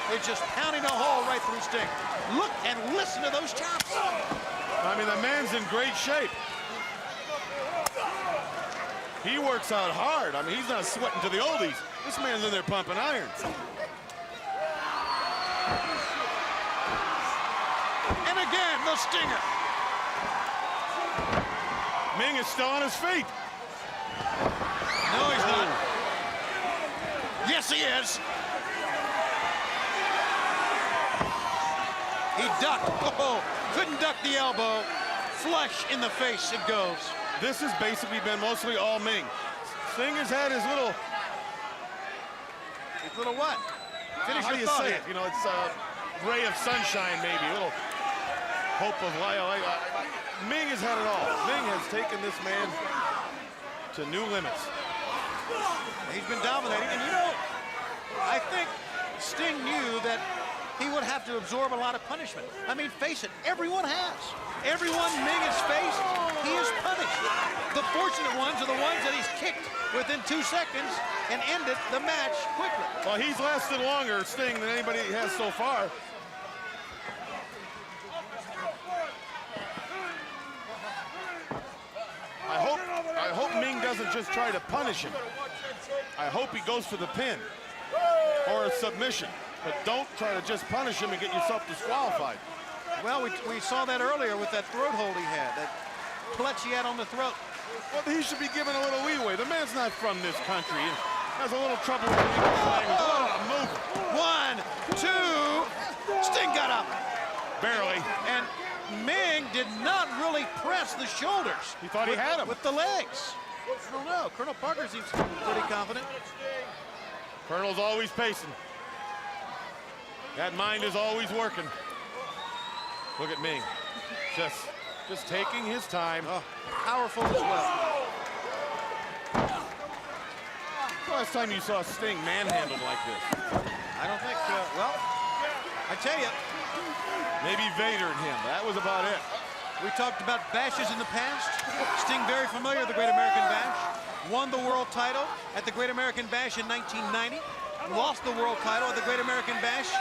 is just pounding a hole right through Sting. Look and listen to those chops. I mean, the man's in great shape. He works out hard. I mean, he's not sweating to the oldies. This man's in there pumping iron. And again, the stinger. Ming is still on his feet. No, he's not. Yes, he is. He ducked. Oh, couldn't duck the elbow. Flush in the face it goes. This has basically been mostly all Ming. Sting has had his little... His little what? Finish How do your you thought say here. it? You know, it's a ray of sunshine, maybe. A little hope of light. Ming has had it all. Ming has taken this man to new limits. He's been dominating, and you know, I think Sting knew that he would have to absorb a lot of punishment. I mean, face it, everyone has. Everyone Ming has faced, he is punished. The fortunate ones are the ones that he's kicked within 2 seconds and ended the match quickly. Well, he's lasted longer, Sting, than anybody has so far. I hope Ming doesn't just try to punish him. I hope he goes for the pin or a submission. But don't try to just punish him and get yourself disqualified. Well, we saw that earlier with that throat hold he had, that clutch he had on the throat. Well, he should be given a little leeway. The man's not from this country and has a little trouble with English language. A little move. 1, 2, Sting got up. Barely. And Ming did not really press the shoulders. He thought he had him. With the legs. I don't know. Colonel Parker seems pretty confident. Colonel's always pacing. That mind is always working. Look at Ming. Just taking his time. Oh, powerful as well. Last time you saw Sting manhandled like this? I don't think, well, I tell you. Maybe Vader and him. That was about it. We talked about bashes in the past. Sting very familiar with the Great American Bash. Won the world title at the Great American Bash in 1990. Lost the world title at the Great American Bash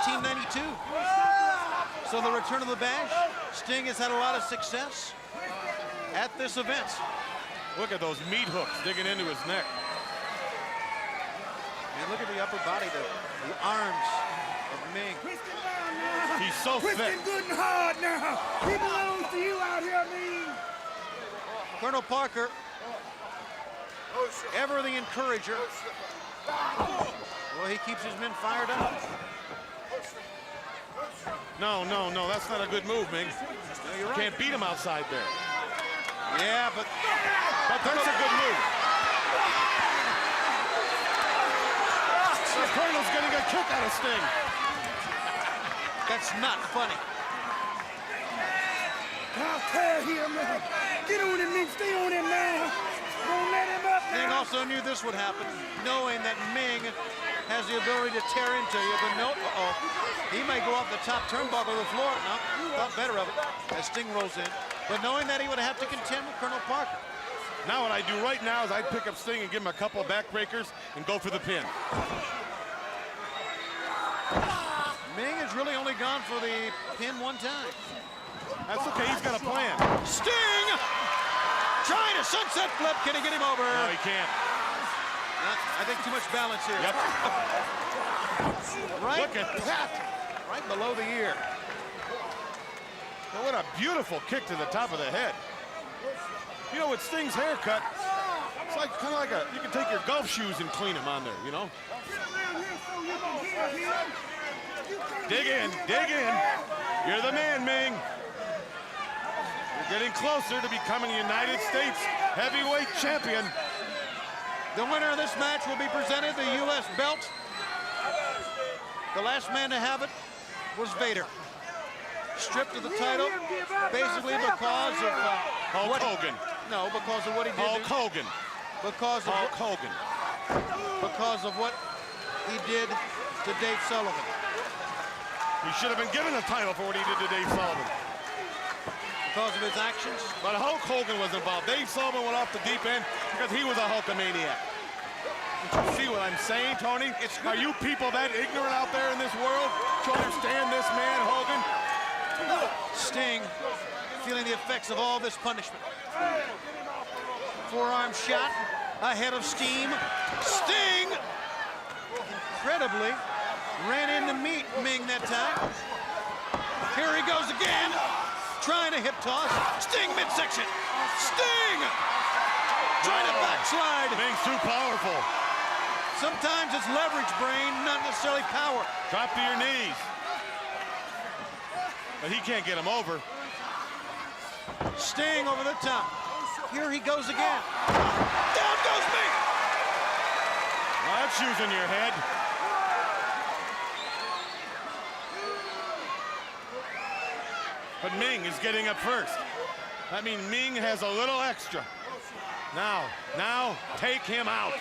1992. So the return of the Bash, Sting has had a lot of success at this event. Look at those meat hooks digging into his neck. And look at the upper body, the arms of Ming. He's so Twisting thick. good and hard now. He belongs to you out here, Ming. Colonel Parker, ever the encourager. Well, he keeps his men fired up. No, that's not a good move, Ming. No, you're You right. can't beat him outside there. Yeah, but That's a good move. The Colonel's getting a kick out of Sting. that's not funny. I'll tear him up. Get on him, Ming. Stay on him now. Don't let him up Ming now. also knew this would happen, knowing that Ming has the ability to tear into you, but no, he may go off the top turnbuckle of the floor. No, thought better of it as Sting rolls in, but knowing that he would have to contend with Colonel Parker. Now what I do right now is I'd pick up Sting and give him a couple of backbreakers and go for the pin. Ming has really only gone for the pin one time. That's okay, he's got a plan. Sting trying to sunset flip. Can he get him over? No, he can't. I think too much balance here. Yep. Right, Look at that. right below the ear. Well, what a beautiful kick to the top of the head. You know, with Sting's haircut, it's like kind of like you can take your golf shoes and clean them on there, you know? Dig in, dig in. You're the man, Ming. You're getting closer to becoming United States heavyweight champion. The winner of this match will be presented the U.S. belt. The last man to have it was Vader. Stripped of the title, basically because of Hulk Hogan. No, because of what he did. Hulk Hogan. Because of Hulk Hogan. Because of what he did to Dave Sullivan. He should have been given a title for what he did to Dave Sullivan. Because of his actions. But Hulk Hogan was involved. Dave Sullivan went off the deep end because he was a Hulkamaniac. You see what I'm saying, Tony? Are you people that ignorant out there in this world to understand this man, Hogan? Sting feeling the effects of all this punishment. Forearm shot ahead of steam. Sting incredibly ran into Ming that time. Here he goes again, trying to hip toss. Sting midsection. Sting trying to backslide. Ming's too powerful. Sometimes it's leverage, brain, not necessarily power. Drop to your knees. But he can't get him over. Sting over the top. Here he goes again. Down goes Ming. Well, that's using your head. But Ming is getting up first. That means Ming has a little extra. Now, take him out.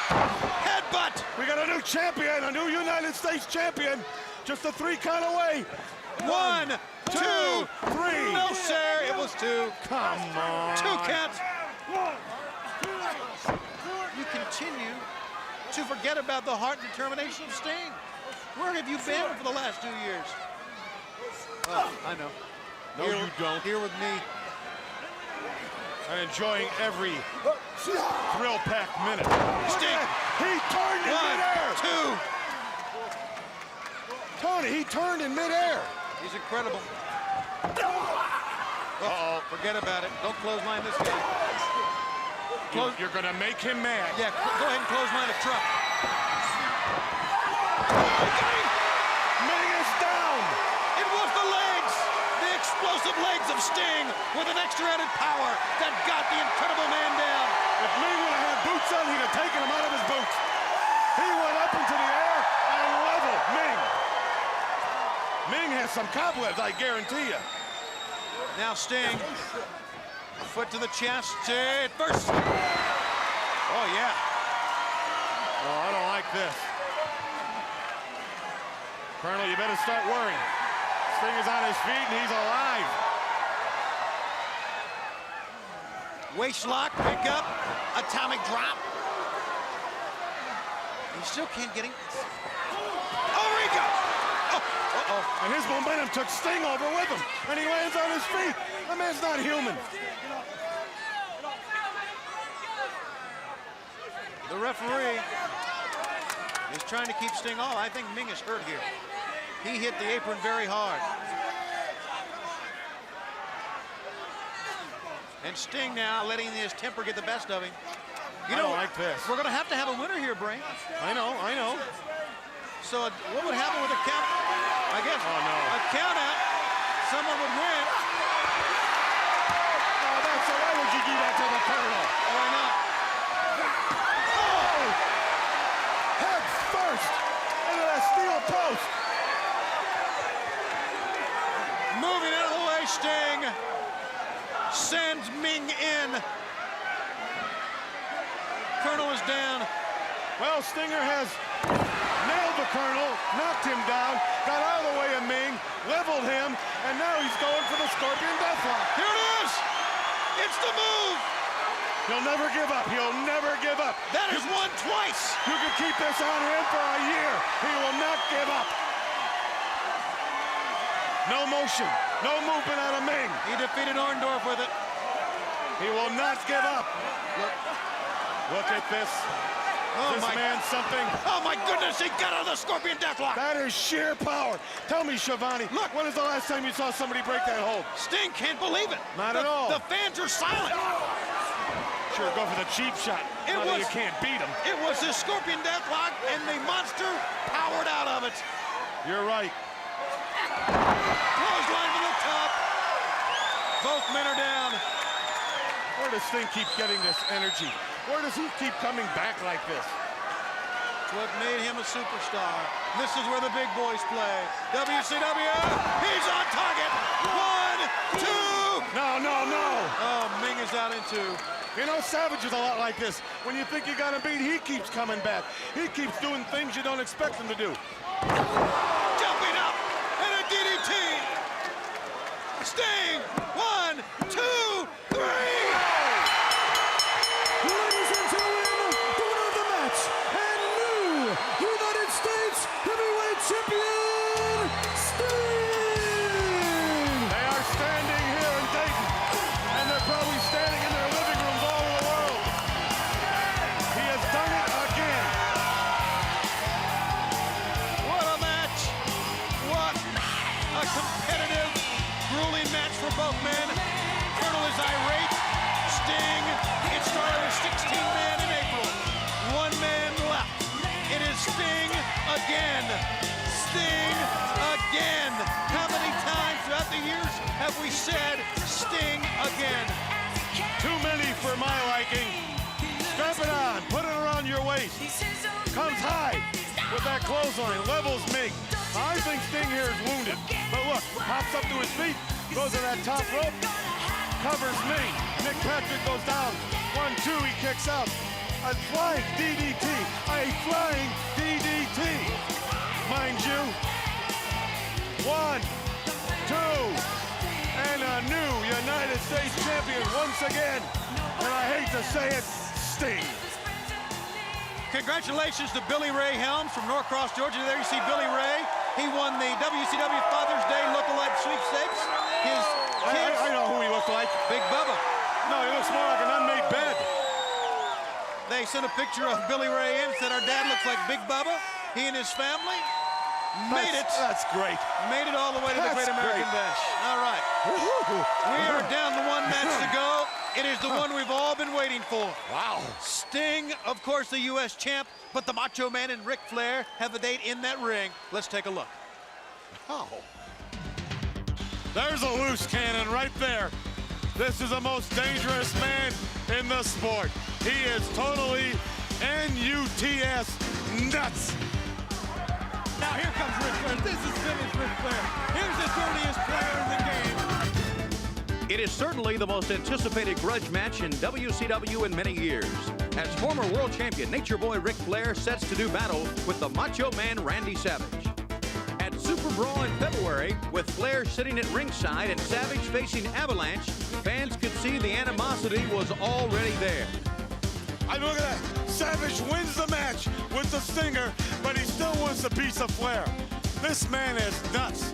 Headbutt. We got a new champion, a new United States champion. Just a 3 count away. 1, 2, 3. No, sir, it was 2. Come on. 2 counts. You continue to forget about the heart and determination of Sting. Where have you been for the last 2 years? Well, I know. No, you don't. Here with me. And enjoying every thrill-packed minute. Sting. He turned in 1, midair. 2. Tony, he turned in midair. He's incredible. Uh-oh, forget about it. Don't clothesline this guy. You're going to make him mad. Yeah, go ahead and clothesline a truck. Ming is down. It was the legs, the explosive legs of Sting with an extra added power that got the Incredible Man down. If Ming would have had boots on, he'd have taken him out of his boots. He went up into the air and leveled Ming. Ming has some cobwebs, I guarantee you. Now Sting, a foot to the chest, first. Oh, yeah. Oh, I don't like this. Colonel, you better start worrying. Sting is on his feet and he's alive. Waist lock, pick up, atomic drop. He still can't get him. Over he goes. And his momentum took Sting over with him. And he lands on his feet. The man's not human. The referee is trying to keep Sting off. I think Ming is hurt here. He hit the apron very hard. And Sting now letting his temper get the best of him. You know, I don't like this. We're going to have a winner here, Brain. I know. So what would happen with a count? I guess a count out, someone would win. Oh, that's so why would you do that to the Colonel? Why not? Oh! Head first into that steel post. Moving out of the way, Sting sends Ming in. Colonel is down. Well, Stinger has nailed the Colonel, knocked him down, got out of the way of Ming, leveled him, and now he's going for the Scorpion Deathlock. Here it is! It's the move! He'll never give up. He'll never give up. That is won twice. You can keep this on him for a year. He will not give up. No motion, no movement out of Ming. He defeated Orndorff with it. He will not give up. Look at this. Oh, this man something. Oh, my goodness, he got out of the Scorpion Deathlock. That is sheer power. Tell me, Schiavone, look, when is the last time you saw somebody break that hold? Sting can't believe it. Not at all. The fans are silent. Sure, go for the cheap shot. You can't beat him. It was the Scorpion Deathlock, and the monster powered out of it. You're right. Clothesline to the top. Both men are down. Where does Sting keep getting this energy? Where does he keep coming back like this? It's what made him a superstar. This is where the big boys play. WCW, he's on target. 1, 2. No. Oh, Ming is out in 2. You know, Savage is a lot like this. When you think you got him beat, he keeps coming back. He keeps doing things you don't expect him to do. Jumping up and a DDT. Sting, 1, 2, 3. Ladies and gentlemen, the winner of the match and new United States Heavyweight Champion, Sting! They are standing here in Dayton, and they're probably standing in their living rooms all over the world. He has done it again. What a match! What a competitive, grueling match for both men. Colonel is irate. Sting, it started with 16 men in April. 1 man left. It is Sting again. Sting again. How many times throughout the years have we said Sting again? Too many for my liking. Strap it on, put it around your waist. Comes high with that clothesline, levels Ming. I think Sting here is wounded, but look, pops up to his feet, goes to that top rope, covers Ming. Nick Patrick goes down. 1, 2, he kicks out. A flying DDT, a flying DDT. Mind you, 1, 2, and a new United States champion once again. And I hate to say it, Sting. Congratulations to Billy Ray Helms from Norcross, Georgia. There you see Billy Ray. He won the WCW Father's Day Lookalike Sweepstakes. His kids. I know who he looked like. Big Bubba. No, he looks more like an unmade bed. They sent a picture of Billy Ray in and said, our dad looks like Big Bubba. He and his family made it. That's great. Made it all the way to the Great American Bash. All right. We are down to 1 match to go. It is the one we've all been waiting for. Wow. Sting, of course, the U.S. champ, but the Macho Man and Ric Flair have a date in that ring. Let's take a look. Oh. There's a loose cannon right there. This is the most dangerous man in the sport. He is totally N-U-T-S nuts. Now here comes Ric Flair. This is vintage Ric Flair. Here's the dirtiest player in the game. It is certainly the most anticipated grudge match in WCW in many years, as former world champion Nature Boy Ric Flair sets to do battle with the Macho Man Randy Savage. At Super Brawl in February, with Flair sitting at ringside and Savage facing Avalanche, fans could see the animosity was already there. I look at that. Savage wins the match with the Stinger, but he still wants a piece of Flair. This man is nuts.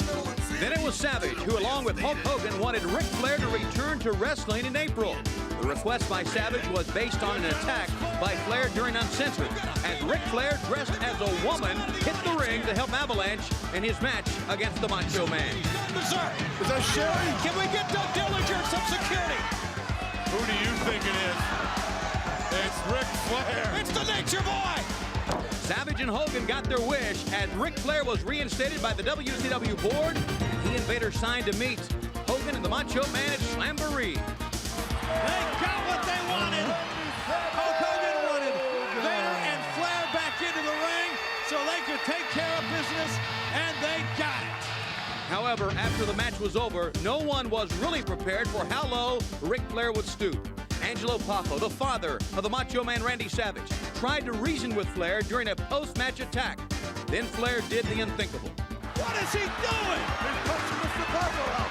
Then it was Savage who, along with Hulk Hogan, wanted Ric Flair to return to wrestling in April. The request by Savage was based on an attack by Flair during Uncensored, as Ric Flair, dressed as a woman, hit the ring to help Avalanche in his match against the Macho Man. Is that Sherry? Can we get Doug Dillinger some security? Who do you think it is? It's Ric Flair. It's the Nature Boy. Savage and Hogan got their wish as Ric Flair was reinstated by the WCW board. He and Vader signed to meet Hogan and the Macho Man at Slamboree. They got what they wanted. Hulk Hogan wanted Vader and Flair back into the ring so they could take care of business, and they got it. However, after the match was over, no one was really prepared for how low Ric Flair would stoop. Angelo Poffo, the father of the Macho Man Randy Savage, tried to reason with Flair during a post-match attack. Then Flair did the unthinkable. What is he doing? He's punching Mr. Poffo out.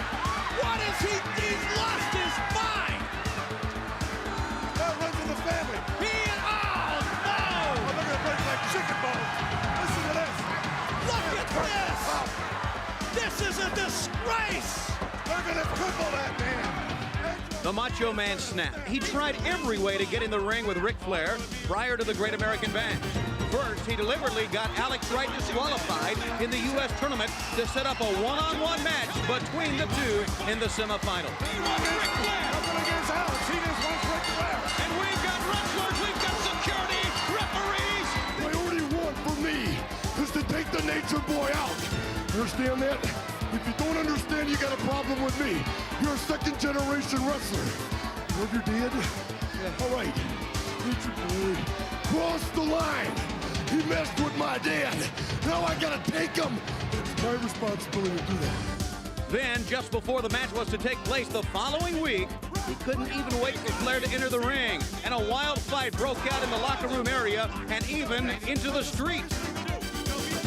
What is he? He's lost his mind. That runs in the family. Oh, no! Oh, look at the place like chicken bones. Listen to this. Look at this. This is a disgrace. They're going to cripple that man. The Macho Man snapped. He tried every way to get in the ring with Ric Flair prior to the Great American Bash. First, he deliberately got Alex Wright disqualified in the U.S. tournament to set up a one-on-one match between the two in the semifinal. He wants Ric Flair. Nothing against Alex. He just wants Ric Flair. And we've got wrestlers, we've got security, referees. Priority one for me is to take the Nature Boy out. Understand that? If you don't understand, you got a problem with me. You're a second-generation wrestler. Love your dad? Yeah. All right. Nature Boy crossed the line. He messed with my dad. Now I gotta take him. It's my responsibility to do that. Then, just before the match was to take place the following week, he couldn't even wait for Flair to enter the ring, and a wild fight broke out in the locker room area and even into the streets.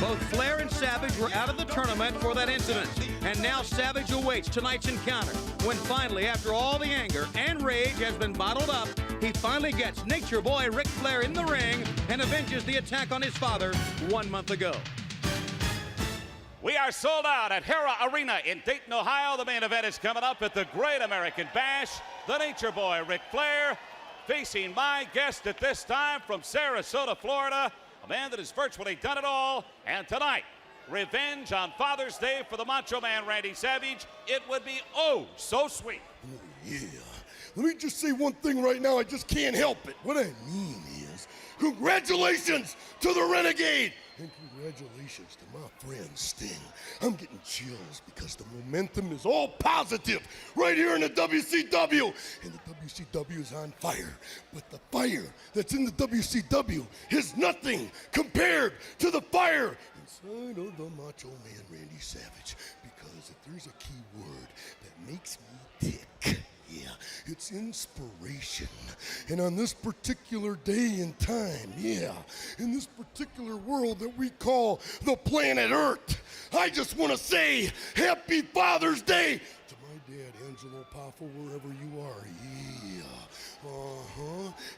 Both Flair and Savage were out of the tournament for that incident, and now Savage awaits tonight's encounter, when finally, after all the anger and rage has been bottled up, he finally gets Nature Boy Ric Flair in the ring and avenges the attack on his father 1 month ago. We are sold out at Hera Arena in Dayton, Ohio. The main event is coming up at the Great American Bash. The Nature Boy Ric Flair facing my guest at this time from Sarasota, Florida, a man that has virtually done it all. And tonight, revenge on Father's Day for the Macho Man Randy Savage. It would be oh so sweet. Oh, yeah. Let me just say one thing right now. I just can't help it. What I mean is, congratulations to the Renegade. And congratulations to my friend Sting. I'm getting chills because the momentum is all positive right here in the WCW. And the WCW is on fire. But the fire that's in the WCW is nothing compared to the fire inside of the Macho Man Randy Savage. Because if there's a key word that makes me tick, yeah, it's inspiration. And on this particular day and time, yeah, in this particular world that we call the planet Earth, I just want to say Happy Father's Day to my dad, Angelo Poffo, wherever you are. Yeah.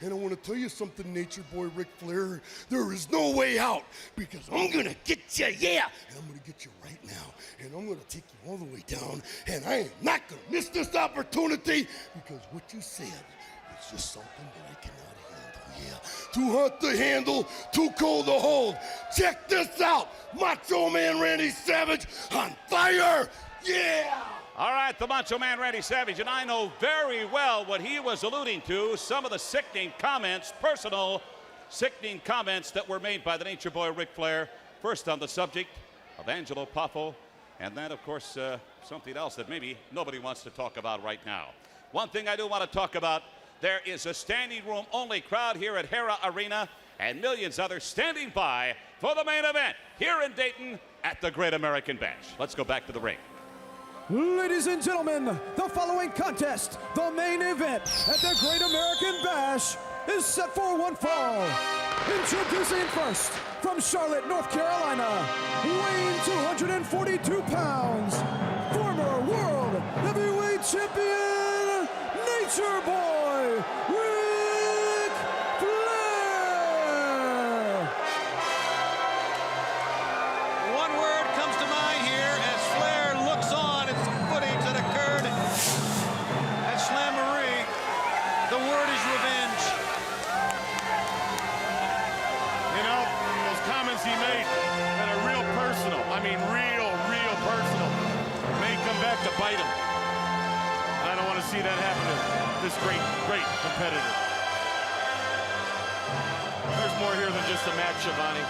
And I want to tell you something, Nature Boy Ric Flair. There is no way out because I'm going to get you, yeah. And I'm going to get you right now. And I'm going to take you all the way down. And I am not going to miss this opportunity because what you said is just something that I cannot handle, yeah. Too hot to handle, too cold to hold. Check this out. Macho Man Randy Savage on fire, yeah. All right, the Macho Man Randy Savage, and I know very well what he was alluding to, some of the sickening comments, personal sickening comments that were made by the Nature Boy Ric Flair, first on the subject of Angelo Poffo, and then, of course, something else that maybe nobody wants to talk about right now. One thing I do want to talk about, There is a standing room only crowd here at Hera Arena and millions others standing by for the main event here in Dayton at the Great American Bash. Let's go back to the ring. Ladies and gentlemen, the following contest, the main event at the Great American Bash, is set for one fall. Introducing first, from Charlotte, North Carolina, weighing 242 pounds, former world heavyweight champion, Nature Boy, Ric Flair. One word comes to mind here as Flair looks on at some footage that occurred at Slamboree. The word is revenge. You know, those comments he made that are real personal, I mean real personal, may come back to bite him. And I don't want to see that happen to this great competitor. There's more here than just a match, Schiavone.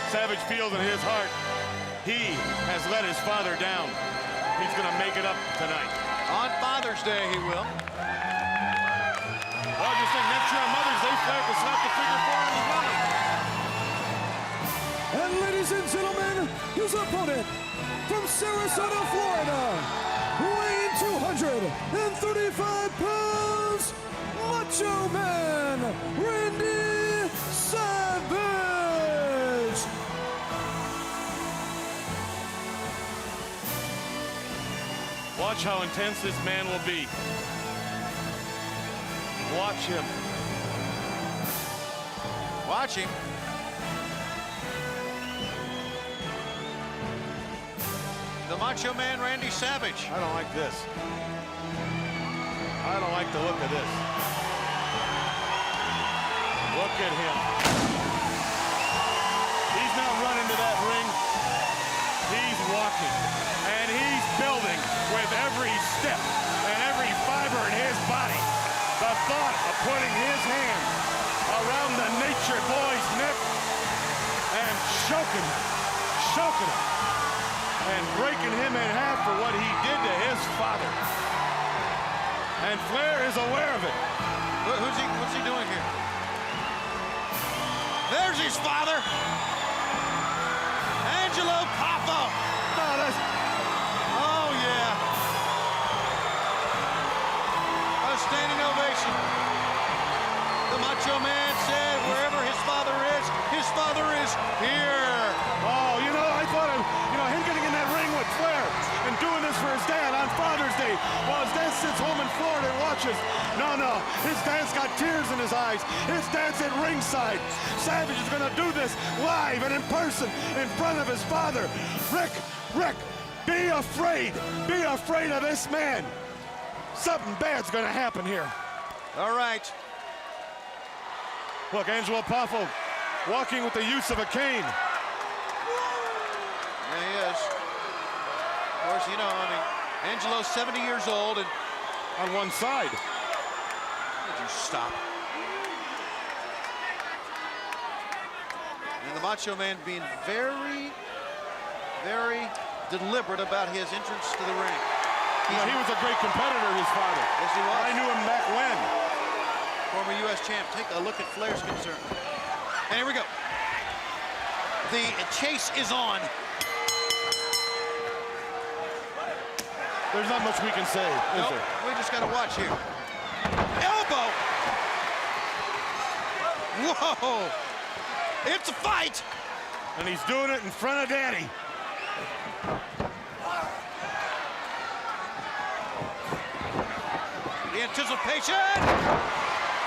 Savage feels in his heart he has let his father down. He's going to make it up tonight. On Father's Day, he will. Well, I just think next year on Mother's Day, Flair can slap the figure 4 on his mother. And ladies and gentlemen, his opponent from Sarasota, Florida, weighing 235 pounds, Macho Man, Randy Savage. Watch how intense this man will be. Watch him. Watch him. The Macho Man, Randy Savage. I don't like this. I don't like the look of this. Look at him. He's not running to that ring. He's walking. And he's building with every step and every fiber in his body. The thought of putting his hand around the Nature Boy's neck and choking him, and breaking him in half for what he did to his father. And Flair is aware of it. What's he doing here? There's his father, Angelo Poffo. No, that's... Oh, yeah. A standing ovation. The Macho Man said wherever his father is here. Oh, you know, I thought him getting in that ring with Flair and doing this for his dad on Father's Day while his dad sits home in Florida and watches. No, his dad's got tears in his eyes. His dad's at ringside. Savage is going to do this live and in person in front of his father. Rick, be afraid. Be afraid of this man. Something bad's going to happen here. All right. Look, Angelo Poffo walking with the use of a cane. Yeah, he is. Of course, you know, I mean, Angelo's 70 years old and on one side. Would you stop? And the Macho Man being very deliberate about his entrance to the ring. You know, he was a great competitor, his father. Yes, he was. I knew him back when. Former U.S. champ. Take a look at Flair's concern. And here we go. The chase is on. There's not much we can say, is there? We just got to watch here. Elbow! Whoa! It's a fight! And he's doing it in front of Daddy. The anticipation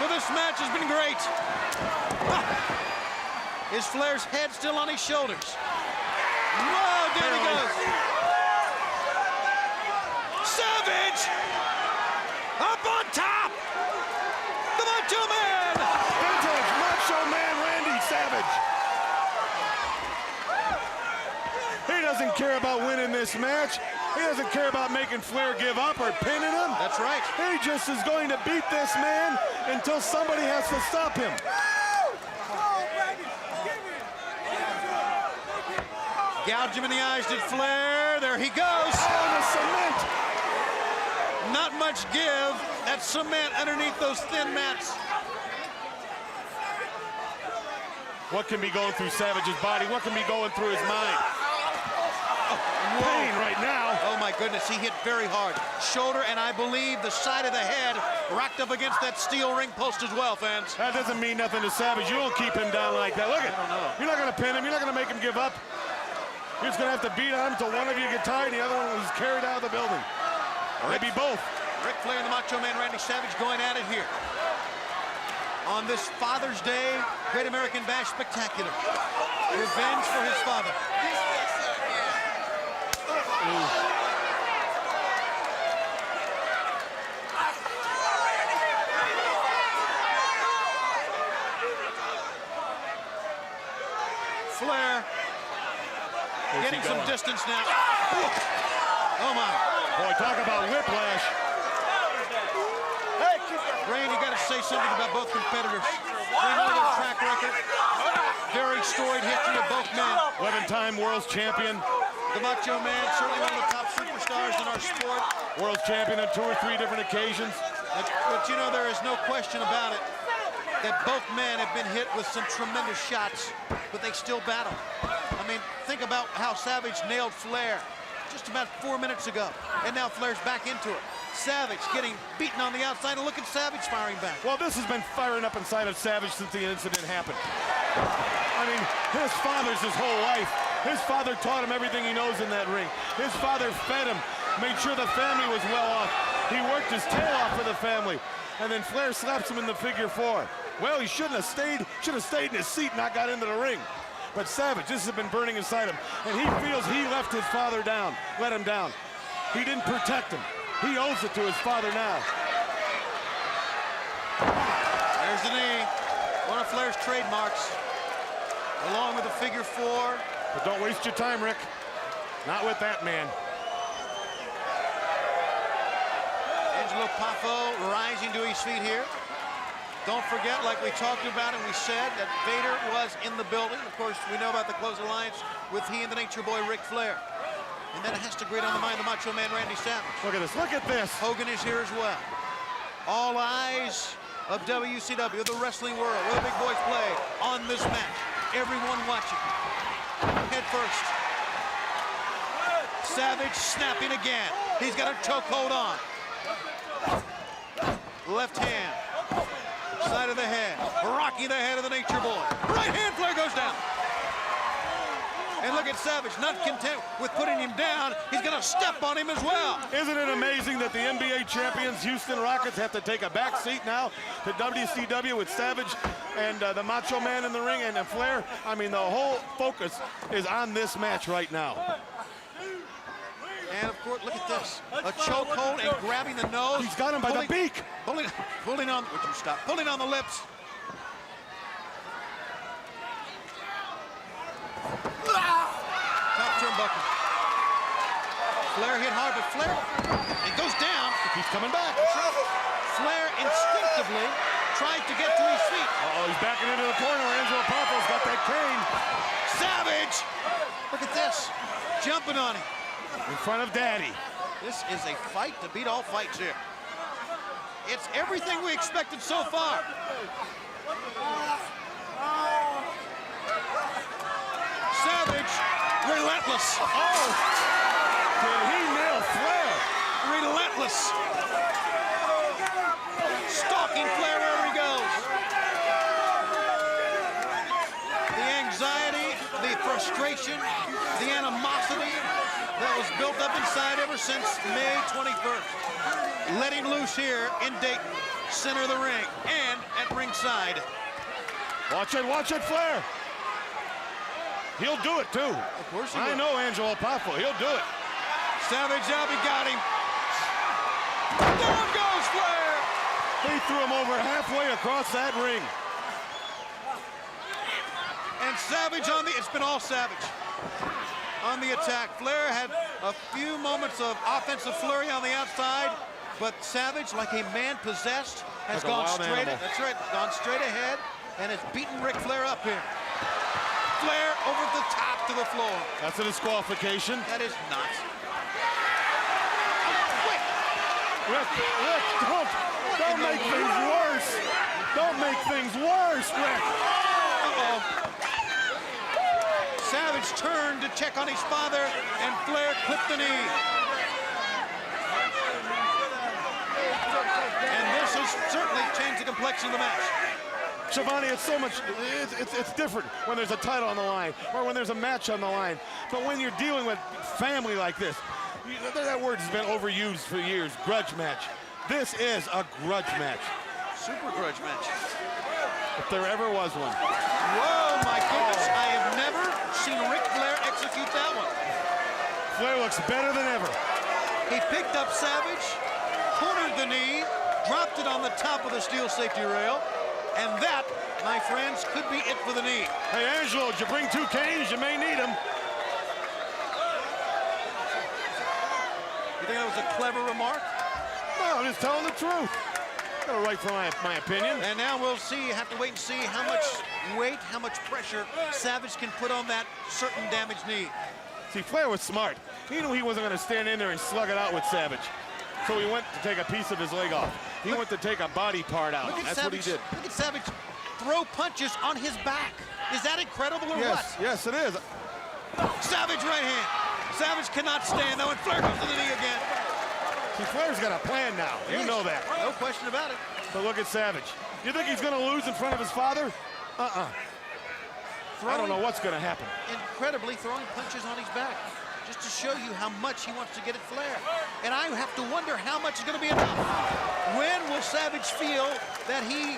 for this match has been great. Is Flair's head still on his shoulders? Whoa, there he goes. Savage! Up on top! The Macho Man! Vintage Macho Man Randy Savage. He doesn't care about winning this match. He doesn't care about making Flair give up or pinning him. That's right. He just is going to beat this man until somebody has to stop him. Gouge him in the eyes, did Flair. There he goes. Oh, the cement. Not much give. That cement underneath those thin mats. What can be going through Savage's body? What can be going through his mind? Pain right now. Oh my goodness, he hit very hard. Shoulder and I believe the side of the head racked up against that steel ring post as well, fans. That doesn't mean nothing to Savage. You don't keep him down like that. Look at him. You're not going to pin him. You're not going to make him give up. You're just going to have to beat on him until one of you get tired and the other one is carried out of the building. Or maybe both. Ric Flair and the Macho Man Randy Savage going at it here. On this Father's Day Great American Bash Spectacular. Revenge for his father. Flair getting some distance now. Oh my. Boy, talk about whiplash. Rain, you got to say something about both competitors. We know their track record. Very storied history of both men. 11-time world's champion. The Macho Man, certainly one of the top superstars in our sport. World's champion on 2 or 3 different occasions. But you know, there is no question about it that both men have been hit with some tremendous shots, but they still battle. I mean, think about how Savage nailed Flair just about 4 minutes ago, and now Flair's back into it. Savage getting beaten on the outside, and look at Savage firing back. Well, this has been firing up inside of Savage since the incident happened. I mean, his father's his whole life. His father taught him everything he knows in that ring. His father fed him, made sure the family was well off. He worked his tail off for the family. And then Flair slaps him in the figure 4. Well, he should have stayed in his seat and not got into the ring. But Savage, this has been burning inside him. And he feels he left his father down, let him down. He didn't protect him. He owes it to his father now. There's the knee. One of Flair's trademarks, along with the figure 4. But don't waste your time, Rick. Not with that man. Angelo Poffo rising to his feet here. Don't forget, like we talked about and we said, that Vader was in the building. Of course, we know about the close alliance with he and the Nature Boy, Ric Flair. And then it has to grate on the mind of the Macho Man, Randy Savage. Look at this, look at this. Hogan is here as well. All eyes of WCW, the wrestling world, where the big boys play on this match. Everyone watching. Head first. Savage snapping again. He's got a chokehold on. Left hand. Side of the head. Rocky the head of the Nature Boy. Right hand, Flair goes down. And look at Savage, not content with putting him down, he's gonna step on him as well. Isn't it amazing that the NBA champions Houston Rockets have to take a back seat now to WCW with Savage and the Macho Man in the ring and Flair? I mean, the whole focus is on this match right now. And of course, look at this. A chokehold and grabbing the nose. He's got him by the beak. Pulling on, would you stop? Pulling on the lips. Top turnbuckle. Flair hit hard, but Flair, it goes down. He's coming back. Flair instinctively tried to get to his feet. Uh-oh, he's backing into the corner. Angelo Poffo's got that cane. Savage! Look at this. Jumping on him. In front of Daddy. This is a fight to beat all fights here. It's everything we expected so far. Savage, relentless. Oh! Did he nail Flair? Relentless. Stalking Flair wherever he goes. The anxiety, the frustration, the animosity that was built up inside ever since May 21st. Letting loose here in Dayton, center of the ring, and at ringside. Watch it, Flair. He'll do it, too. Of course he will. I know Angelo Poffo. He'll do it. Savage up, he got him. Down goes Flair. He threw him over halfway across that ring. And Savage on the, it's been all Savage on the attack. Flair had a few moments of offensive flurry on the outside, but Savage, like a man possessed, has like gone straight. Animal. That's right, gone straight ahead and has beaten Ric Flair up here. Flair over the top to the floor. That's a disqualification. That is not. Rick, don't make things worse. Don't make things worse, Rick. Uh-oh. Savage turned to check on his father, and Flair clipped the knee. And this has certainly changed the complexion of the match. Schiavone, it's so much, it's different when there's a title on the line or when there's a match on the line. But when you're dealing with family like this, that word has been overused for years, grudge match. This is a grudge match. Super grudge match. If there ever was one. Whoa, my goodness, I have never seen Ric Flair execute that one. Flair looks better than ever. He picked up Savage, cornered the knee, dropped it on the top of the steel safety rail, and that, my friends, could be it for the knee. Hey, Angelo, did you bring 2 canes? You may need them. You think that was a clever remark? No, I'm just telling the truth. Got a right for my opinion. And now we'll see, have to wait and see how much weight, how much pressure Savage can put on that certain damaged knee. See, Flair was smart. He knew he wasn't going to stand in there and slug it out with Savage. So he went to take a piece of his leg off. He went to take a body part out. That's Savage, what he did. Look at Savage throw punches on his back. Is that incredible or what? Yes, it is. Savage right hand. Savage cannot stand though, and Flair goes to the knee again. See, Flair's got a plan now. You know that. No question about it. But look at Savage. You think he's going to lose in front of his father? I don't know what's going to happen. Incredibly throwing punches on his back, just to show you how much he wants to get at Flair. And I have to wonder how much is going to be enough. When will Savage feel that he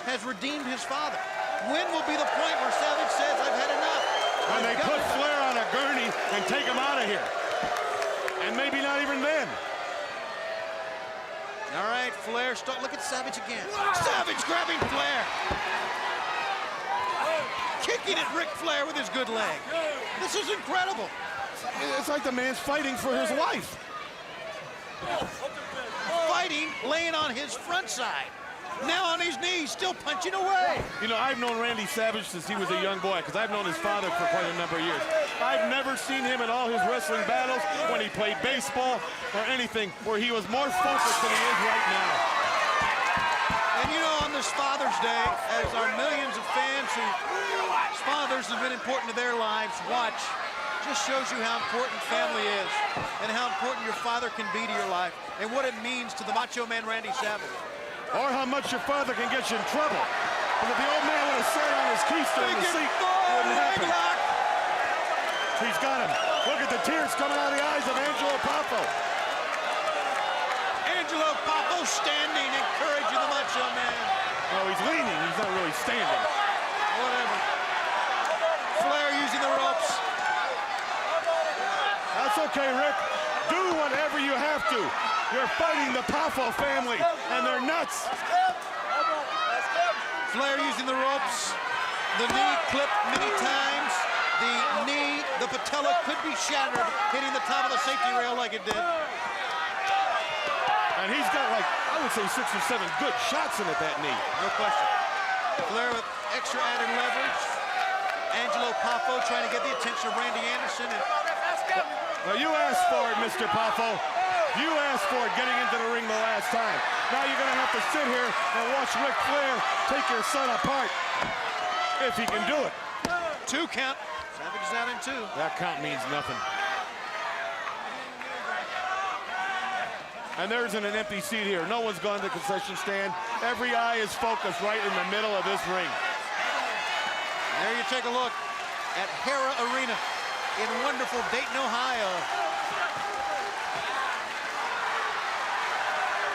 has redeemed his father? When will be the point where Savage says, I've had enough? When they put Flair on a gurney and take him out of here. And maybe not even then. All right, Flair, look at Savage again. Savage grabbing Flair. Kicking at Ric Flair with his good leg. This is incredible. It's like the man's fighting for his life. Fighting, laying on his front side. Now on his knees, still punching away. You know, I've known Randy Savage since he was a young boy, because I've known his father for quite a number of years. I've never seen him in all his wrestling battles, when he played baseball or anything, where he was more focused than he is right now. And you know, on this Father's Day, as our millions of fans whose fathers have been important to their lives watch, just shows you how important family is and how important your father can be to your life and what it means to the Macho Man Randy Savage. Or how much your father can get you in trouble. And if the old man would have sat on his keystone in the seat, it wouldn't happen. He's got him. Look at the tears coming out of the eyes of Angelo Poffo. Angelo Poffo standing, encouraging the Macho Man. Oh, he's leaning. He's not really standing. Whatever. Flair using the ropes. That's okay, Rick. Do whatever you have to. You're fighting the Poffo family, and they're nuts. Flair using the ropes. The knee clipped many times. The knee, the patella could be shattered, hitting the top of the safety rail like it did. And he's got, like, I would say 6 or 7 good shots in at that knee. No question. Flair with extra added leverage. Angelo Poffo trying to get the attention of Randy Anderson. Well, you asked for it, Mr. Poffo. You asked for it getting into the ring the last time. Now you're going to have to sit here and watch Ric Flair take your son apart, if he can do it. 2 count. Savage is out in 2. That count means nothing. And there isn't an empty seat here. No one's gone to the concession stand. Every eye is focused right in the middle of this ring. There you take a look at Hara Arena in wonderful Dayton, Ohio.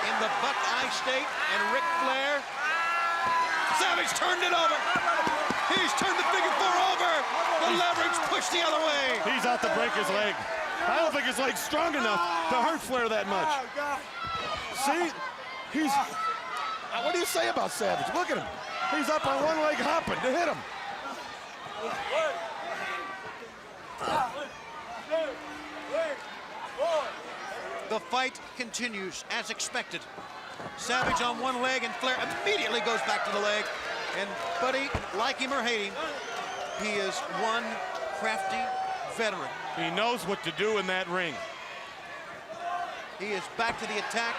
In the Buckeye State, and Ric Flair. Savage turned it over. He's turned the figure 4 over. The leverage pushed the other way. He's out to break his leg. I don't think his leg's strong enough to hurt Flair that much. See? He's... What do you say about Savage? Look at him. He's up on one leg hopping to hit him. The fight continues as expected. Savage on one leg, and Flair immediately goes back to the leg. And Buddy, like him or hate him, he is one crafty veteran. He knows what to do in that ring. He is back to the attack,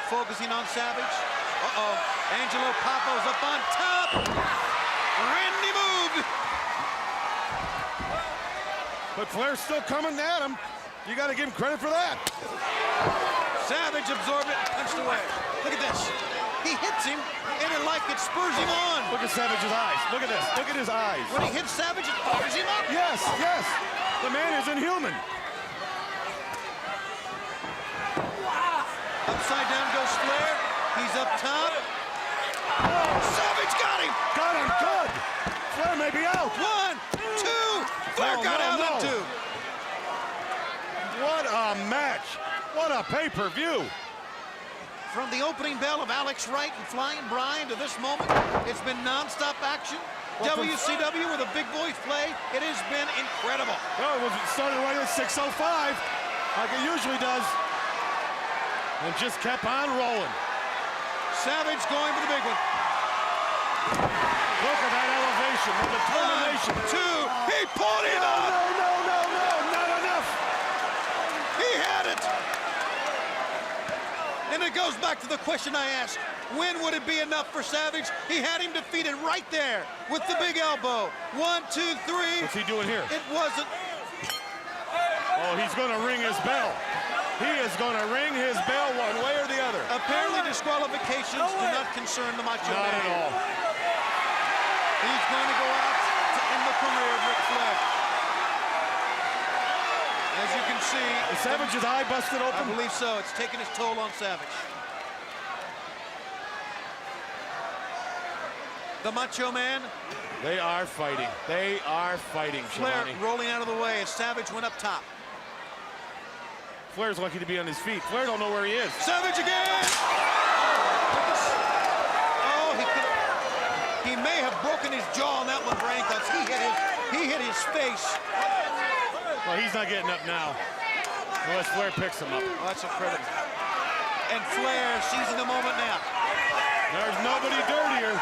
focusing on Savage. Uh-oh, Angelo Papo's up on top. Randy moved. But Flair's still coming at him. You got to give him credit for that. Savage absorbed it and punched away. Look at this. He hits him, and it spurs him on. Look at Savage's eyes. Look at this. Look at his eyes. When he hits Savage, it fires him up. Yes, yes. The man is inhuman. Upside down goes Flair. He's up top. Oh, Savage got him. Got him good. Flair may be out. 1, 2. Flair got out in 2. What a match. What a pay-per-view. From the opening bell of Alex Wright and Flying Brian to this moment, it's been non-stop action. Well, WCW with a big voice play. It has been incredible. Well, it started right at 6:05, like it usually does, and just kept on rolling. Savage going for the big one. Look at that elevation, the determination. 1, 2, he pulled him out. No, not enough. He had it. And it goes back to the question I asked. When would it be enough for Savage? He had him defeated right there with the big elbow. 1, 2, 3. What's he doing here? It wasn't. Oh, he's going to ring his bell. He is going to ring his bell one way or the other. Apparently disqualifications do not concern the Macho Man. Not at all. He's going to go out to end the career of Ric Flair. As you can see, Is Savage's eye busted open? I believe so. It's taken its toll on Savage. The Macho Man. They are fighting. They are fighting, Flair Shivani. rolling out of the way as Savage went up top. Flair's lucky to be on his feet. Flair don't know where he is. Savage again! Oh, he may have broken his jaw on that one, Frank, because he hit his face. Well, he's not getting up now, unless Flair picks him up. Oh, that's incredible. And Flair seizing the moment now. There's nobody dirtier.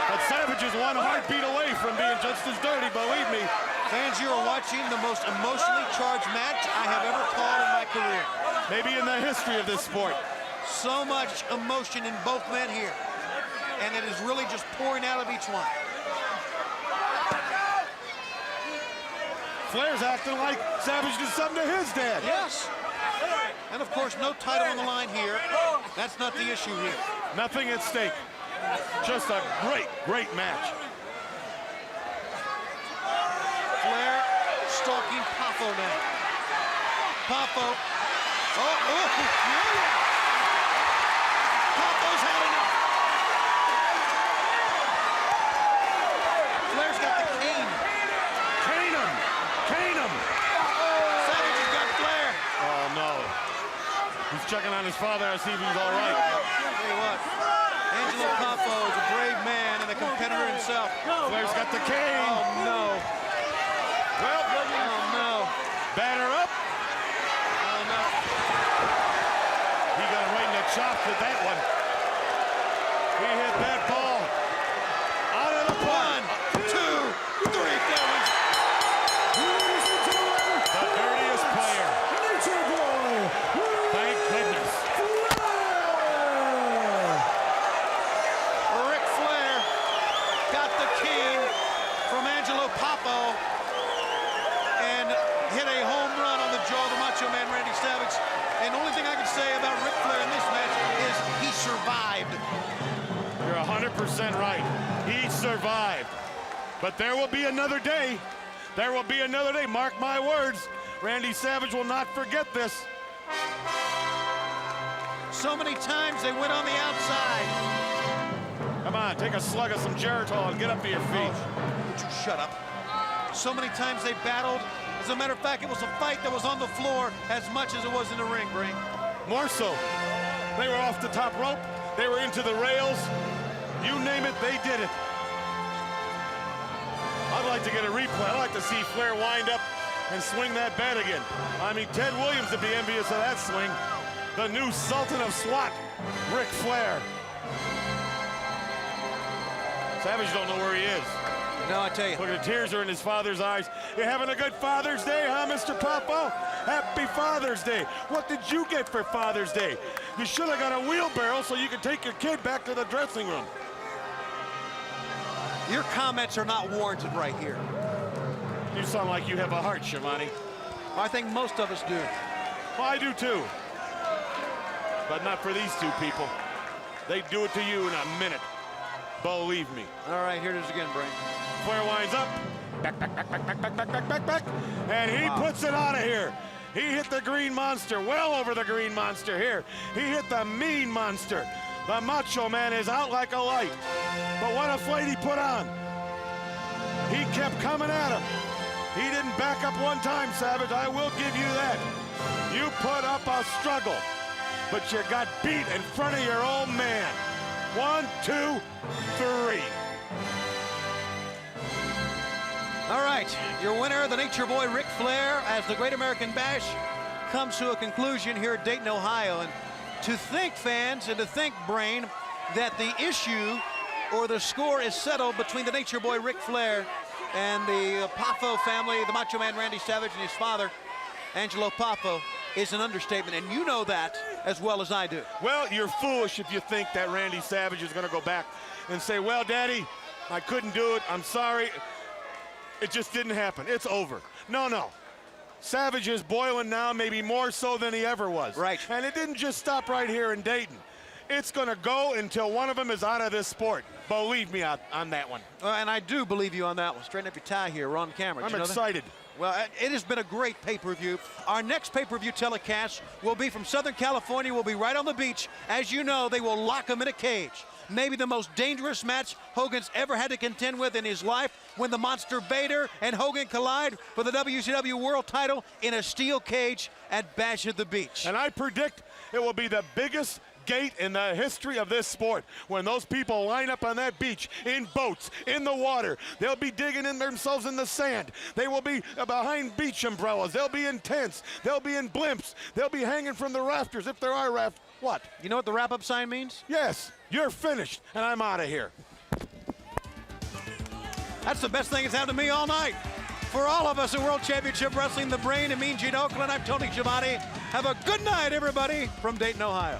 But Savage is one heartbeat away from being just as dirty, believe me. Fans, you are watching the most emotionally charged match I have ever called in my career. Maybe in the history of this sport. So much emotion in both men here. And it is really just pouring out of each one. Flair's acting like Savage did something to his dad. Yes. And of course, no title on the line here. That's not the issue here. Nothing at stake. Just a great, great match. Flair stalking Papo now. Papo. Oh, Papo's had enough. Flair's got the cane. Cane him. Cane him. Savage has got Flair. Oh, no. He's checking on his father to see if he's all right. Tell you what, Angelo Papo is a brave man and a competitor himself. Flair's got the cane. Oh, no. Well, oh, no. Batter up. Oh, no. He got right in the chops with that one. He hit that ball out of the park. 1, 2, 3, Flair wins. The dirtiest player. Nature Boy. Thank goodness. Ric Flair got the cane from Angelo Papo and hit a home run on the jaw of the Macho Man Randy Savage. And the only thing I can say about Ric Flair in this match is he survived. You're 100% right. He survived. But there will be another day. There will be another day. Mark my words. Randy Savage will not forget this. So many times they went on the outside. Come on, take a slug of some Geritol and get up to your feet. Would you shut up? So many times they battled. As a matter of fact, it was a fight that was on the floor as much as it was in the ring, Brink. More so. They were off the top rope. They were into the rails. You name it, they did it. I'd like to get a replay. I'd like to see Flair wind up and swing that bat again. I mean, Ted Williams would be envious of that swing. The new Sultan of SWAT, Ric Flair. Savage don't know where he is. No, I tell you. Look at the tears are in his father's eyes. You having a good Father's Day, huh, Mr. Popo? Happy Father's Day. What did you get for Father's Day? You should have got a wheelbarrow so you could take your kid back to the dressing room. Your comments are not warranted right here. You sound like you have a heart, Schiavone. I think most of us do. Well, I do too. But not for these two people. They do it to you in a minute. Believe me. All right, here it is again, Brain. Flair winds up. Back. And he puts it out of here. He hit the Green Monster, well over the Green Monster here. He hit the Mean Monster. The Macho Man is out like a light. But what a fight he put on. He kept coming at him. He didn't back up one time, Savage. I will give you that. You put up a struggle, but you got beat in front of your own man. 1, 2, 3. All right, your winner, the Nature Boy Ric Flair, as the Great American Bash comes to a conclusion here at Dayton, Ohio. And to think, fans, and to think, Brain, that the issue or the score is settled between the Nature Boy Ric Flair and the Poffo family, the Macho Man Randy Savage and his father, Angelo Poffo, is an understatement, and you know that as well as I do. Well, you're foolish if you think that Randy Savage is going to go back and say, well, Daddy, I couldn't do it. I'm sorry. It just didn't happen. It's over. No. Savage is boiling now, maybe more so than he ever was. Right. And it didn't just stop right here in Dayton. It's going to go until one of them is out of this sport. Believe me on that one. And I do believe you on that one. Straighten up your tie here. We're on camera. I'm excited. Well, it has been a great pay-per-view. Our next pay-per-view telecast will be from Southern California. We'll be right on the beach. As you know, they will lock him in a cage. Maybe the most dangerous match Hogan's ever had to contend with in his life, when the monster Vader and Hogan collide for the WCW World title in a steel cage at Bash at the Beach. And I predict it will be the biggest gate in the history of this sport. When those people line up on that beach, in boats, in the water, they'll be digging in themselves in the sand. They will be behind beach umbrellas. They'll be in tents. They'll be in blimps. They'll be hanging from the rafters, if there are rafters. What? You know what the wrap-up sign means? Yes, you're finished, and I'm out of here. That's the best thing that's happened to me all night. For all of us at World Championship Wrestling, the Brain and Mean Gene Okerlund, I'm Tony Schiavone. Have a good night, everybody, from Dayton, Ohio.